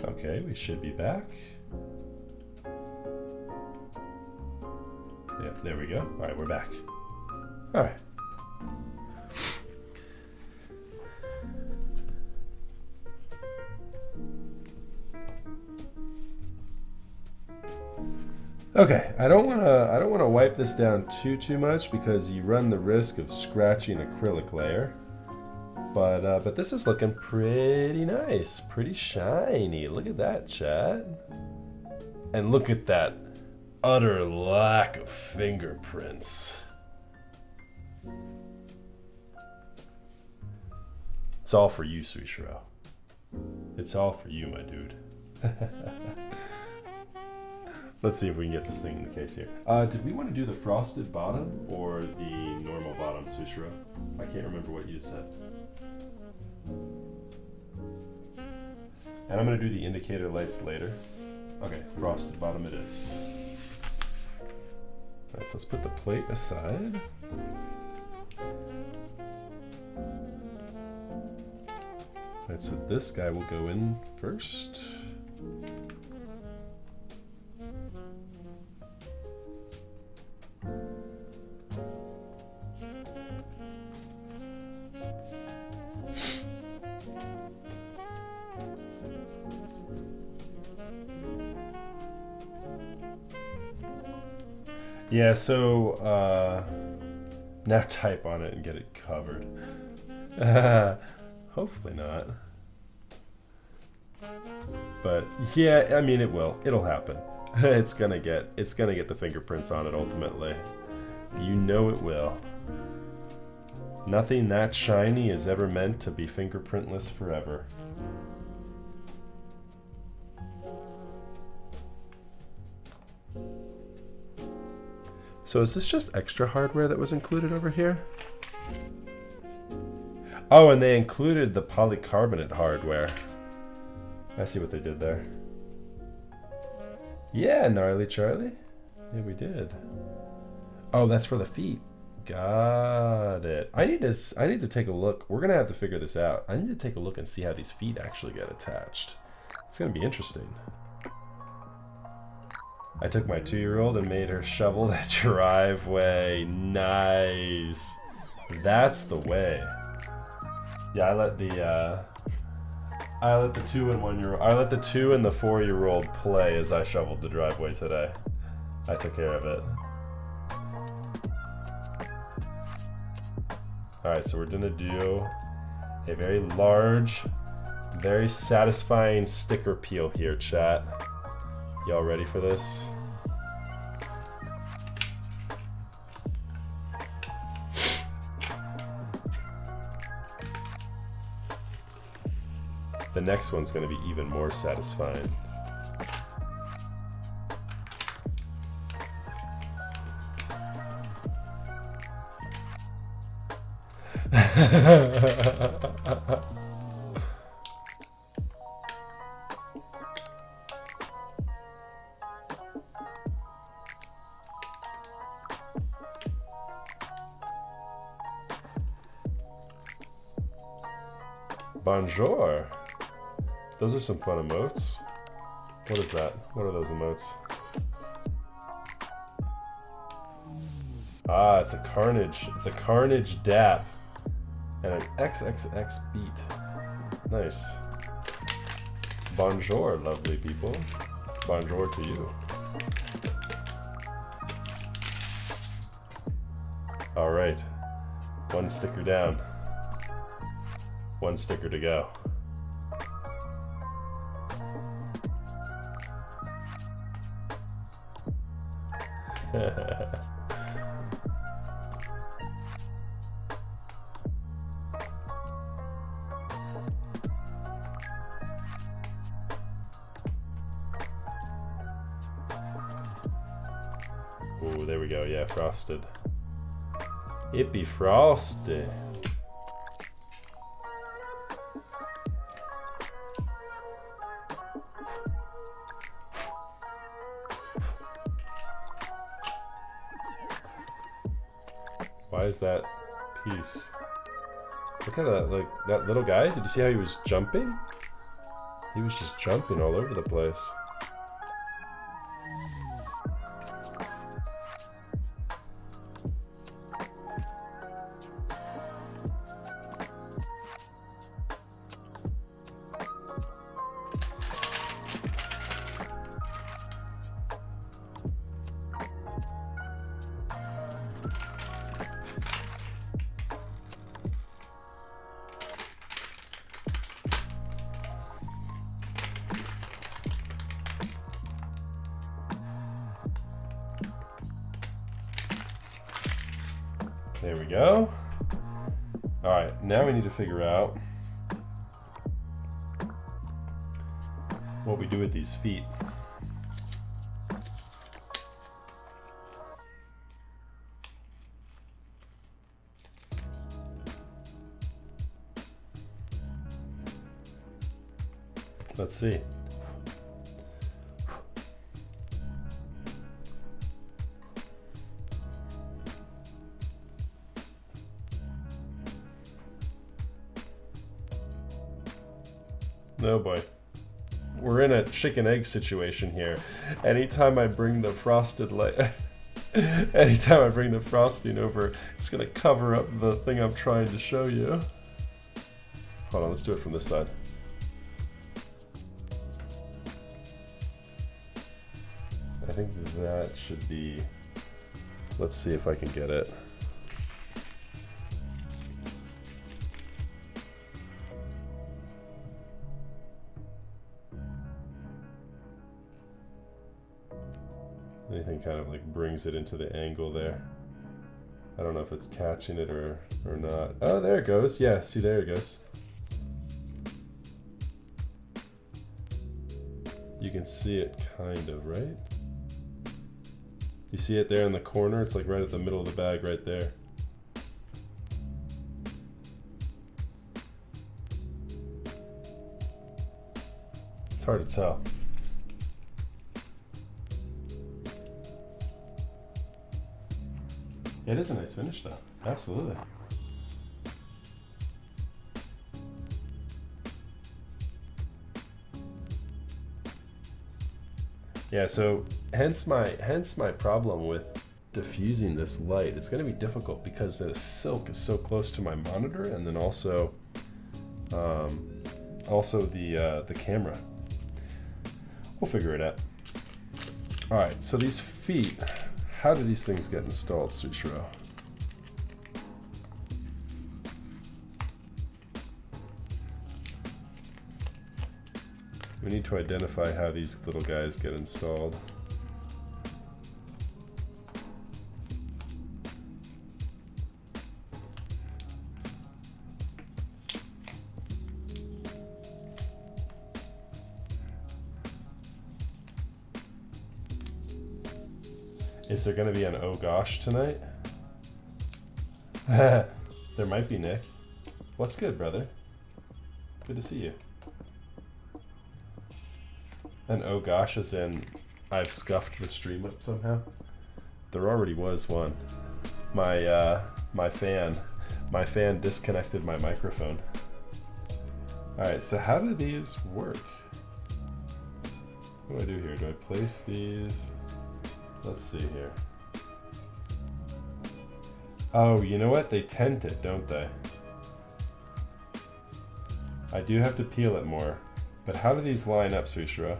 Okay, we should be back. Yeah, there we go. All right, we're back. All right. Okay, I don't want to wipe this down too much because you run the risk of scratching acrylic layer. But this is looking pretty nice, pretty shiny. Look at that, chat. And look at that utter lack of fingerprints. It's all for you, Suishiro. It's all for you, my dude. Let's see if we can get this thing in the case here. Did we want to do the frosted bottom or the normal bottom, Suishiro? I can't remember what you said. And I'm going to do the indicator lights later. Okay, frosted bottom it is. Alright, so let's put the plate aside. Alright, so this guy will go in first. Yeah, so now type on it and get it covered. Hopefully not. But yeah, I mean it will. It'll happen. It's gonna get the fingerprints on it ultimately. You know it will. Nothing that shiny is ever meant to be fingerprintless forever. So is this just extra hardware that was included over here? Oh, and they included the polycarbonate hardware. I see what they did there. Yeah, gnarly Charlie. Yeah, we did. Oh, that's for the feet. Got it. I need to take a look. We're gonna have to figure this out. I need to take a look and see how these feet actually get attached. It's gonna be interesting. I took my 2-year-old and made her shovel the driveway. Nice. That's the way. Yeah, I let the 2 and 1-year-old. I let the 2 and the 4-year-old play as I shoveled the driveway today. I took care of it. All right, so we're gonna do a very large, very satisfying sticker peel here, chat. Y'all ready for this? The next one's going to be even more satisfying. Bonjour. Those are some fun emotes. What is that? What are those emotes? Ah, it's a carnage. It's a carnage dap. And an XXX beat. Nice. Bonjour, lovely people. Bonjour to you. Alright. One sticker down. One sticker to go. Ooh, there we go. Yeah, frosted. It be frosted. Why is that piece? Look at that, like, that little guy. Did you see how he was jumping? He was just jumping all over the place. There we go. Alright, now we need to figure out what we do with these feet. Let's see. Oh boy. We're in a chicken egg situation here. Anytime I bring the frosted anytime I bring the frosting over, it's gonna cover up the thing I'm trying to show you. Hold on, let's do it from this side. I think that should be, let's see if I can get it. Anything kind of like brings it into the angle there. I don't know if it's catching it or not. Oh, there it goes. Yeah, see, there it goes. You can see it kind of, right? You see it there in the corner? It's like right at the middle of the bag right there. It's hard to tell. It is a nice finish though, absolutely. Yeah, so hence my problem with diffusing this light. It's going to be difficult because the silk is so close to my monitor, and then also the camera. We'll figure it out. All right, so these feet, how do these things get installed, Sushiro? We need to identify how these little guys get installed. Is there going to be an oh gosh tonight? There might be, Nick. What's good, brother? Good to see you. And oh gosh as in I've scuffed the stream up somehow. There already was one. My fan disconnected my microphone. Alright, so how do these work? What do I do here? Do I place these? Let's see here. Oh, you know what? They tent it, don't they? I do have to peel it more. But how do these line up, Sushiro?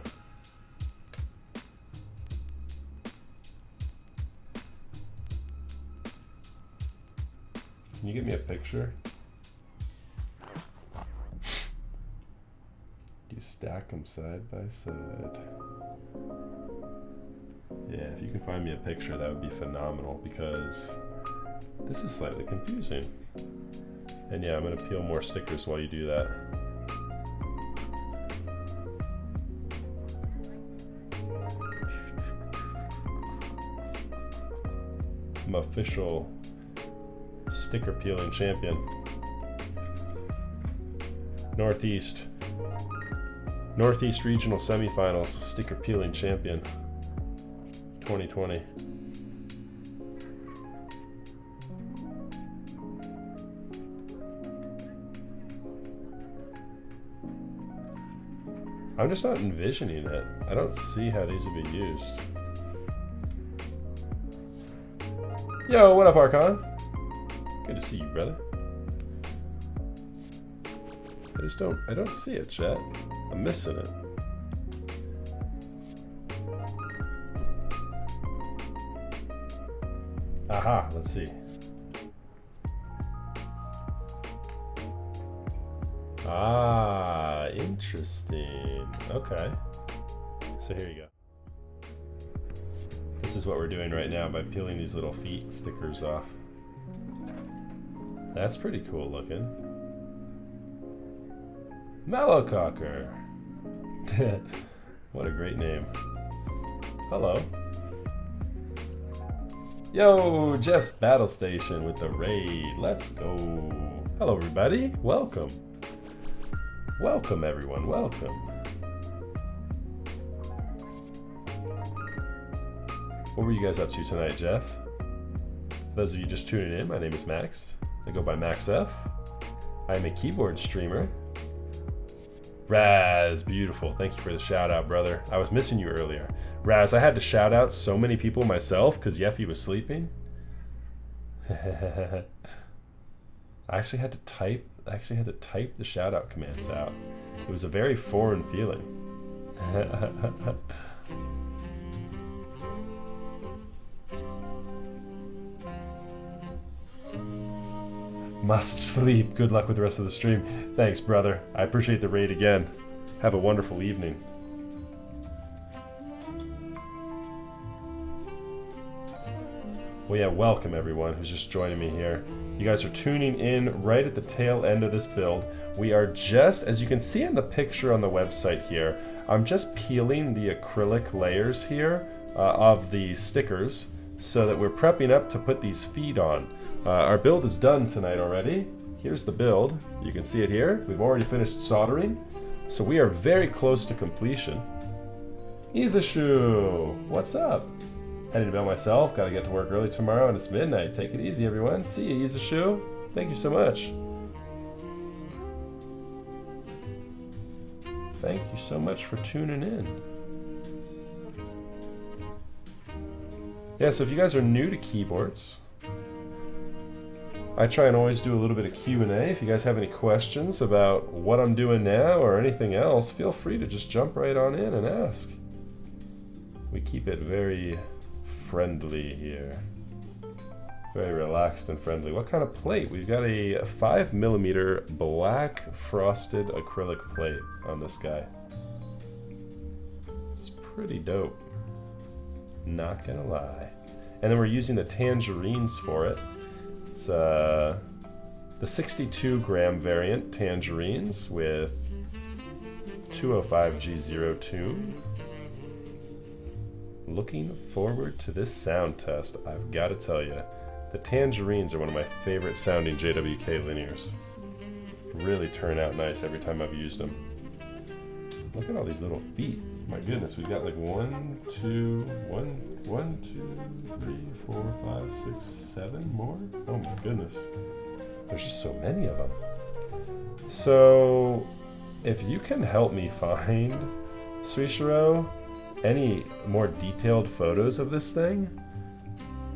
Can you get me a picture? Do you stack them side by side? Yeah, if you can find me a picture, that would be phenomenal, because this is slightly confusing. And yeah, I'm going to peel more stickers while you do that. I'm official sticker peeling champion. Northeast Regional Semifinals sticker peeling champion 2020. I'm just not envisioning it. I don't see how these would be used. Yo, what up, Archon? Good to see you, brother. I don't see it, chat. I'm missing it. Aha, let's see. Ah, interesting. Okay. So here you go. This is what we're doing right now by peeling these little feet stickers off. That's pretty cool looking. Mellowcocker. What a great name. Hello. Yo, Jeff's Battle Station with the raid. Let's go. Hello, everybody. Welcome. Welcome, everyone. Welcome. What were you guys up to tonight, Jeff? For those of you just tuning in, my name is Max. I go by MaxF. I am a keyboard streamer. Raz, beautiful. Thank you for the shout out, brother. I was missing you earlier. Raz, I had to shout out so many people myself because Yeffy was sleeping. I actually had to type the shout out commands out. It was a very foreign feeling. Must sleep. Good luck with the rest of the stream. Thanks, brother. I appreciate the raid again. Have a wonderful evening. Well, yeah, welcome everyone who's just joining me here. You guys are tuning in right at the tail end of this build. We are just, as you can see in the picture on the website here, I'm just peeling the acrylic layers here of the stickers so that we're prepping up to put these feet on. Our build is done tonight already. Here's the build. You can see it here. We've already finished soldering. So we are very close to completion. Izashu, what's up? Heading to bed myself. Got to get to work early tomorrow and it's midnight. Take it easy, everyone. See you, Izashu. Thank you so much. Thank you so much for tuning in. Yeah, so if you guys are new to keyboards, I try and always do a little bit of Q&A. If you guys have any questions about what I'm doing now or anything else, feel free to just jump right on in and ask. We keep it very friendly here. Very relaxed and friendly. What kind of plate? We've got a 5mm black frosted acrylic plate on this guy. It's pretty dope. Not gonna lie. And then we're using the tangerines for it. It's the 62-gram variant tangerines with 205G0 tune. Looking forward to this sound test, I've got to tell you. The tangerines are one of my favorite sounding JWK linears. Really turn out nice every time I've used them. Look at all these little feet. My goodness, we've got like 1, 2, 3, 4, 5, 6, 7 more? Oh my goodness. There's just so many of them. So, if you can help me find, Suishiro, any more detailed photos of this thing,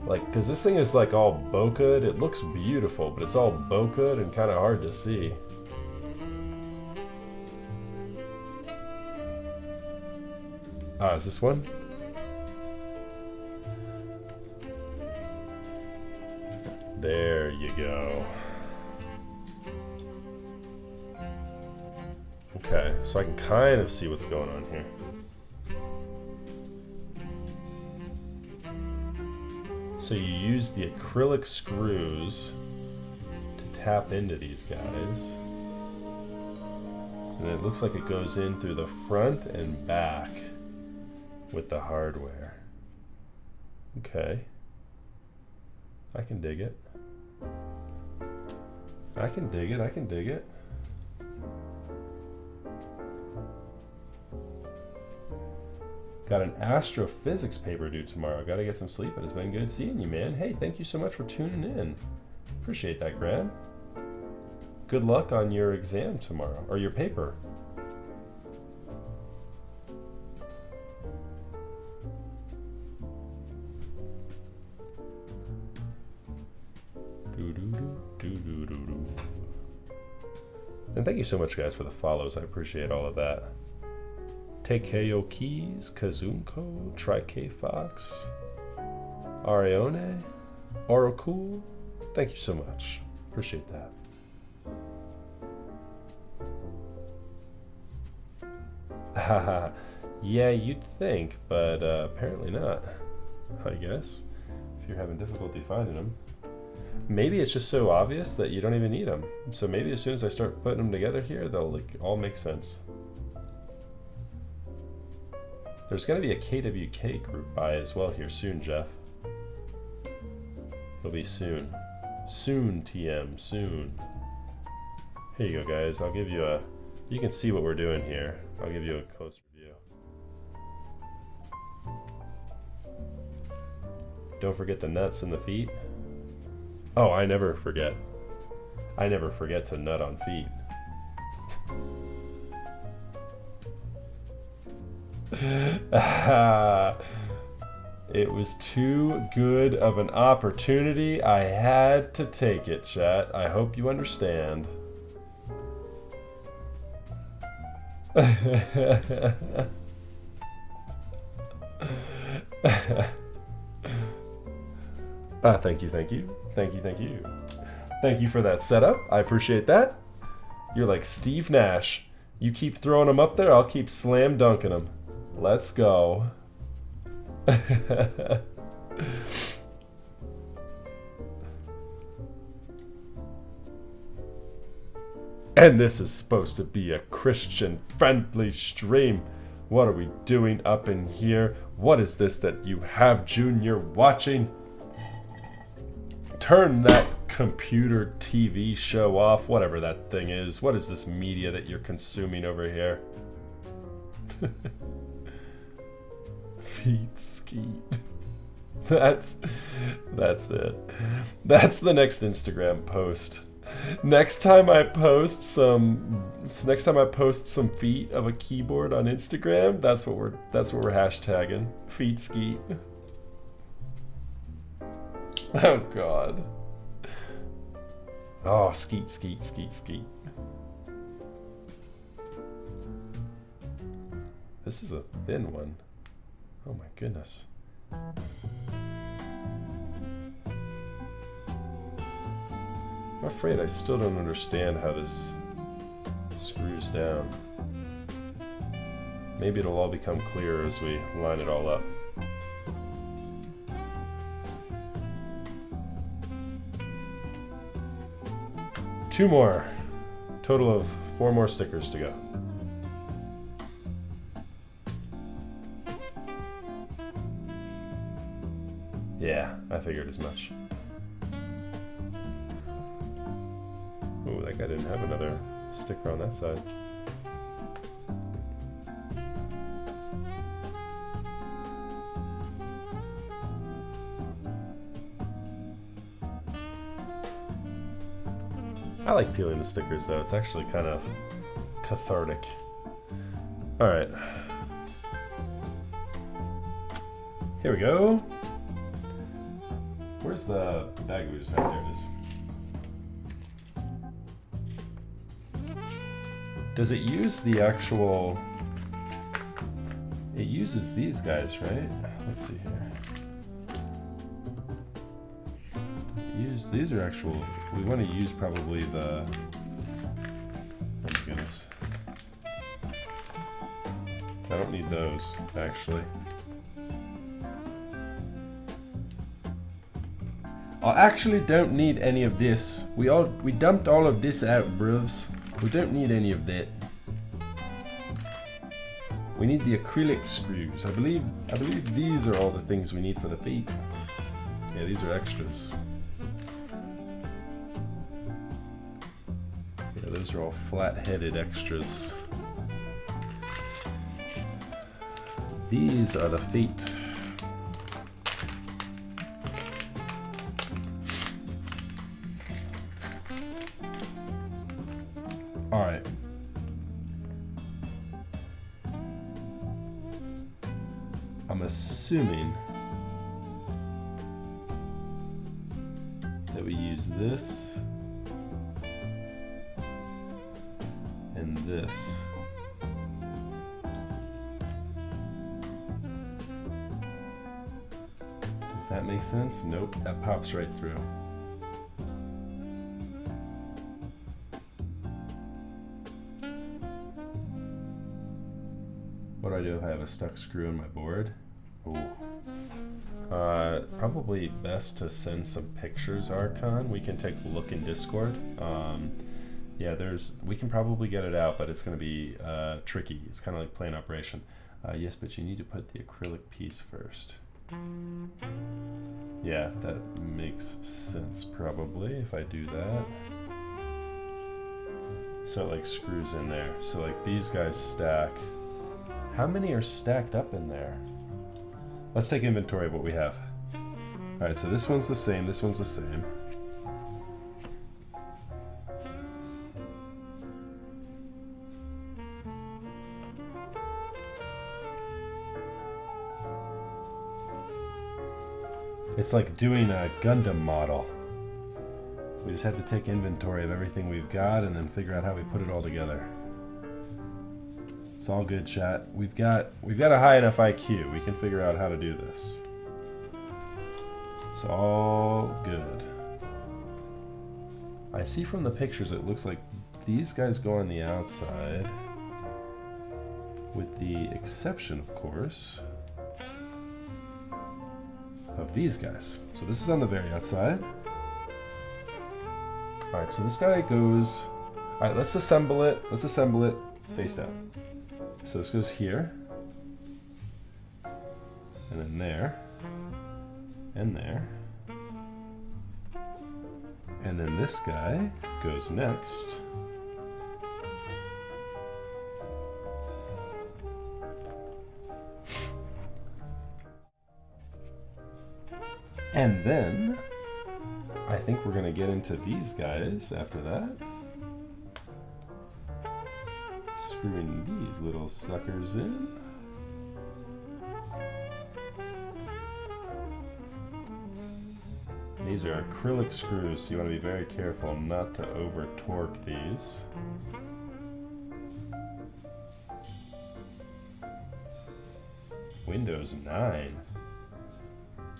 like, because this thing is like all bokeh. It looks beautiful, but it's all bokeh and kind of hard to see. Ah, is this one? There you go. Okay, so I can kind of see what's going on here. So you use the acrylic screws to tap into these guys. And it looks like it goes in through the front and back with the hardware. Okay. I can dig it. I can dig it, I can dig it. Got an astrophysics paper due tomorrow. Gotta get some sleep, but it's been good seeing you, man. Hey, thank you so much for tuning in. Appreciate that, Graham. Good luck on your exam tomorrow, or your paper. And thank you so much, guys, for the follows. I appreciate all of that. Tekeo Keys, Kazunko, Trike Fox, Arione, Oracle. Thank you so much. Appreciate that. Haha. Yeah, you'd think, but apparently not. I guess. If you're having difficulty finding them. Maybe it's just so obvious that you don't even need them. So maybe as soon as I start putting them together here, they'll like all make sense. There's going to be a KWK group by as well here soon, Jeff. It'll be soon. Soon, TM, soon. Here you go, guys. I'll give you a... You can see what we're doing here. I'll give you a close review. Don't forget the nuts and the feet. Oh, I never forget. I never forget to nut on feet. It was too good of an opportunity. I had to take it, chat. I hope you understand. Thank you, thank you. Thank you, thank you. Thank you for that setup. I appreciate that. You're like Steve Nash. You keep throwing them up there, I'll keep slam dunking them. Let's go. And this is supposed to be a Christian-friendly stream. What are we doing up in here? What is this that you have, Junior, watching? Turn that computer TV show off, whatever that thing is. What is this media that you're consuming over here? Feet skeet. That's it. That's the next Instagram post. Next time I post some feet of a keyboard on Instagram, that's what we're hashtagging. Feet skeet. Oh god. Oh, skeet, skeet, skeet, skeet. This is a thin one. Oh my goodness. I'm afraid I still don't understand how this screws down. Maybe it'll all become clearer as we line it all up. Two more. Total of 4 more stickers to go. Yeah, I figured as much. Oh, that guy didn't have another sticker on that side. I like peeling the stickers though, it's actually kind of cathartic. Alright. Here we go. Where's the bag we just had? There it is. Does it use the actual... It uses these guys, right? Let's see here. These are actual... We want to use probably the... Oh my goodness. I don't need those, actually. I actually don't need any of this. We dumped all of this out, bruvs. We don't need any of that. We need the acrylic screws. I believe these are all the things we need for the feet. Yeah, these are extras. Yeah, those are all flat-headed extras. These are the feet. Alright. I'm assuming that we use this and this. Does that make sense? Nope, that pops right through. What do I do if I have a stuck screw in my board? Ooh. Probably best to send some pictures, Archon. We can take a look in Discord. Yeah, we can probably get it out, but it's going to be tricky. It's kind of like playing Operation. Yes, but you need to put the acrylic piece first. Yeah, that makes sense probably if I do that. So it like screws in there. So like these guys stack. How many are stacked up in there? Let's take inventory of what we have. Alright, so this one's the same, this one's the same. It's like doing a Gundam model. We just have to take inventory of everything we've got and then figure out how we put it all together. It's all good, chat. We've got a high enough IQ. We can figure out how to do this. It's all good. I see from the pictures it looks like these guys go on the outside, with the exception, of course, of these guys. So this is on the very outside. Alright, so this guy goes... Alright, let's assemble it. Let's assemble it face down. So this goes here. And then there. And there. And then this guy goes next. And then, I think we're going to get into these guys after that. Screwing these little suckers in. These are acrylic screws, so you want to be very careful not to over torque these. Windows 9.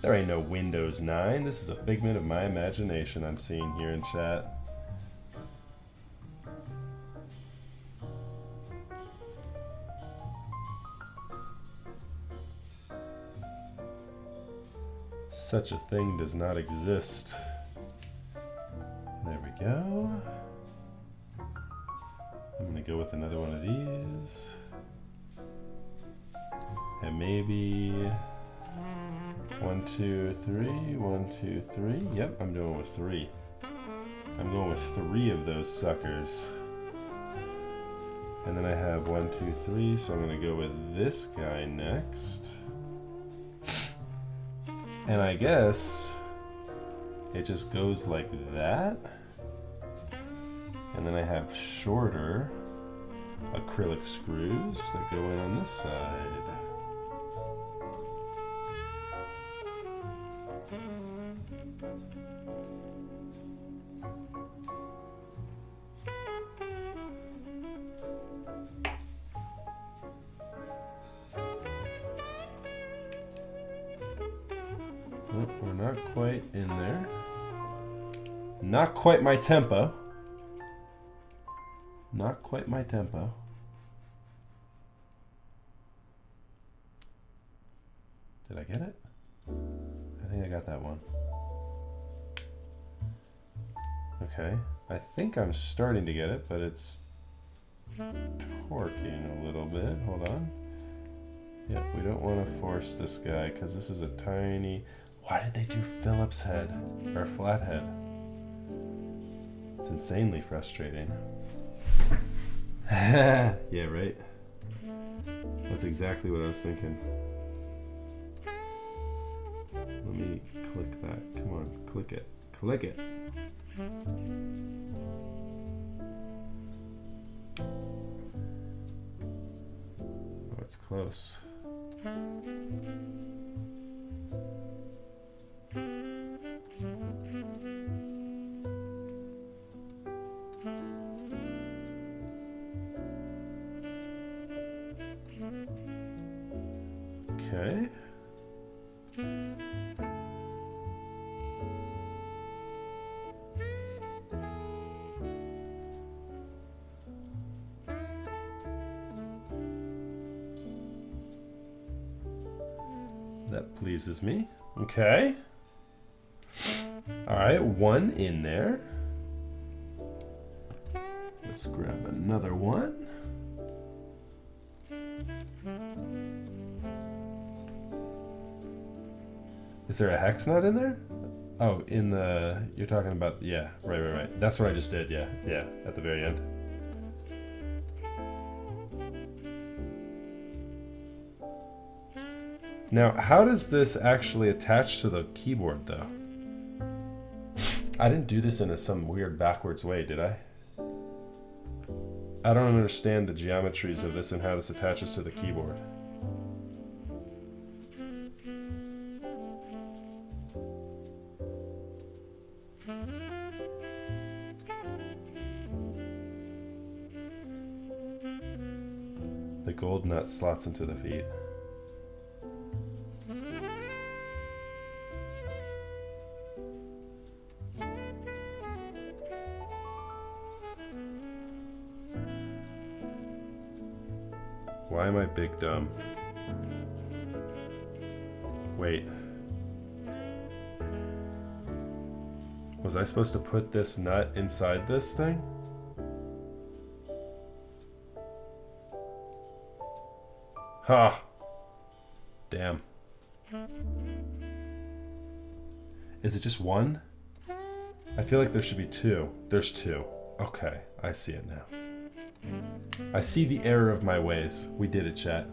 There ain't no Windows 9. This is a figment of my imagination I'm seeing here in chat. Such a thing does not exist. There we go. I'm gonna go with another one of these. And maybe 1, 2, 3, 1, 2, 3. Yep, I'm doing with 3. I'm going with 3 of those suckers. And then I have 1, 2, 3, so I'm gonna go with this guy next. And I guess it just goes like that. And then I have shorter acrylic screws that go in on this side. We're not quite in there. Not quite my tempo. Not quite my tempo. Did I get it? I think I got that one. Okay. I think I'm starting to get it, but it's torquing a little bit. Hold on. Yep, we don't want to force this guy because this is a tiny... Why did they do Phillips head or flathead? It's insanely frustrating. Yeah, right? That's exactly what I was thinking. Let me click that. Come on, click it. Click it. Oh, it's close. Okay. That pleases me. Okay. All right, one in there. Let's grab another one. Is there a hex nut in there? Oh, in the... You're talking about... Yeah, right. That's what I just did, yeah, at the very end. Now, how does this actually attach to the keyboard, though? I didn't do this in some weird backwards way, did I? I don't understand the geometries of this and how this attaches to the keyboard. The gold nut slots into the feet. Why am I big dumb? Wait. Was I supposed to put this nut inside this thing? Ha! Damn. Is it just one? I feel like there should be two. There's two. Okay, I see it now. I see the error of my ways. We did it, chat.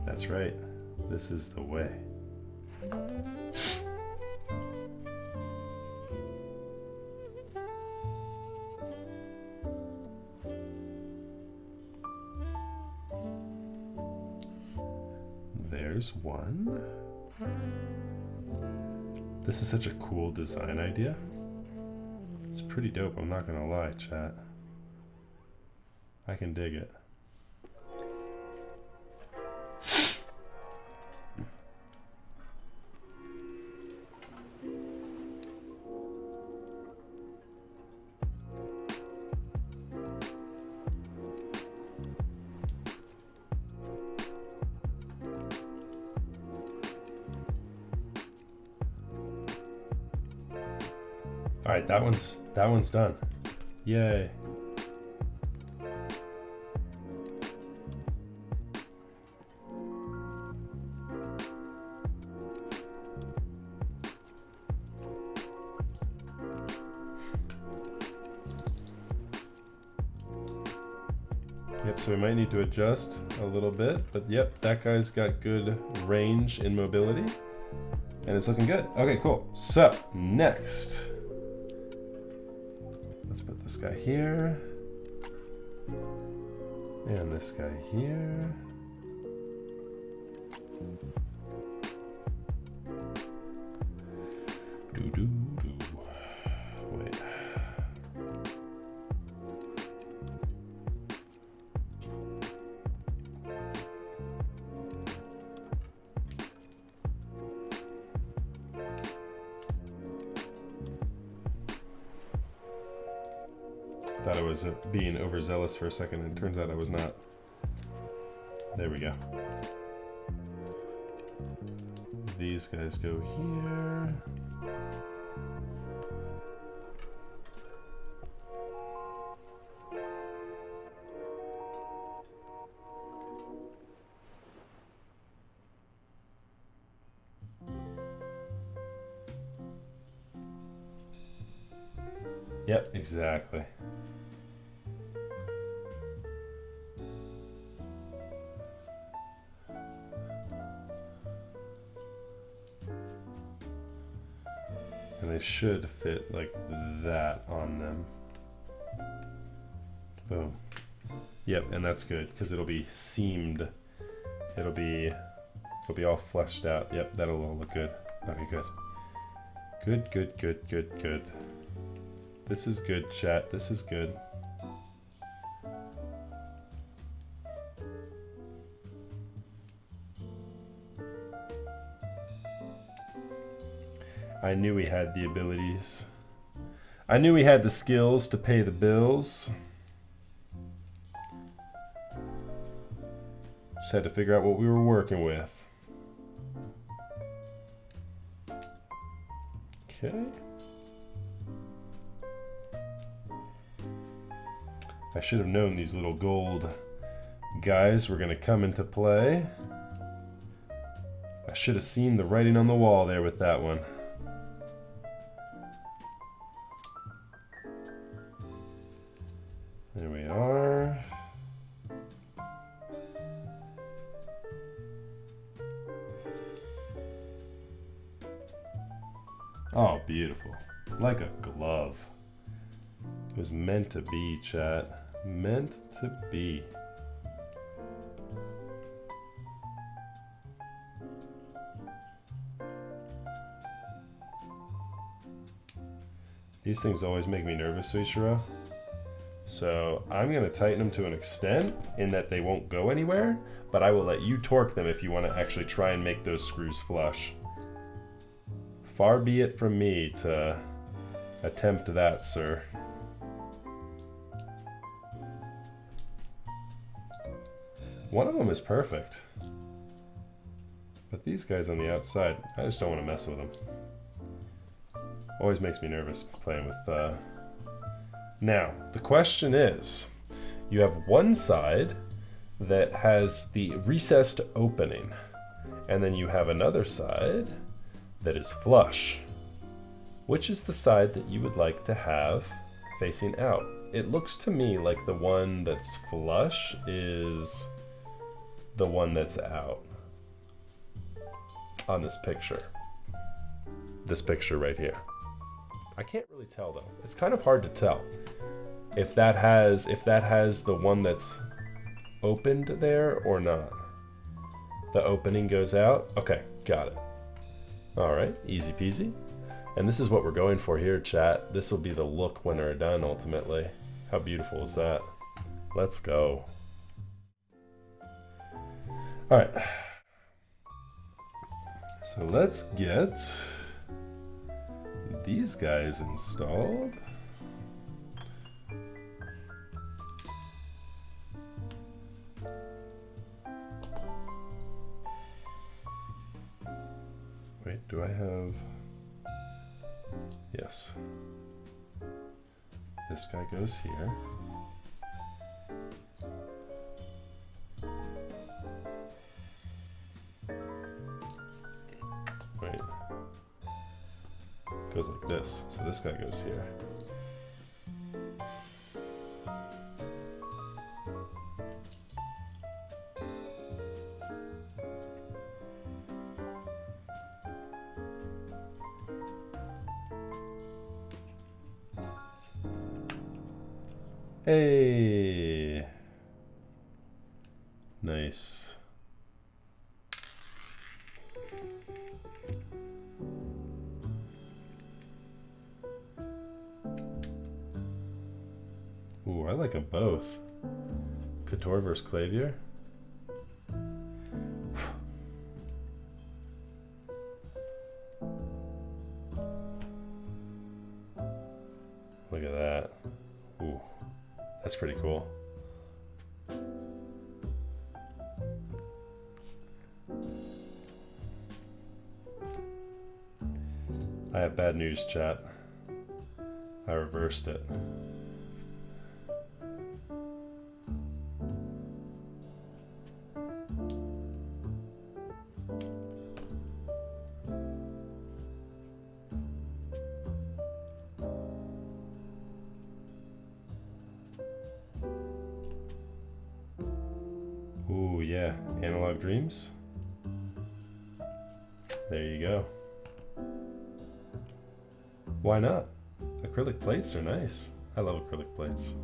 That's right. This is the way. There's one. This is such a cool design idea. It's pretty dope, I'm not gonna lie, chat. I can dig it. All right, that one's done. Yay. Yep, so we might need to adjust a little bit, but yep, that guy's got good range and mobility, and it's looking good. Okay, cool. So, next. Let's put this guy here. And this guy here. Wait. Thought I was being overzealous for a second, and it turns out I was not. There we go. These guys go here. Yep, exactly. And they should fit like that on them. Boom. Yep, and that's good because it'll be seamed. It'll be all fleshed out. Yep, that'll all look good. Okay, good. Good. This is good, chat. This is good. I knew we had the abilities. I knew we had the skills to pay the bills. Just had to figure out what we were working with. Okay. I should have known these little gold guys were going to come into play. I should have seen the writing on the wall there with that one. There we are. Oh, beautiful. Like a glove. It was meant to be, chat. Meant to be. These things always make me nervous, Suishiro. So I'm going to tighten them to an extent in that they won't go anywhere, but I will let you torque them if you want to actually try and make those screws flush. Far be it from me to attempt that, sir. One of them is perfect. But these guys on the outside, I just don't want to mess with them. Always makes me nervous playing with... Now, the question is, you have one side that has the recessed opening, and then you have another side that is flush. Which is the side that you would like to have facing out? It looks to me like the one that's flush is the one that's out on this picture. This picture right here. I can't really tell though. It's kind of hard to tell if that has the one that's opened there or not. The opening goes out. Okay, got it. All right, easy peasy. And this is what we're going for here, chat. This will be the look when they're done ultimately. How beautiful is that? Let's go. All right. So let's get these guys installed. Wait, do I have... Yes. This guy goes here. Wait. Goes like this. So this guy goes here. Hey. Nice. Ooh, I like them both. Couture versus Clavier. Look at that. Ooh, that's pretty cool. I have bad news, chat. I reversed it. Ooh, yeah, Analog Dreams. There you go. Why not? Acrylic plates are nice. I love acrylic plates.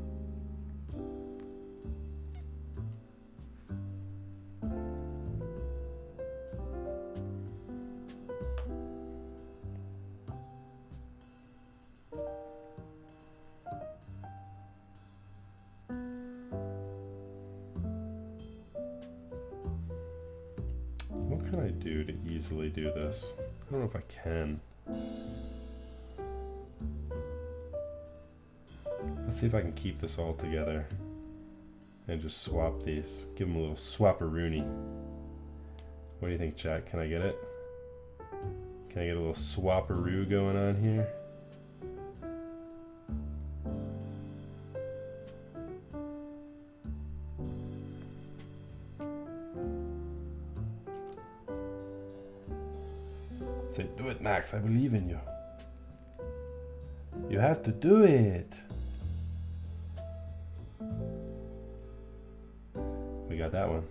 What can I do to easily do this? I don't know if I can. Let's see if I can keep this all together and just swap these. Give them a little swapperoonie. What do you think, chat? Can I get it? Can I get a little swapperoo going on here? Say, do it, Max. I believe in you. You have to do it. We got that one.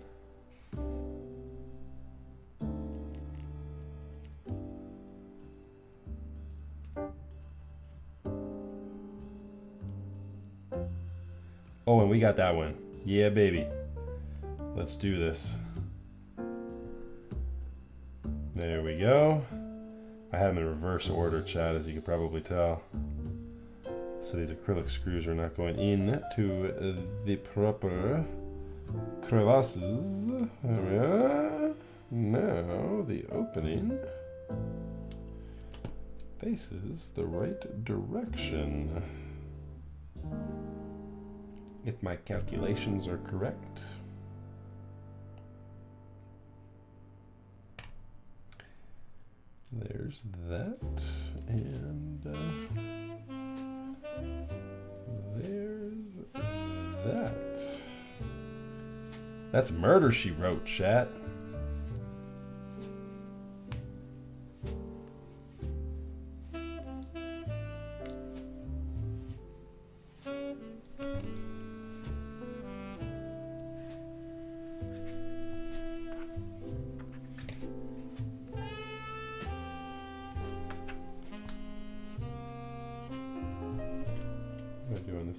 Oh, and we got that one. Yeah, baby. Let's do this. There we go. I have them in reverse order, chat, as you can probably tell. So these acrylic screws are not going in to the proper crevasses. There we are. Now the opening faces the right direction. If my calculations are correct. There's that, and there's that. That's Murder, She Wrote, chat.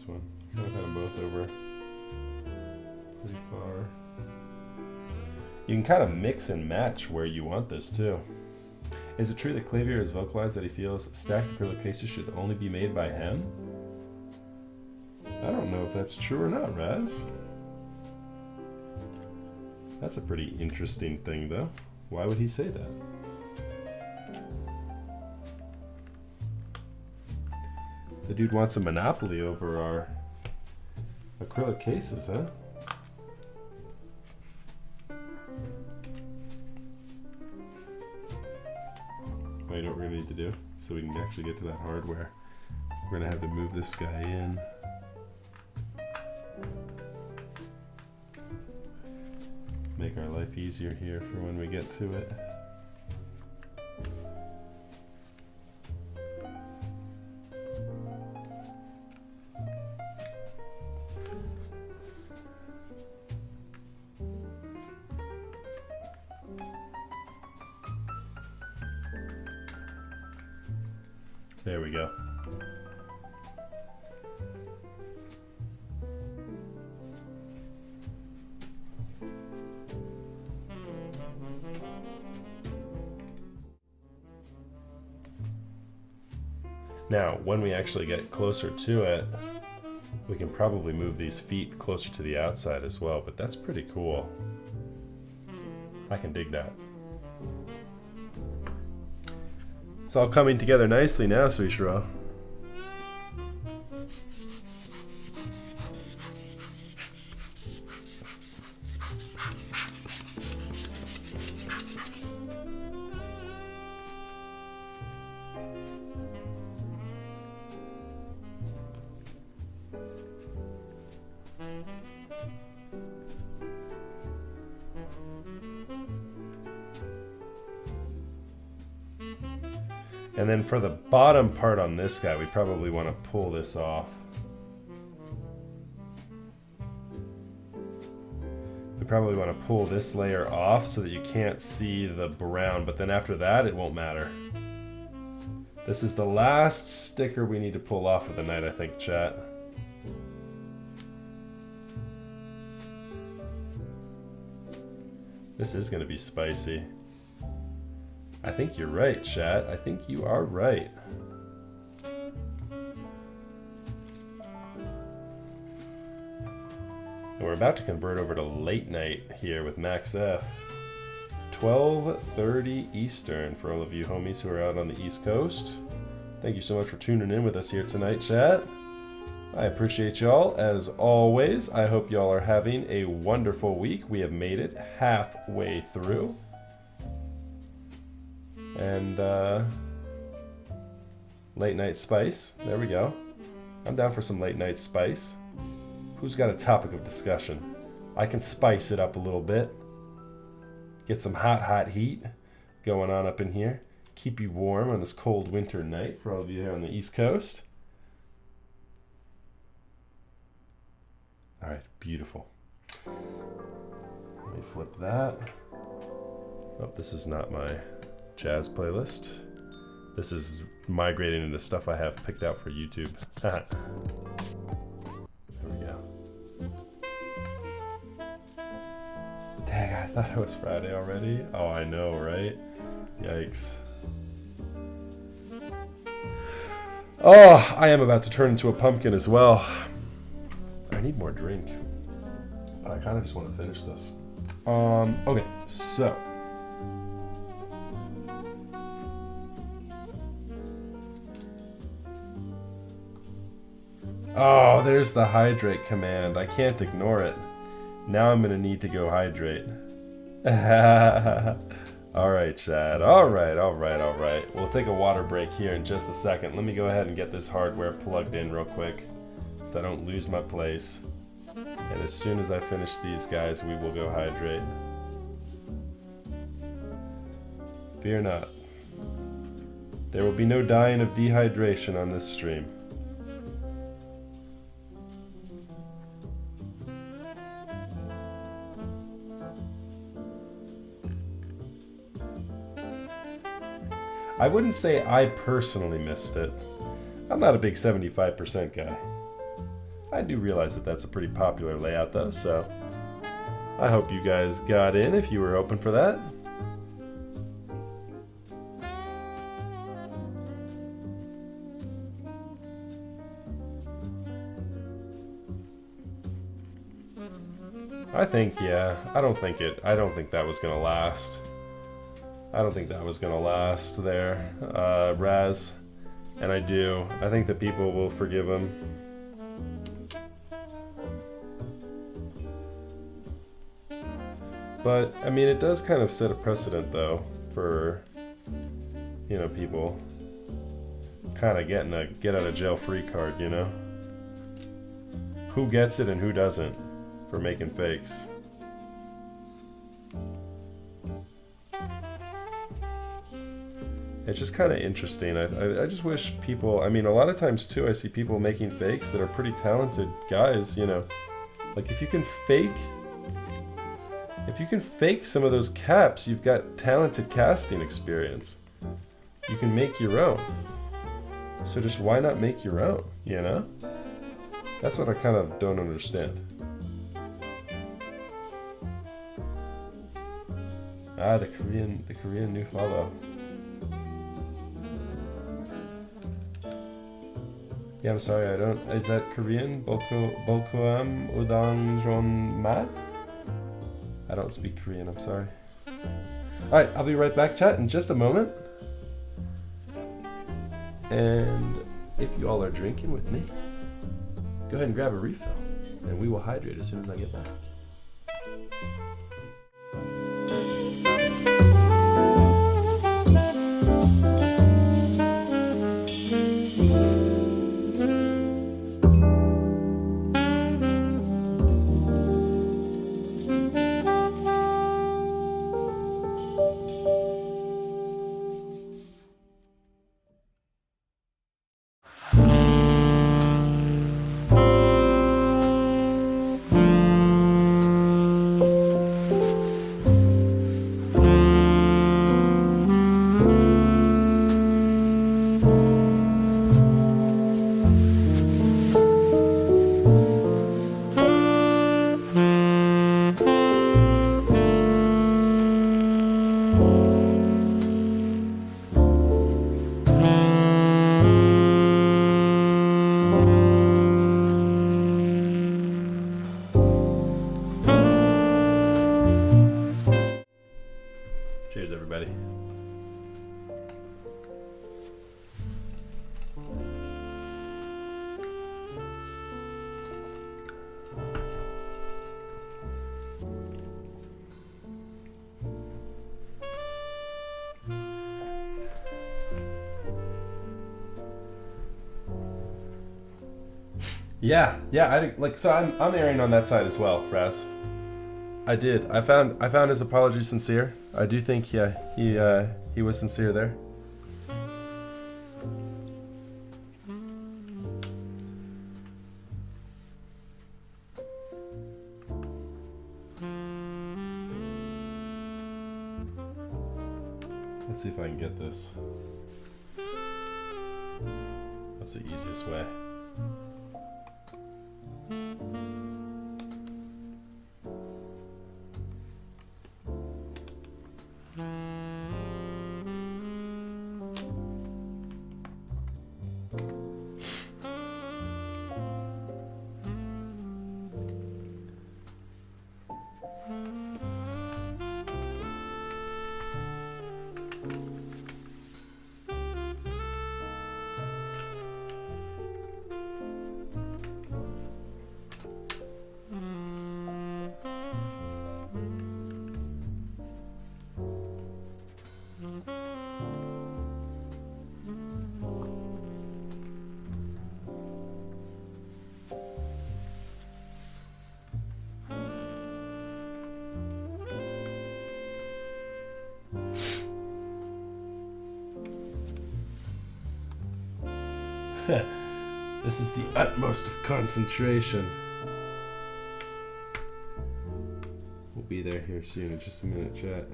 One. I've had them both over pretty far. You can kind of mix and match where you want this too. Is it true that Clavier has vocalized that he feels stacked acrylic cases should only be made by him? I don't know if that's true or not, Raz. That's a pretty interesting thing though. Why would he say that? The dude wants a monopoly over our acrylic cases, huh? Well, you know what we're gonna need to do so we can actually get to that hardware? We're gonna have to move this guy in. Make our life easier here for when we get to it. There we go. Now, when we actually get closer to it, we can probably move these feet closer to the outside as well, but that's pretty cool. I can dig that. It's all coming together nicely now, Suishiro. And then for the bottom part on this guy, we probably want to pull this off. We probably want to pull this layer off so that you can't see the brown, but then after that, it won't matter. This is the last sticker we need to pull off of the night, I think, chat. This is going to be spicy. I think you're right, chat. I think you are right. And we're about to convert over to late night here with Max F. 12:30 Eastern for all of you homies who are out on the East Coast. Thank you so much for tuning in with us here tonight, chat. I appreciate y'all as always. I hope y'all are having a wonderful week. We have made it halfway through. And late night spice. There we go. I'm down for some late night spice. Who's got a topic of discussion? I can spice it up a little bit. Get some hot heat going on up in here. Keep you warm on this cold winter night for all of you here on the East Coast. All right, beautiful. Let me flip that. Oh, this is not my jazz playlist. This is migrating into stuff I have picked out for YouTube. There we go. Dang, I thought it was Friday already. Oh, I know, right? Yikes. Oh, I am about to turn into a pumpkin as well. I need more drink, but I kind of just want to finish this. Okay, so. Oh, there's the hydrate command. I can't ignore it. Now I'm going to need to go hydrate. All right, Chad. All right. We'll take a water break here in just a second. Let me go ahead and get this hardware plugged in real quick so I don't lose my place. And as soon as I finish these guys, we will go hydrate. Fear not. There will be no dying of dehydration on this stream. I wouldn't say I personally missed it. I'm not a big 75% guy. I do realize that that's a pretty popular layout though, so I hope you guys got in if you were hoping for that. I think, yeah. I don't think that was gonna last. I don't think that was gonna last there, Raz. And I do. I think that people will forgive him. But, I mean, it does kind of set a precedent, though, for, you know, people kind of getting a get-out-of-jail-free card, you know? Who gets it and who doesn't for making fakes? It's just kind of interesting. I just wish people, I mean, a lot of times, too, I see people making fakes that are pretty talented guys, you know? Like, if you can fake some of those caps, you've got talented casting experience. You can make your own. So just why not make your own, you know? That's what I kind of don't understand. Ah, the Korean new follow. Yeah, I'm sorry, I don't. Is that Korean? Bokuam udang jon mat? I don't speak Korean, I'm sorry. Alright, I'll be right back, chat, in just a moment. And if you all are drinking with me, go ahead and grab a refill, and we will hydrate as soon as I get back. Yeah, so I'm erring on that side as well, Raz. I did. I found his apology sincere. I do think he was sincere there. Let's see if I can get this. That's the easiest way. This is the utmost of concentration. We'll be there here soon in just a minute, chat.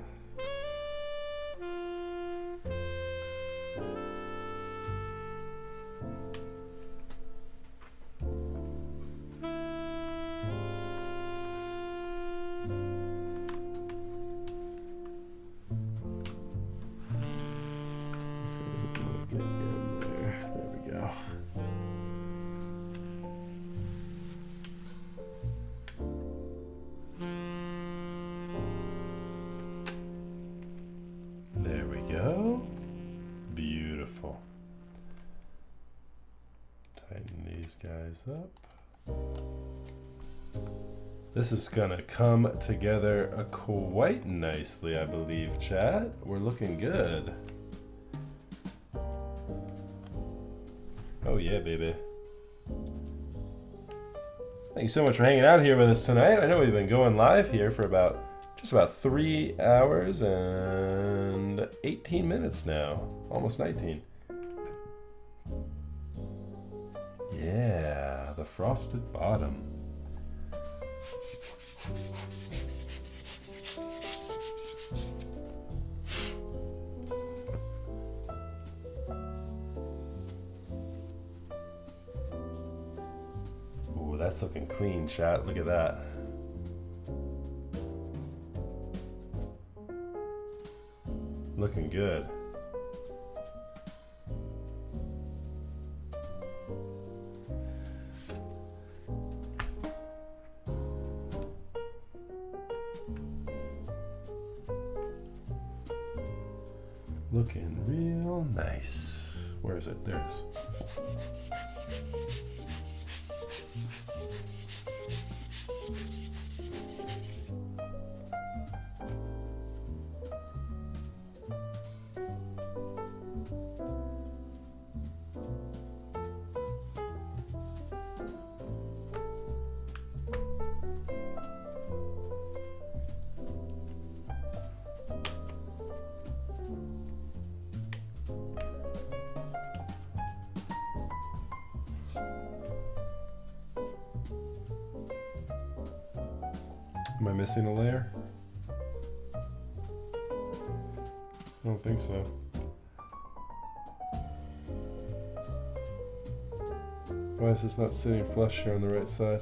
This guy doesn't want to get in there. There we go. There we go. Beautiful. Tighten these guys up. This is gonna come together quite nicely, I believe, chat. We're looking good. Oh yeah, baby. Thank you so much for hanging out here with us tonight. I know we've been going live here for just about 3 hours and 18 minutes now. Almost 19. Yeah, the frosted bottom. Ooh, that's looking clean, chat. Look at that. Looking good. Looking real nice. Where is it? There it is. Am I missing a layer? I don't think so. Why is this not sitting flush here on the right side?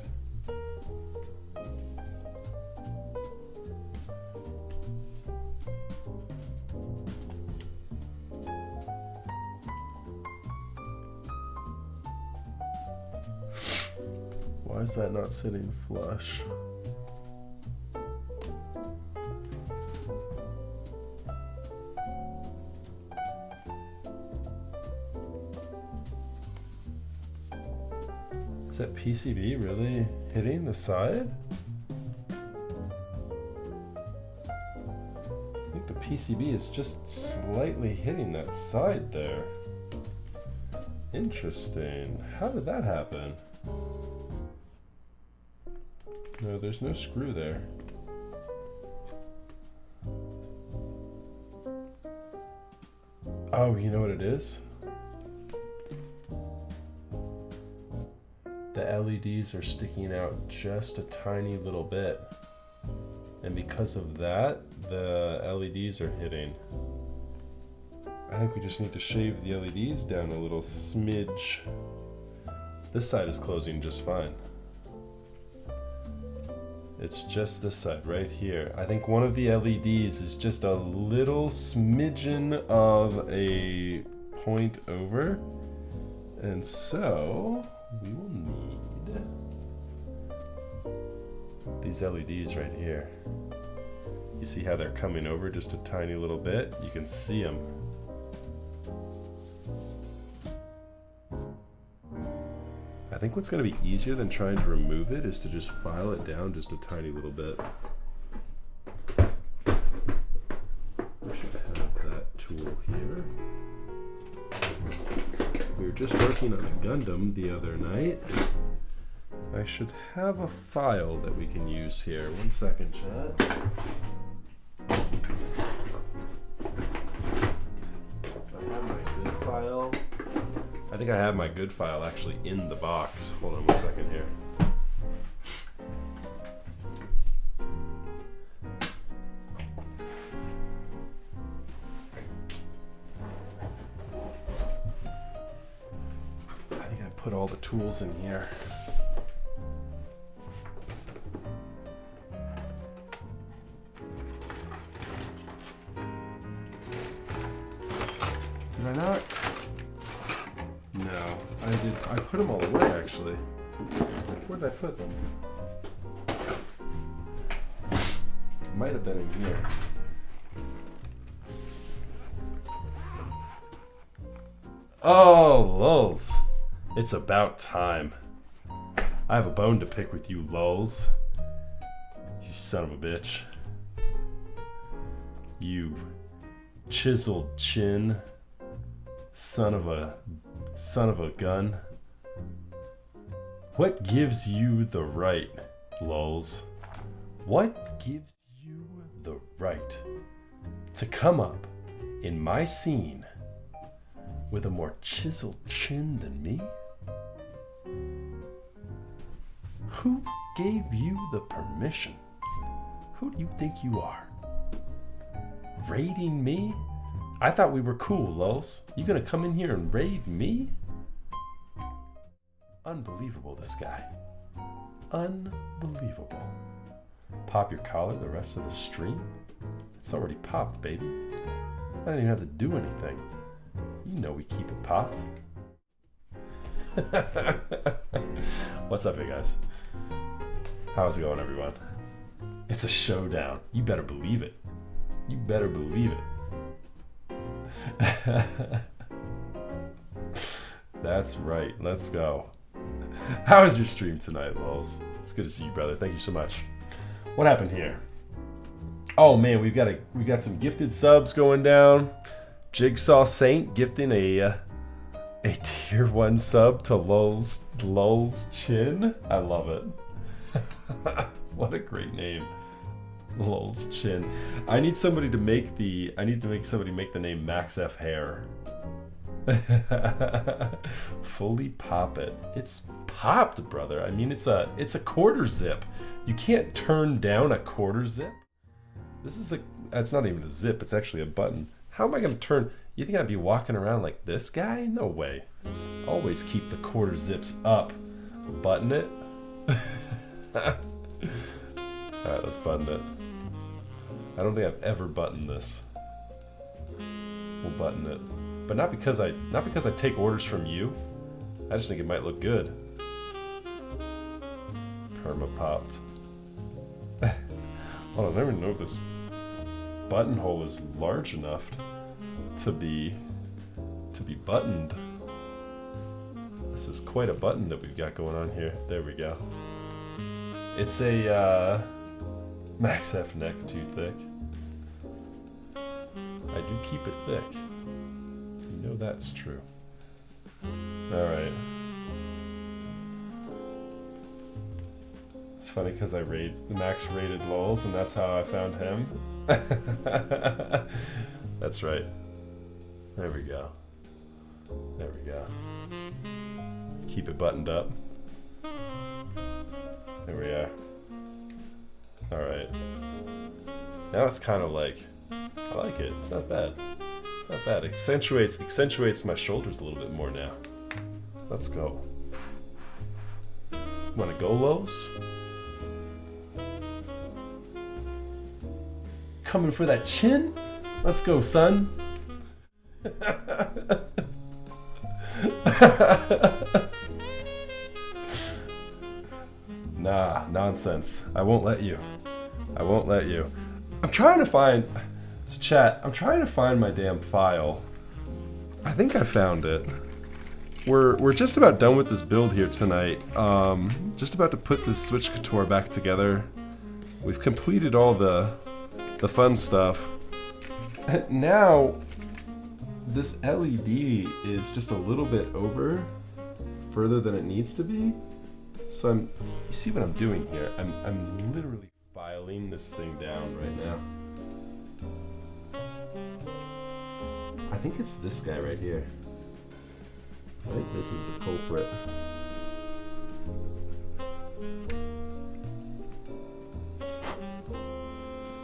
Why is that not sitting flush? Is that PCB really hitting the side? I think the PCB is just slightly hitting that side there. Interesting. How did that happen? No, there's no screw there. Oh, you know what it is? The LEDs are sticking out just a tiny little bit. And because of that, the LEDs are hitting. I think we just need to shave the LEDs down a little smidge. This side is closing just fine. It's just this side right here. I think one of the LEDs is just a little smidgen of a point over. And so we will need these LEDs right here. You see how they're coming over just a tiny little bit? You can see them. I think what's going to be easier than trying to remove it is to just file it down just a tiny little bit. I should have that tool here. We were just working on a Gundam the other night. I should have a file that we can use here. 1 second, chat. I think I have my good file actually in the box. Hold on 1 second here. I think I put all the tools in here. Did I not? No, I put them all away actually. Where did I put them? Might have been in here. Oh, lulz. It's about time. I have a bone to pick with you, lulz. You son of a bitch. You chiseled chin. Son of a gun. What gives you the right, lulz? What gives you the right to come up in my scene with a more chiseled chin than me? Who gave you the permission? Who do you think you are? Raiding me? I thought we were cool, lulz. You gonna come in here and raid me? Unbelievable, this guy. Unbelievable. Pop your collar the rest of the stream? It's already popped, baby. I don't even have to do anything. You know we keep it popped. What's up, you guys? How's it going, everyone? It's a showdown. You better believe it. You better believe it. That's right. Let's go. How was your stream tonight, lulz? It's good to see you, brother. Thank you so much. What happened here? Oh man, we got some gifted subs going down. Jigsaw Saint gifting a tier 1 sub to lulz Chin. I love it. What a great name. lulz Chin. I need somebody to make somebody make the name Max F Hair. Fully pop it. It's popped, brother. I mean, it's a quarter zip. You can't turn down a quarter zip. This is it's not even a zip. It's actually a button. How am I going to turn? You think I'd be walking around like this guy? No way. Always keep the quarter zips up. Button it. All right, let's button it. I don't think I've ever buttoned this. We'll button it. But not because I take orders from you. I just think it might look good. Perma popped. Well, I never know if this buttonhole is large enough to be buttoned. This is quite a button that we've got going on here. There we go. It's a Max F neck too thick. I do keep it thick. You know that's true. Alright. It's funny because I max rated Lols, and that's how I found him. That's right. There we go. There we go. Keep it buttoned up. There we are. Alright. Now it's kind of like, I like it. It's not bad. It's not bad. Accentuates my shoulders a little bit more now. Let's go. Wanna go, Lows? Coming for that chin? Let's go, son. Nah, nonsense. I won't let you. I won't let you. I'm trying to find... So chat, I'm trying to find my damn file. I think I found it. We're just about done with this build here tonight. Just about to put this Switch Couture back together. We've completed all the fun stuff. And now, this LED is just a little bit further than it needs to be. So you see what I'm doing here? I'm literally filing this thing down right now. I think it's this guy right here. I think this is the culprit.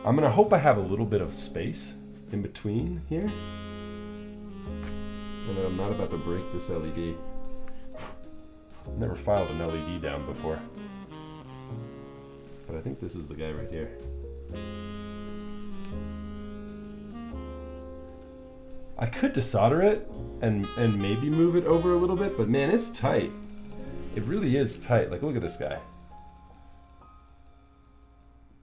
I'm gonna hope I have a little bit of space in between here, and that I'm not about to break this LED. I've never filed an LED down before, but I think this is the guy right here. I could desolder it and maybe move it over a little bit, but man, it's tight. It really is tight. Like, look at this guy.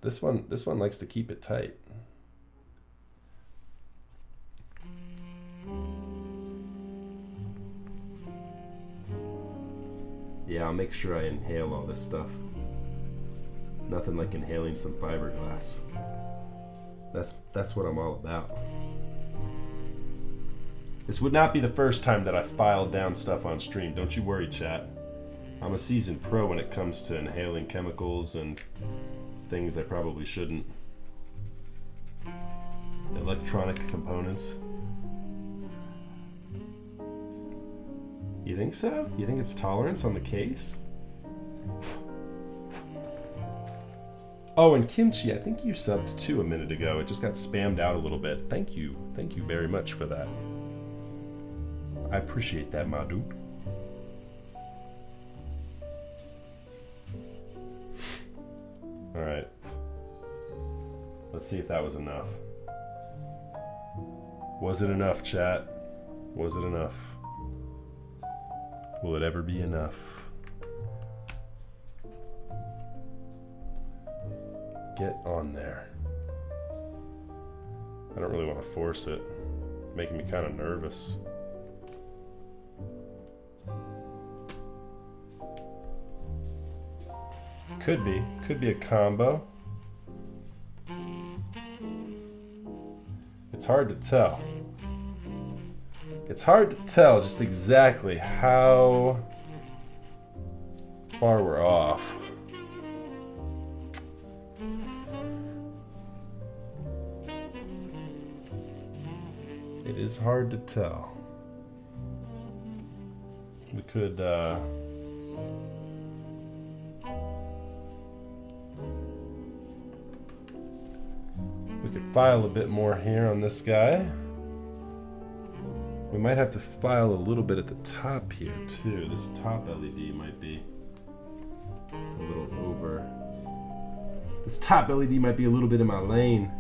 This one likes to keep it tight. Yeah, I'll make sure I inhale all this stuff. Nothing like inhaling some fiberglass. That's what I'm all about. This would not be the first time that I filed down stuff on stream. Don't you worry, chat. I'm a seasoned pro when it comes to inhaling chemicals and things I probably shouldn't. Electronic components. You think so? You think it's tolerance on the case? Oh, and Kimchi, I think you subbed too a minute ago. It just got spammed out a little bit. Thank you very much for that. I appreciate that, my dude. Alright. Let's see if that was enough. Was it enough, chat? Was it enough? Will it ever be enough? Get on there. I don't really want to force it. Making me kind of nervous. Could be a combo. It's hard to tell. It's hard to tell just exactly how far we're off. It is hard to tell. We could file a bit more here on this guy. We might have to file a little bit at the top here too. This top LED might be a little over. This top LED might be a little bit in my lane.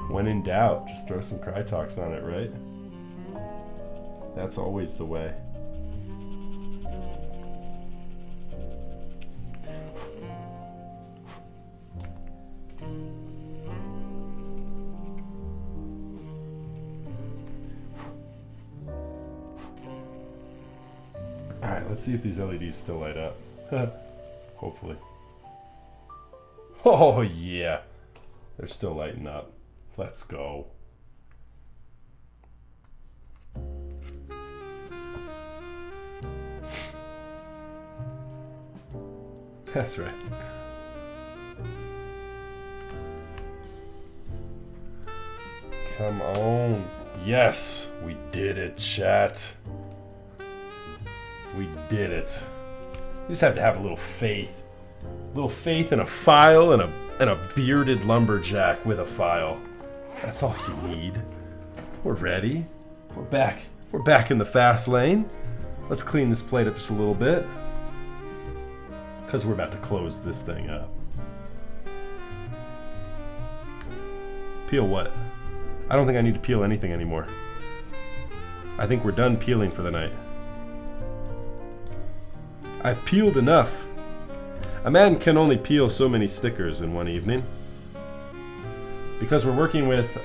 When in doubt, just throw some Crytox on it, right? That's always the way. Alright, let's see if these LEDs still light up. Hopefully. Oh, yeah. They're still lighting up. Let's go. That's right. Come on. Yes, we did it, chat. We did it. You just have to have a little faith. A little faith in a file and a bearded lumberjack with a file. That's all you need. We're ready. We're back. We're back in the fast lane. Let's clean this plate up just a little bit. Because we're about to close this thing up. Peel what? I don't think I need to peel anything anymore. I think we're done peeling for the night. I've peeled enough. A man can only peel so many stickers in one evening. Because we're working with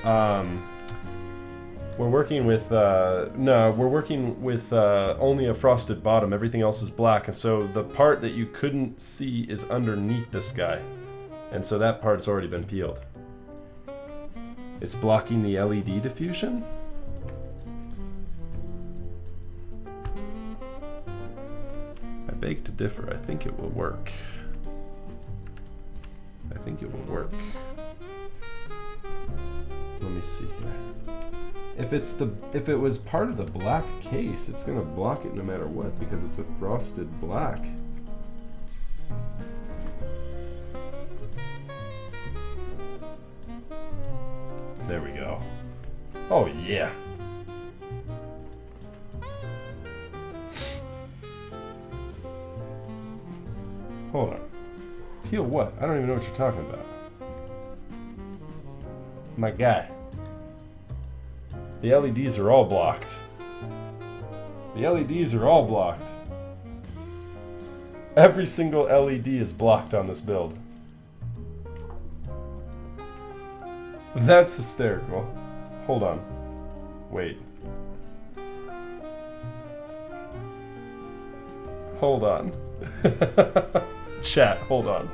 only a frosted bottom. Everything else is black, and so the part that you couldn't see is underneath this guy. And so that part's already been peeled. It's blocking the LED diffusion? I beg to differ. I think it will work. I think it will work. Let me see here. If it was part of the black case, it's gonna block it no matter what because it's a frosted black. There we go. Oh yeah. Hold on. Peel what? I don't even know what you're talking about. My guy. The LEDs are all blocked. The LEDs are all blocked. Every single LED is blocked on this build. That's hysterical. Hold on. Wait. Hold on. Chat, hold on.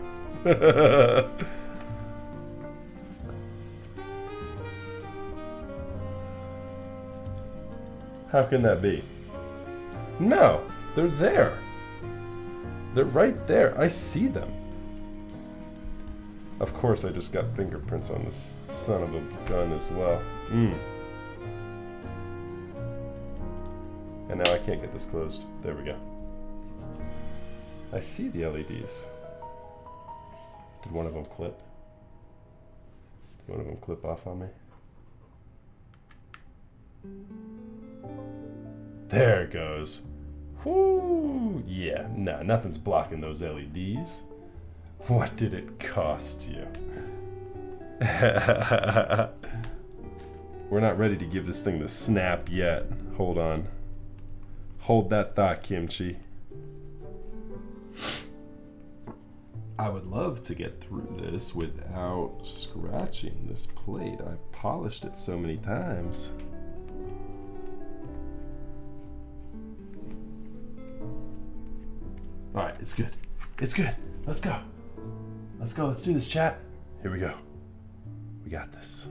How can that be? No, they're there. They're right there. I see them. Of course, I just got fingerprints on this son of a gun as well. And now I can't get this closed. There we go. I see the LEDs. Did one of them clip? Did one of them clip off on me? There it goes. Whoo! Yeah, nah, nothing's blocking those LEDs. What did it cost you? We're not ready to give this thing the snap yet. Hold on. Hold that thought, Kimchi. I would love to get through this without scratching this plate. I've polished it so many times. Alright, it's good. It's good. Let's go. Let's go. Let's do this, chat. Here we go. We got this.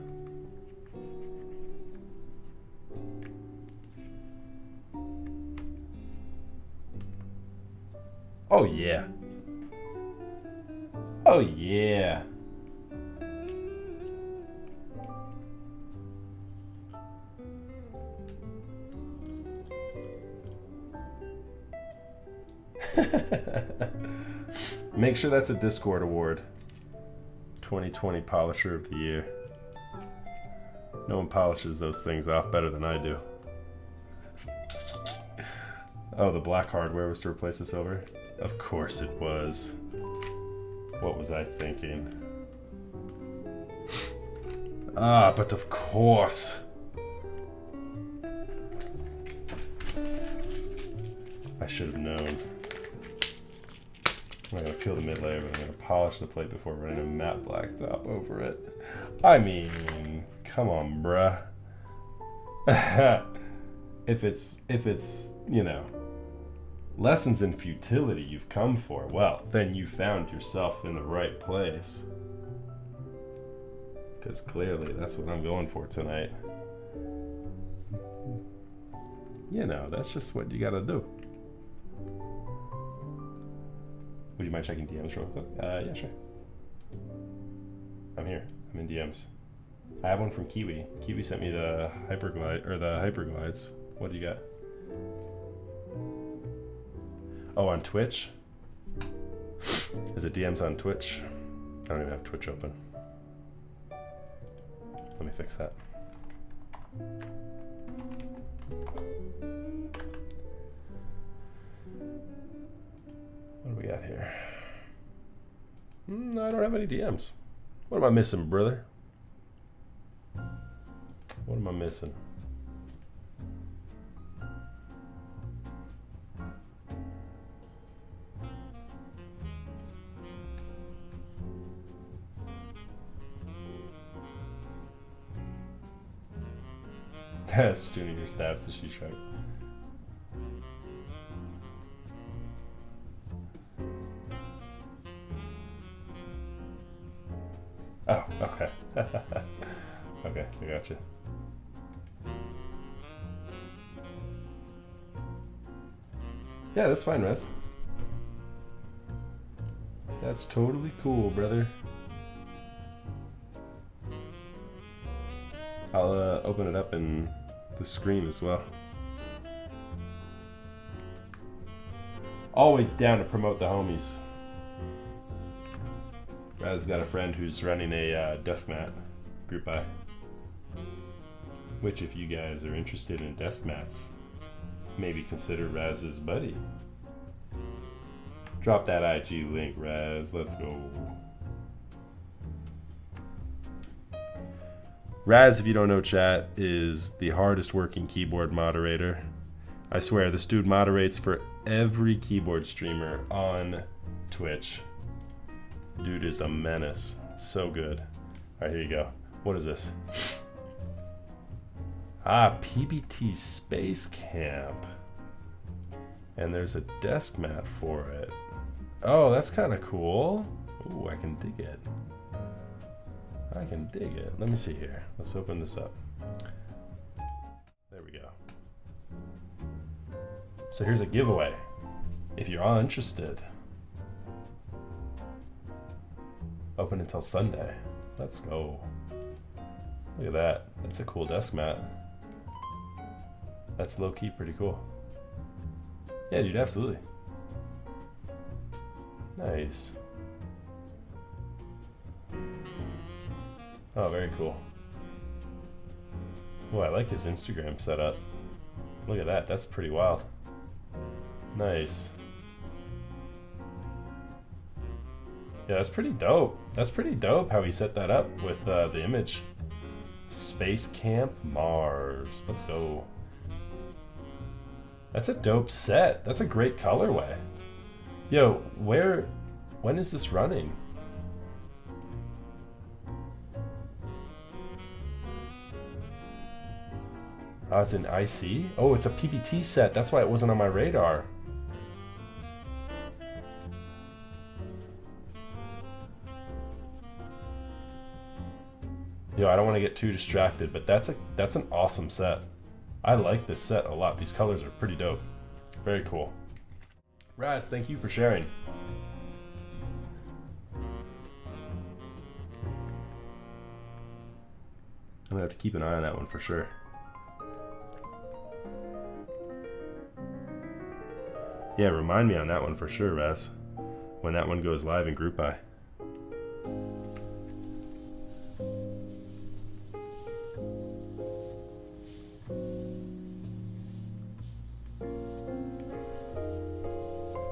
Oh, yeah. Oh, yeah. Make sure that's a Discord award. 2020 Polisher of the Year. No one polishes those things off better than I do. Oh, the black hardware was to replace the silver? Of course it was. What was I thinking? Ah, but of course. I should have known. I'm not gonna peel the mid layer, but I'm gonna polish the plate before running a matte black top over it. I mean, come on, bruh. if it's, you know, Lessons in futility you've come for. Well, then you found yourself in the right place. Because clearly that's what I'm going for tonight. You know, that's just what you gotta do. Would you mind checking DMs real quick? Yeah, sure. I'm here. I'm in DMs. I have one from Kiwi. Kiwi sent me the hyperglides. What do you got? Oh, on Twitch? Is it DMs on Twitch? I don't even have Twitch open. Let me fix that. What do we got here? I don't have any DMs. What am I missing, brother? What am I missing? Stooning your stabs the she shark. Oh, okay. Okay, I gotcha. Yeah, that's fine, Rez. That's totally cool, brother. I'll open it up in the screen as well. Always down to promote the homies. Raz got a friend who's running a desk mat group buy. Which, if you guys are interested in desk mats, maybe consider Raz's buddy. Drop that IG link, Raz. Let's go. Raz, if you don't know, chat, is the hardest working keyboard moderator. I swear, this dude moderates for every keyboard streamer on Twitch. Dude is a menace. So good. Alright, here you go. What is this? Ah, PBT Space Camp. And there's a desk mat for it. Oh, that's kind of cool. Ooh, I can dig it. I can dig it. Let me see here. Let's open this up. There we go. So here's a giveaway. If you're all interested. Open until Sunday. Let's go. Look at that. That's a cool desk mat. That's low-key pretty cool. Yeah, dude, absolutely. Nice. Oh, very cool. Oh, I like his Instagram setup. Look at that. That's pretty wild. Nice. Yeah, that's pretty dope. That's pretty dope how he set that up with the image. Space Camp Mars. Let's go. That's a dope set. That's a great colorway. Yo, when is this running? Oh, it's an IC? Oh, it's a PBT set. That's why it wasn't on my radar. Yo, I don't want to get too distracted, but that's an awesome set. I like this set a lot. These colors are pretty dope. Very cool. Raz, thank you for sharing. I'm gonna have to keep an eye on that one for sure. Yeah, remind me on that one for sure, Raz. When that one goes live in Group Buy.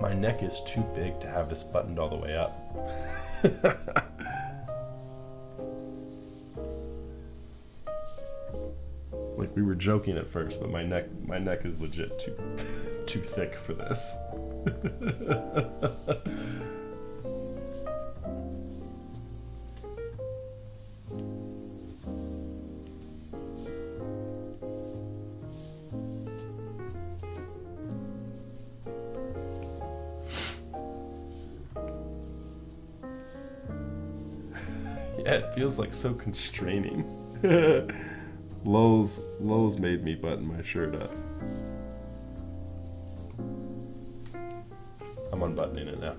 My neck is too big to have this buttoned all the way up. Like, we were joking at first, but my neck is legit too thick for this. Yeah, it feels like so constraining. Lowe's made me button my shirt up. I'm unbuttoning it now.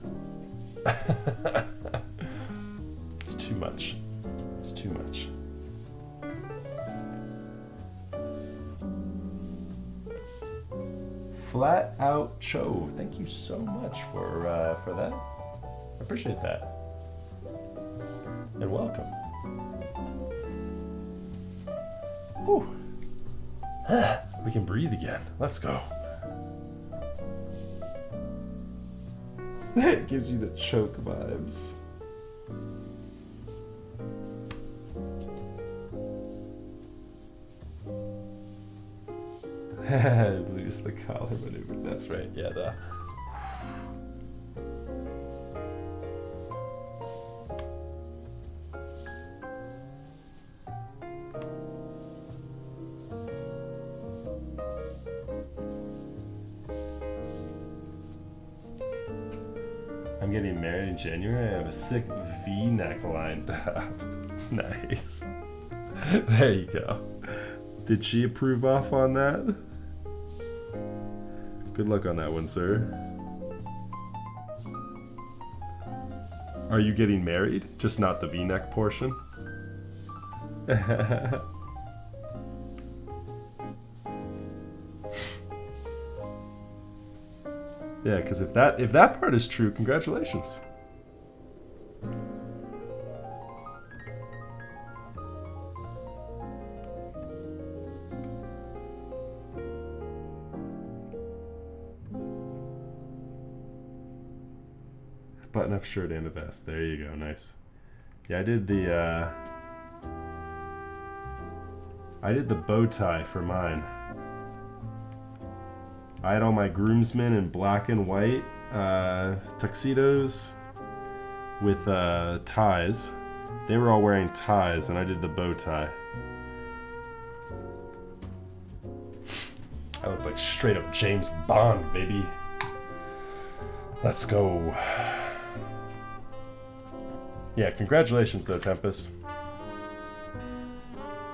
It's too much. It's too much. Flat Out Cho, thank you so much for that. I appreciate that. And welcome. Whew. We can breathe again. Let's go. It gives you the choke vibes. Lose the collar maneuver. That's right. Yeah, the. I'm getting married in January. I have a sick V-neck lined up. Nice. There you go. Did she approve off on that? Good luck on that one, sir. Are you getting married? Just not the V-neck portion? Yeah, because if that part is true, congratulations. Button-up shirt and a vest. There you go. Nice. Yeah, I did the bow tie for mine. I had all my groomsmen in black and white tuxedos with ties. They were all wearing ties, and I did the bow tie. I look like straight up James Bond, baby. Let's go. Yeah, congratulations though, Tempest.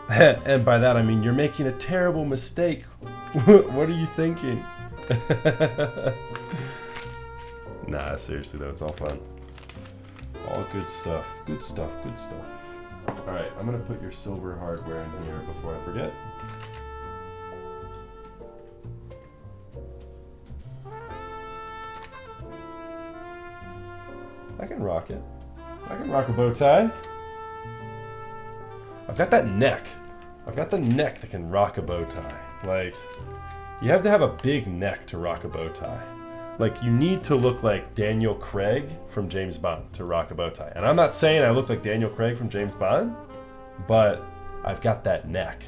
And by that I mean you're making a terrible mistake. What are you thinking? Nah, seriously though, it's all fun. All good stuff. Good stuff, good stuff. Alright, I'm gonna put your silver hardware in here before I forget. I can rock it. I can rock a bow tie. I've got that neck. I've got the neck that can rock a bow tie. Like, you have to have a big neck to rock a bow tie. Like, you need to look like Daniel Craig from James Bond to rock a bow tie. And I'm not saying I look like Daniel Craig from James Bond, but I've got that neck.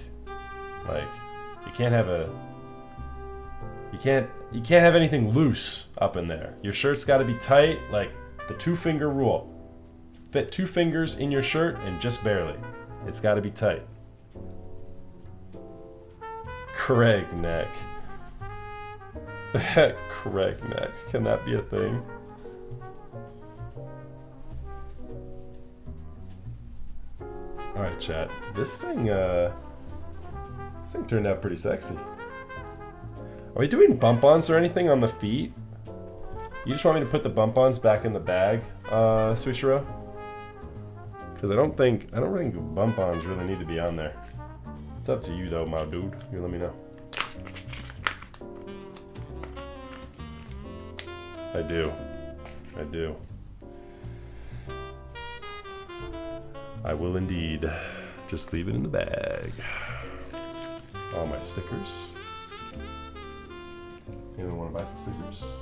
Like, you can't have anything loose up in there. Your shirt's got to be tight, like the 2-finger rule. Fit 2 fingers in your shirt and just barely. It's got to be tight. Craig neck. Craig neck. Can that be a thing? Alright, chat. This thing turned out pretty sexy. Are we doing bump-ons or anything on the feet? You just want me to put the bump-ons back in the bag, Suishiro? Because I don't think bump-ons really need to be on there. It's up to you though, my dude. You let me know. I do. I will indeed. Just leave it in the bag. All my stickers. Anyone want to buy some stickers?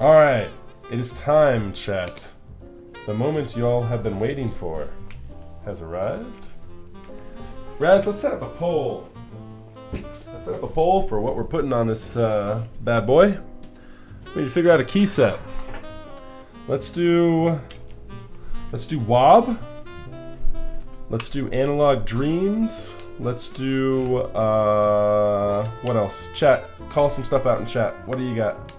Alright. It is time, chat. The moment you all have been waiting for has arrived. Raz, let's set up a poll. Let's set up a poll for what we're putting on this bad boy. We need to figure out a key set. Let's do Wob. Let's do Analog Dreams. Let's do what else? Chat, call some stuff out in chat. What do you got?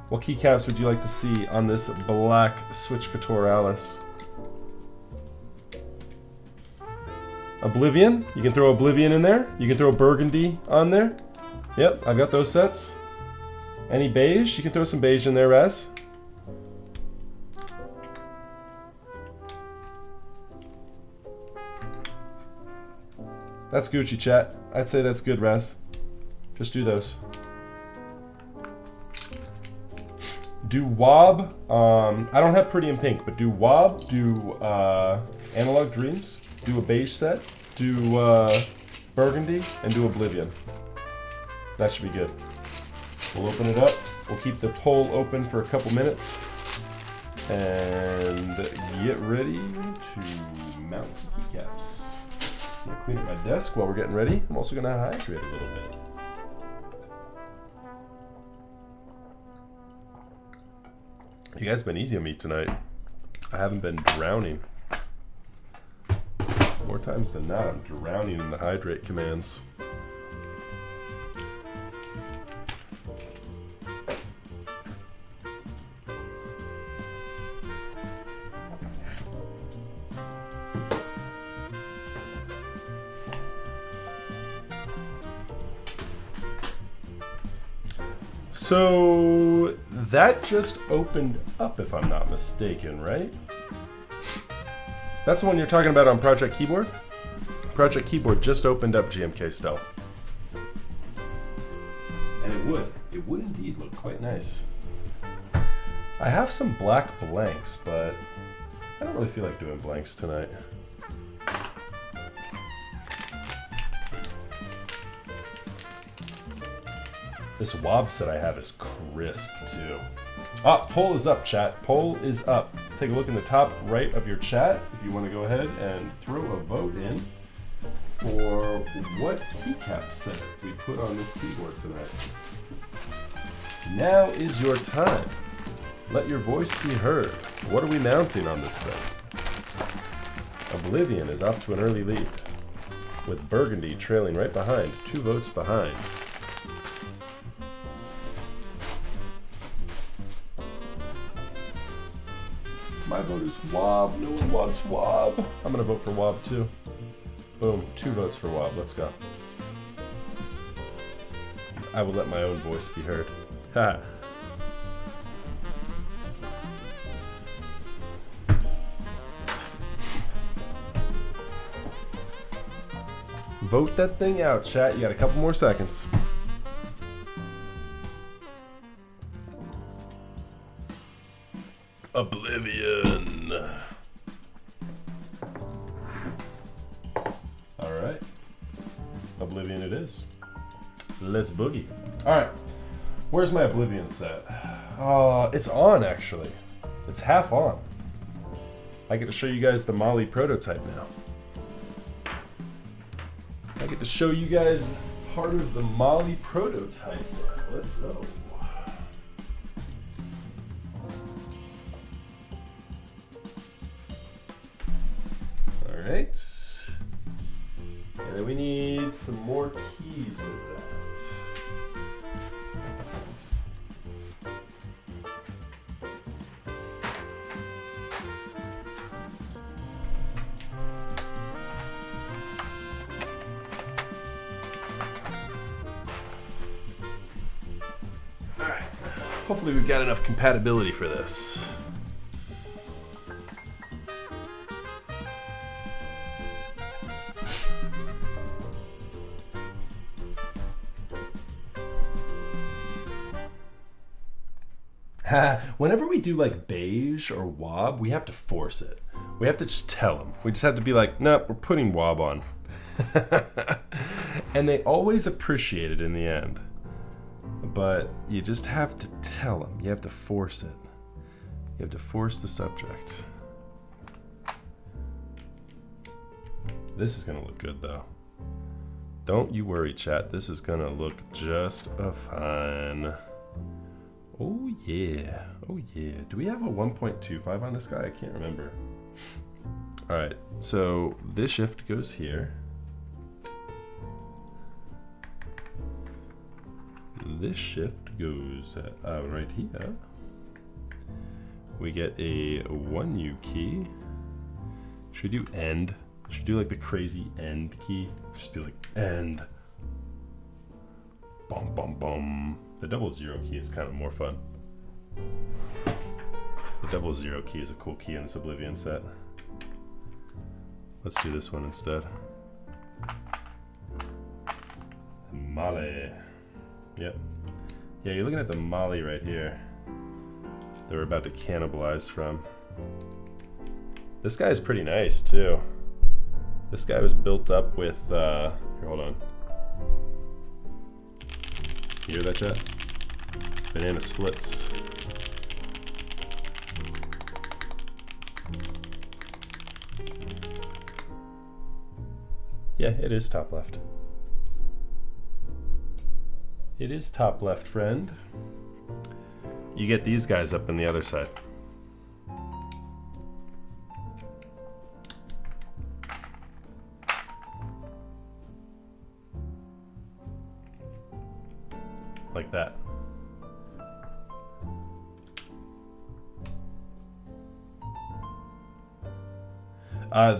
What keycaps would you like to see on this black Switch Couture Alice? Oblivion. You can throw Oblivion in there. You can throw Burgundy on there. Yep, I've got those sets. Any beige? You can throw some beige in there, Raz. That's Gucci, chat. I'd say that's good, Raz. Just do those. Do Wob. I don't have Pretty in Pink, but do Wob. Do Analog Dreams. Do a beige set. Do Burgundy. And do Oblivion. That should be good. We'll open it up. We'll keep the poll open for a couple minutes. And get ready to mount some keycaps. I'm gonna clean up my desk while we're getting ready. I'm also gonna hydrate a little bit. You guys have been easy on me tonight. I haven't been drowning. More times than not, I'm drowning in the hydrate commands. So that just opened up, if I'm not mistaken, right? That's the one you're talking about on Project Keyboard? Project Keyboard just opened up GMK Stealth. And it would indeed look quite nice. I have some black blanks, but I don't really feel like doing blanks tonight. This Wob set I have is crisp too. Ah, poll is up, chat. Poll is up. Take a look in the top right of your chat if you want to go ahead and throw a vote in for what keycap set we put on this keyboard tonight. Now is your time. Let your voice be heard. What are we mounting on this thing? Oblivion is off to an early lead, with Burgundy trailing right behind, 2 votes behind. My vote is Wob. No one wants Wob. I'm gonna vote for Wob too. Boom, 2 votes for Wob. Let's go. I will let my own voice be heard. Ha. Vote that thing out, chat. You got a couple more seconds. Oblivion. All right. Oblivion it is. Let's boogie. All right. Where's my Oblivion set? It's on actually. It's half on. I get to show you guys the Molly prototype now. I get to show you guys part of the Molly prototype. Let's go. Alright. And then we need some more keys with that. Alright. Hopefully we've got enough compatibility for this. Whenever we do like beige or Wob, we have to force it. We have to just tell them. We just have to be like, no, we're putting Wob on. And they always appreciate it in the end. But you just have to tell them. You have to force it. You have to force the subject. This is going to look good though. Don't you worry, chat. This is going to look just fine. Oh yeah, oh yeah. Do we have a 1.25 on this guy? I can't remember. All right, so this shift goes here. This shift goes right here. We get a 1U key. Should we do end? Should do like the crazy end key. Just be like end. Bum bum bum. The 00 key is kind of more fun. The 00 key is a cool key in this Oblivion set. Let's do this one instead. Molly. Yep. Yeah, you're looking at the Molly right here that we're about to cannibalize from. This guy is pretty nice too. This guy was built up with, here, hold on. You hear that, chat? Banana splits. Yeah, it is top left. It is top left, friend. You get these guys up in the other side. Like that.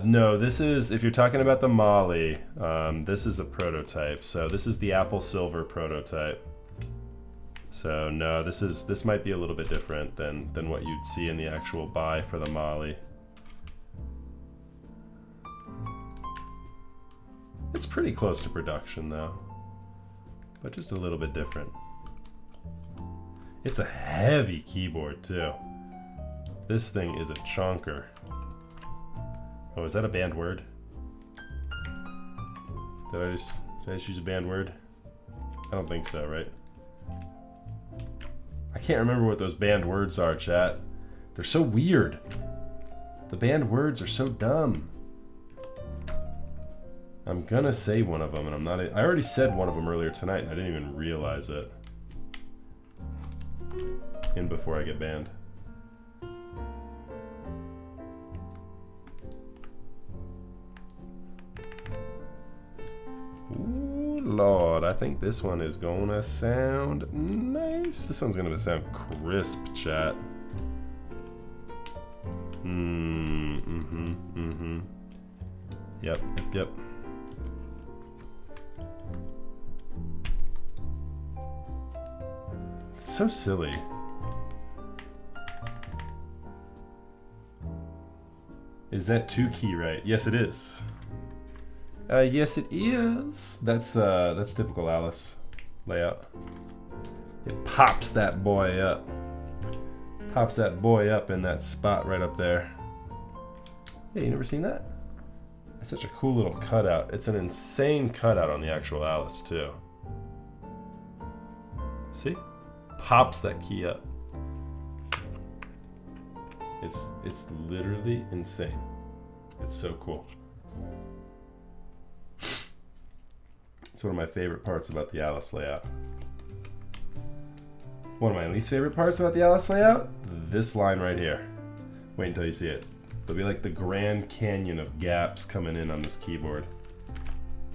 No, this is, if you're talking about the Molly, this is a prototype. So this is the Apple Silver prototype. So no, this might be a little bit different than what you'd see in the actual buy for the Molly. It's pretty close to production though, but just a little bit different. It's a heavy keyboard too. This thing is a chonker. Oh, is that a banned word? Did I just use a banned word? I don't think so, right? I can't remember what those banned words are, chat. They're so weird. The banned words are so dumb. I'm gonna say one of them, and I'm not. I already said one of them earlier tonight, and I didn't even realize it. In before I get banned. Ooh, Lord, I think this one is gonna sound nice. This one's gonna sound crisp, chat. Yep. It's so silly. Is that 2 key right? Yes, it is. Yes, it is. That's typical Alice layout. It pops that boy up. Pops that boy up in that spot right up there. Hey, you never seen that? That's such a cool little cutout. It's an insane cutout on the actual Alice too. See? Pops that key up. It's literally insane. It's so cool. It's one of my favorite parts about the Alice layout. One of my least favorite parts about the Alice layout? This line right here. Wait until you see it. There'll be like the Grand Canyon of gaps coming in on this keyboard.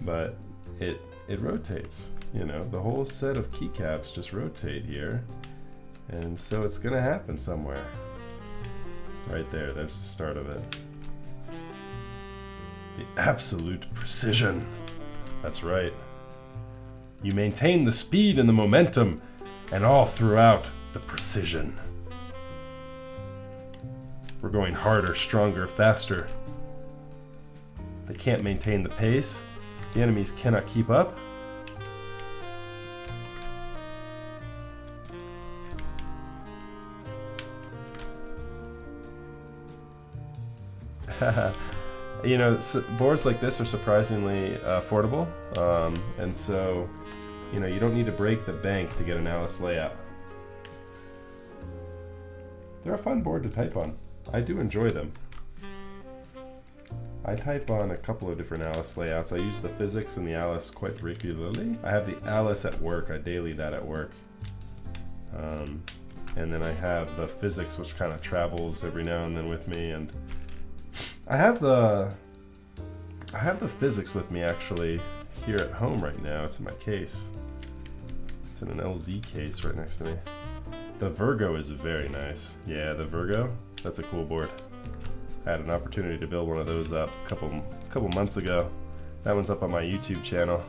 But it rotates. You know, the whole set of keycaps just rotate here. And so it's gonna happen somewhere. Right there, that's the start of it. The absolute precision. That's right. You maintain the speed and the momentum, and all throughout the precision. We're going harder, stronger, faster. They can't maintain the pace. The enemies cannot keep up. You know, boards like this are surprisingly affordable, and so, you know, you don't need to break the bank to get an Alice layout. They're a fun board to type on. I do enjoy them. I type on a couple of different Alice layouts. I use the Physics and the Alice quite regularly. I have the Alice at work. I daily that at work. And then I have the Physics, which kind of travels every now and then with me, and I have the Physics with me actually here at home right now. It's in my case. It's in an LZ case right next to me. The Virgo is very nice. Yeah, the Virgo, that's a cool board. I had an opportunity to build one of those up a couple couple months ago. That one's up on my YouTube channel.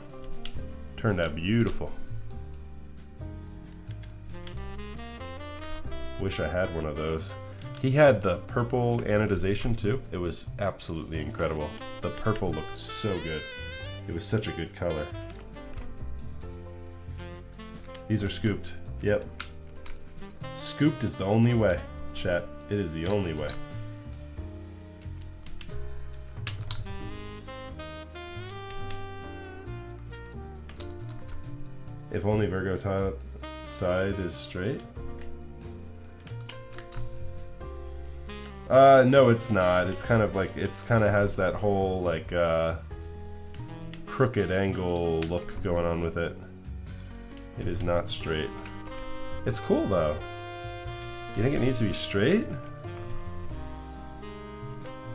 Turned out beautiful. Wish I had one of those. He had the purple anodization too. It was absolutely incredible. The purple looked so good. It was such a good color. These are scooped. Yep. Scooped is the only way, chat. It is the only way. If only Virgo top side is straight. No, it's not. It's kind of like, it's kind of has that whole like crooked angle look going on with it. It is not straight. It's cool though. You think it needs to be straight?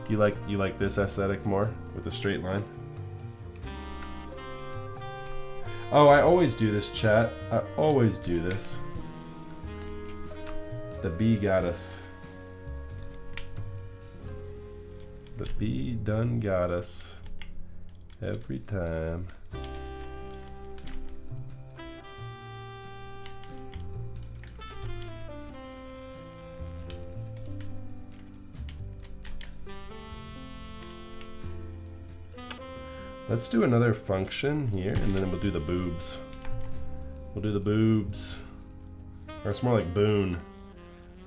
You like this aesthetic more with the straight line? Oh, I always do this, chat. I always do this. The bee got us. The bee done got us. Every time. Let's do another function here, and then we'll do the boobs. We'll do the boobs. Or it's more like boon.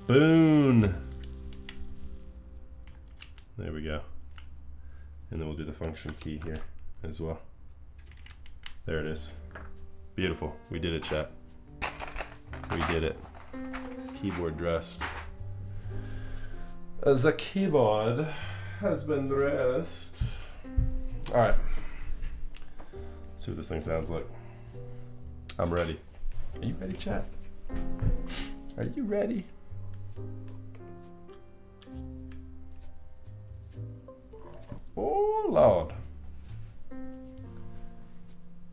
Boon! There we go. And then we'll do the function key here as well. There it is. Beautiful. We did it, chat. We did it. Keyboard dressed. The keyboard has been dressed. Alright. See what this thing sounds like. I'm ready. Are you ready, chat? Are you ready? Oh, Lord.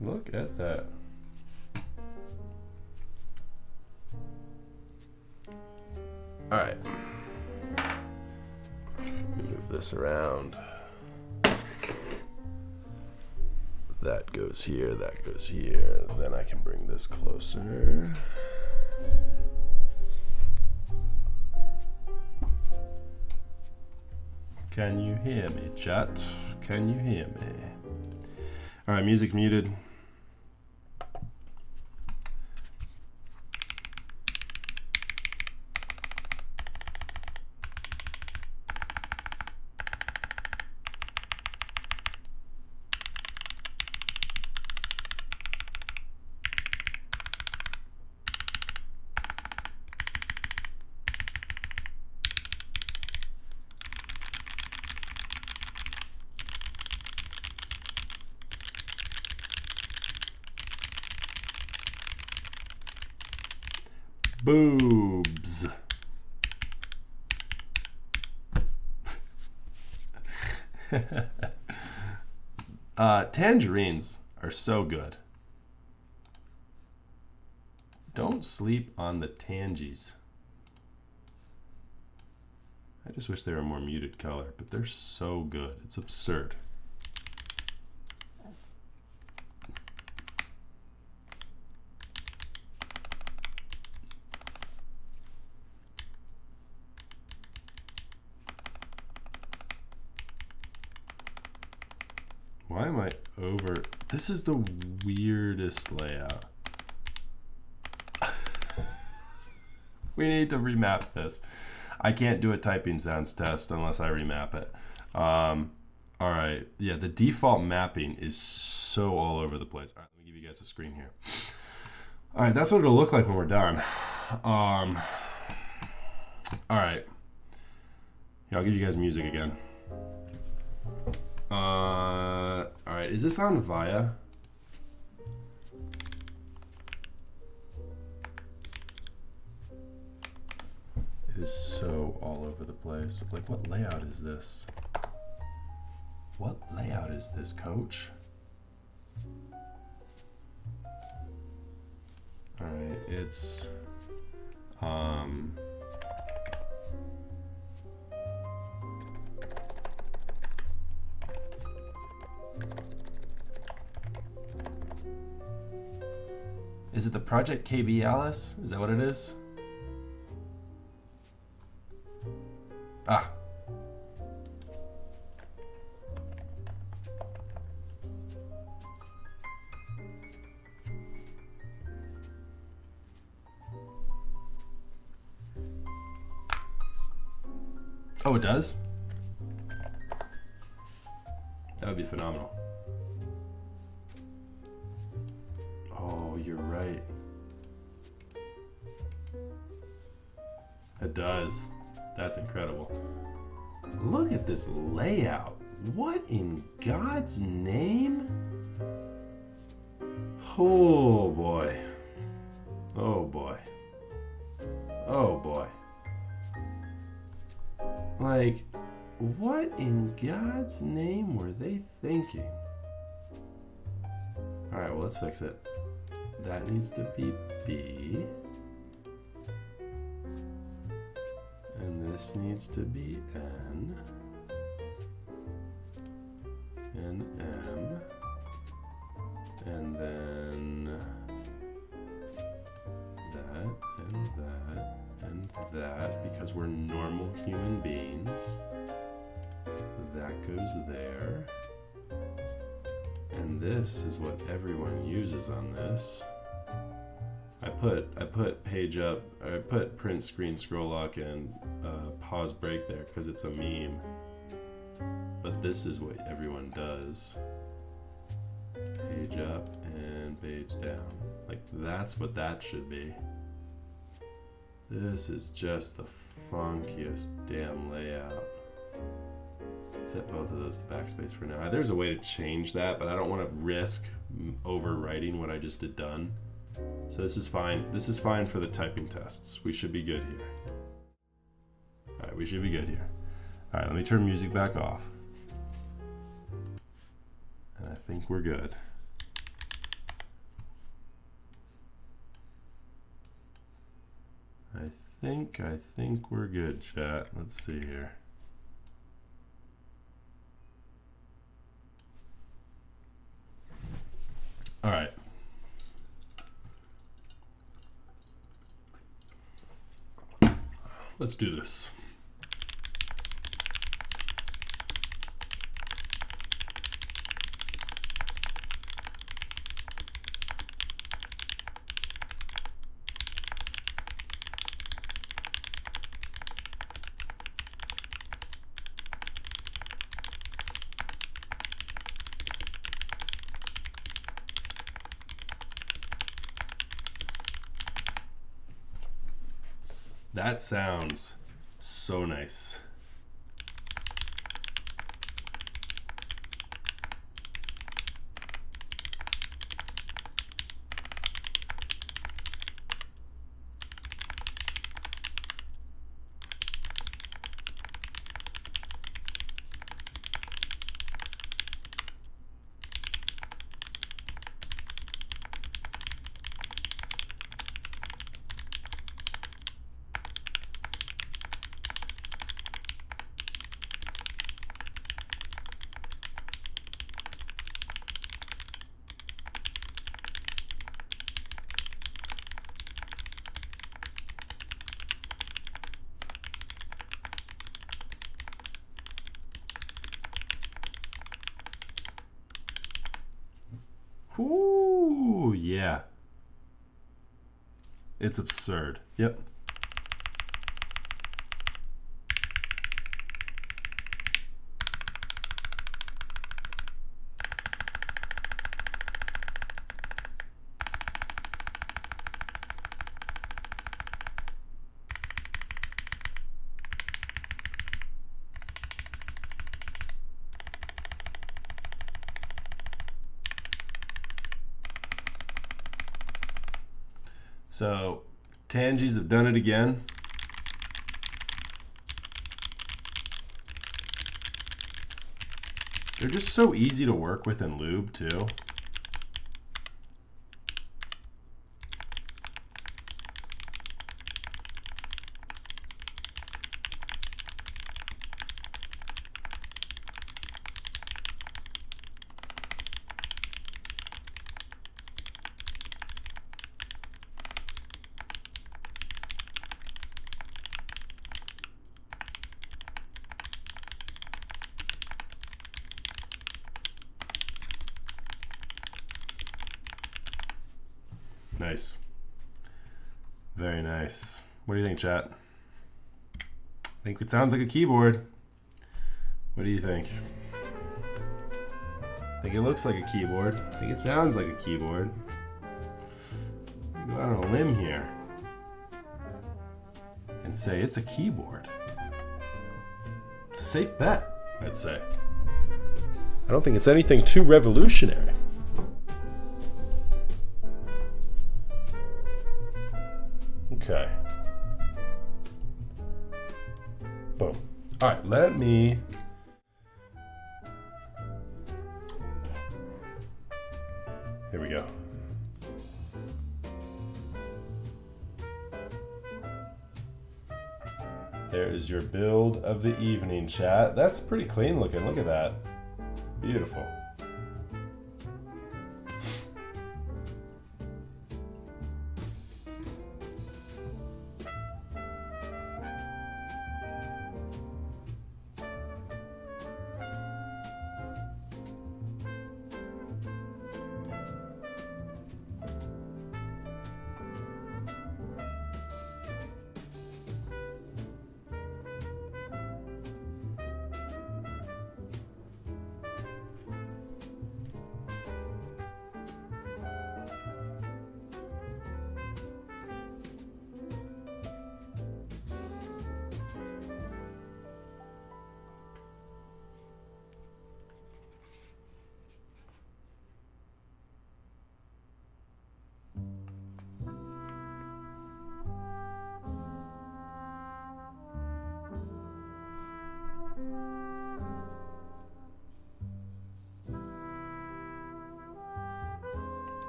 Look at that. All right. Move this around. That goes here, that goes here. Then I can bring this closer. Can you hear me, chat? Can you hear me? All right, music muted. Boobs. Tangerines are so good. Don't sleep on the tangies. I just wish they were a more muted color, but they're so good. It's absurd. Why am I over? This is the weirdest layout. We need to remap this. I can't do a typing sounds test unless I remap it. All right, yeah, the default mapping is so all over the place. All right, let me give you guys a screen here. All right, that's what it'll look like when we're done. All right, yeah, I'll give you guys music again. All right, is this on Via? It is so all over the place. Like, what layout is this? What layout is this, coach? All right, it's Is it the Project KB, Alice? Is that what it is? Ah. Oh, it does? That would be phenomenal. Oh, you're right. It does. That's incredible. Look at this layout. What in God's name? Oh boy. Oh boy. Oh boy. Like, what in God's name were they thinking? Alright, well, let's fix it. That needs to be B. And this needs to be N. And M. And then that and that and that, because we're normal human beings. That goes there. And this is what everyone uses on this. I put page up, I put print screen scroll lock and pause break there because it's a meme. But this is what everyone does. Page up and page down. Like, that's what that should be. This is just the funkiest damn layout. Set both of those to backspace for now. There's a way to change that, but I don't want to risk overwriting what I just did done. So this is fine. This is fine for the typing tests. We should be good here. Alright, we should be good here. Alright, let me turn music back off. And I think we're good. I think we're good, chat. Let's see here. All right. Let's do this. That sounds so nice. Ooh, yeah. It's absurd. Yep. So, Tangies have done it again. They're just so easy to work with in lube, too. Nice. Very nice. What do you think, chat? I think it sounds like a keyboard. What do you think? I think it looks like a keyboard. I think it sounds like a keyboard. Go out on a limb here and say it's a keyboard. It's a safe bet, I'd say. I don't think it's anything too revolutionary. Okay. Boom. All right, let me... Here we go. There is your build of the evening, chat. That's pretty clean looking. Look at that. Beautiful.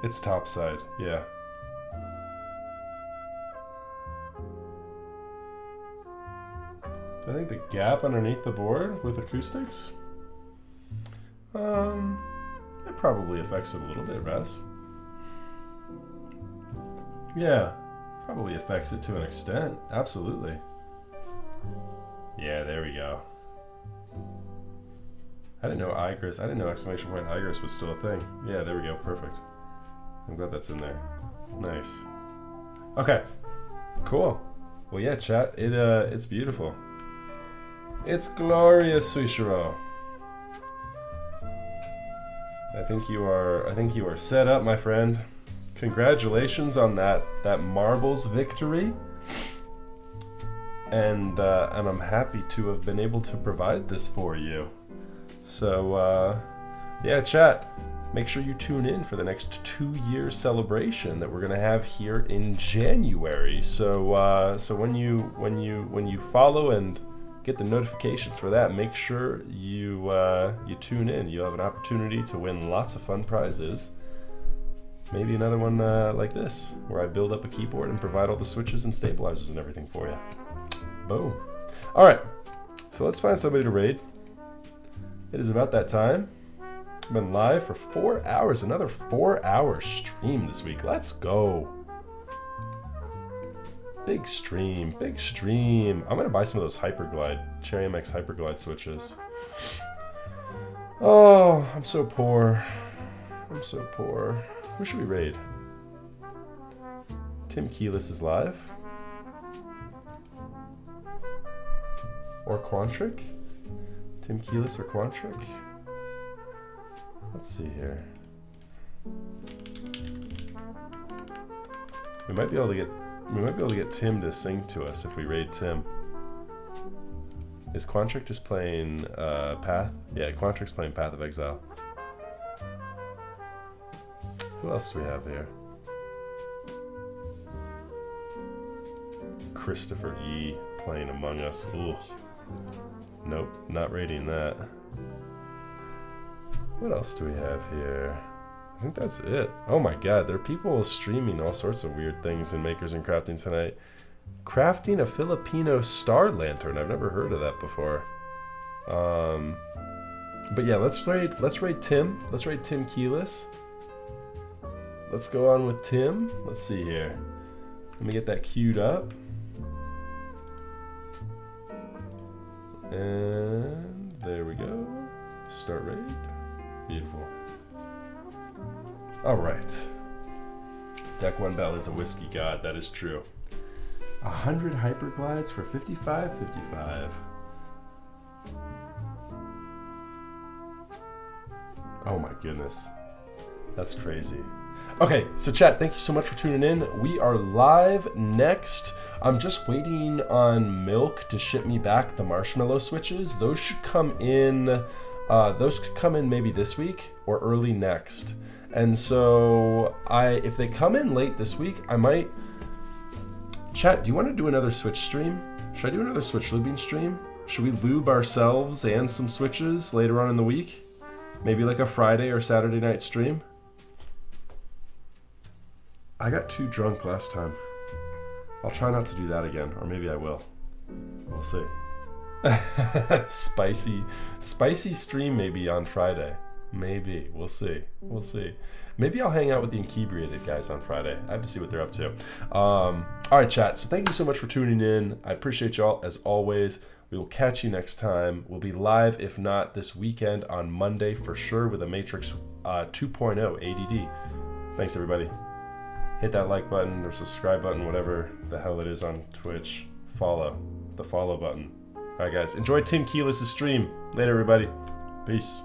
It's topside, yeah. Do I think the gap underneath the board with acoustics? It probably affects it a little bit, Raz. Yeah, probably affects it to an extent. Absolutely. Yeah, there we go. I didn't know Igris. I didn't know exclamation point Igris was still a thing. Yeah, there we go. Perfect. I'm glad that's in there. Nice. Okay. Cool. Well, yeah, chat. It's beautiful. It's glorious, Suishiro. I think you are set up, my friend. Congratulations on that marbles victory. And I'm happy to have been able to provide this for you. So yeah, chat. Make sure you tune in for the next 2-year celebration that we're gonna have here in January. So when you follow and get the notifications for that, make sure you tune in. You'll have an opportunity to win lots of fun prizes. Maybe another one like this, where I build up a keyboard and provide all the switches and stabilizers and everything for you. Boom. All right, so let's find somebody to raid. It is about that time. I've been live for 4 hours, another 4-hour stream this week. Let's go. Big stream, big stream. I'm gonna buy some of those Hyperglide, Cherry MX Hyperglide switches. Oh, I'm so poor. I'm so poor. Who should we raid? Tim Keyless is live. Or Quantric? Tim Keyless or Quantric? Let's see here. We might be able to get Tim to sing to us if we raid Tim. Is Quantric just playing Path? Yeah, Quantric's playing Path of Exile. Who else do we have here? Christopher E playing Among Us. Ooh. Nope, not raiding that. What else do we have here? I think that's it. Oh my god, there are people streaming all sorts of weird things in Makers and Crafting tonight. Crafting a Filipino star lantern. I've never heard of that before. But yeah, let's raid Tim. Let's raid Tim Keyless. Let's go on with Tim. Let's see here. Let me get that queued up. And there we go. Start raid. Beautiful. All right. Deck 1 Bell is a whiskey god, that is true. 100 hyperglides for 55.55. Oh my goodness. That's crazy. Okay, so chat, thank you so much for tuning in. We are live next. I'm just waiting on Milk to ship me back the marshmallow switches. Those should come in, those could come in maybe this week or early next. And so if they come in late this week, I might... Chat, do you want to do another switch stream? Should I do another switch lubing stream? Should we lube ourselves and some switches later on in the week? Maybe like a Friday or Saturday night stream? I got too drunk last time. I'll try not to do that again, or maybe I will. We'll see. Spicy stream maybe on Friday. Maybe. We'll see. We'll see. Maybe I'll hang out with the Inebriated guys on Friday. I have to see what they're up to. All right, chat. So thank you so much for tuning in. I appreciate y'all as always. We will catch you next time. We'll be live, if not this weekend, on Monday for sure with a Matrix 2.0 ADD. Thanks, everybody. Hit that like button or subscribe button, whatever the hell it is on Twitch. Follow. The follow button. All right, guys. Enjoy Tim Keelis' stream. Later, everybody. Peace.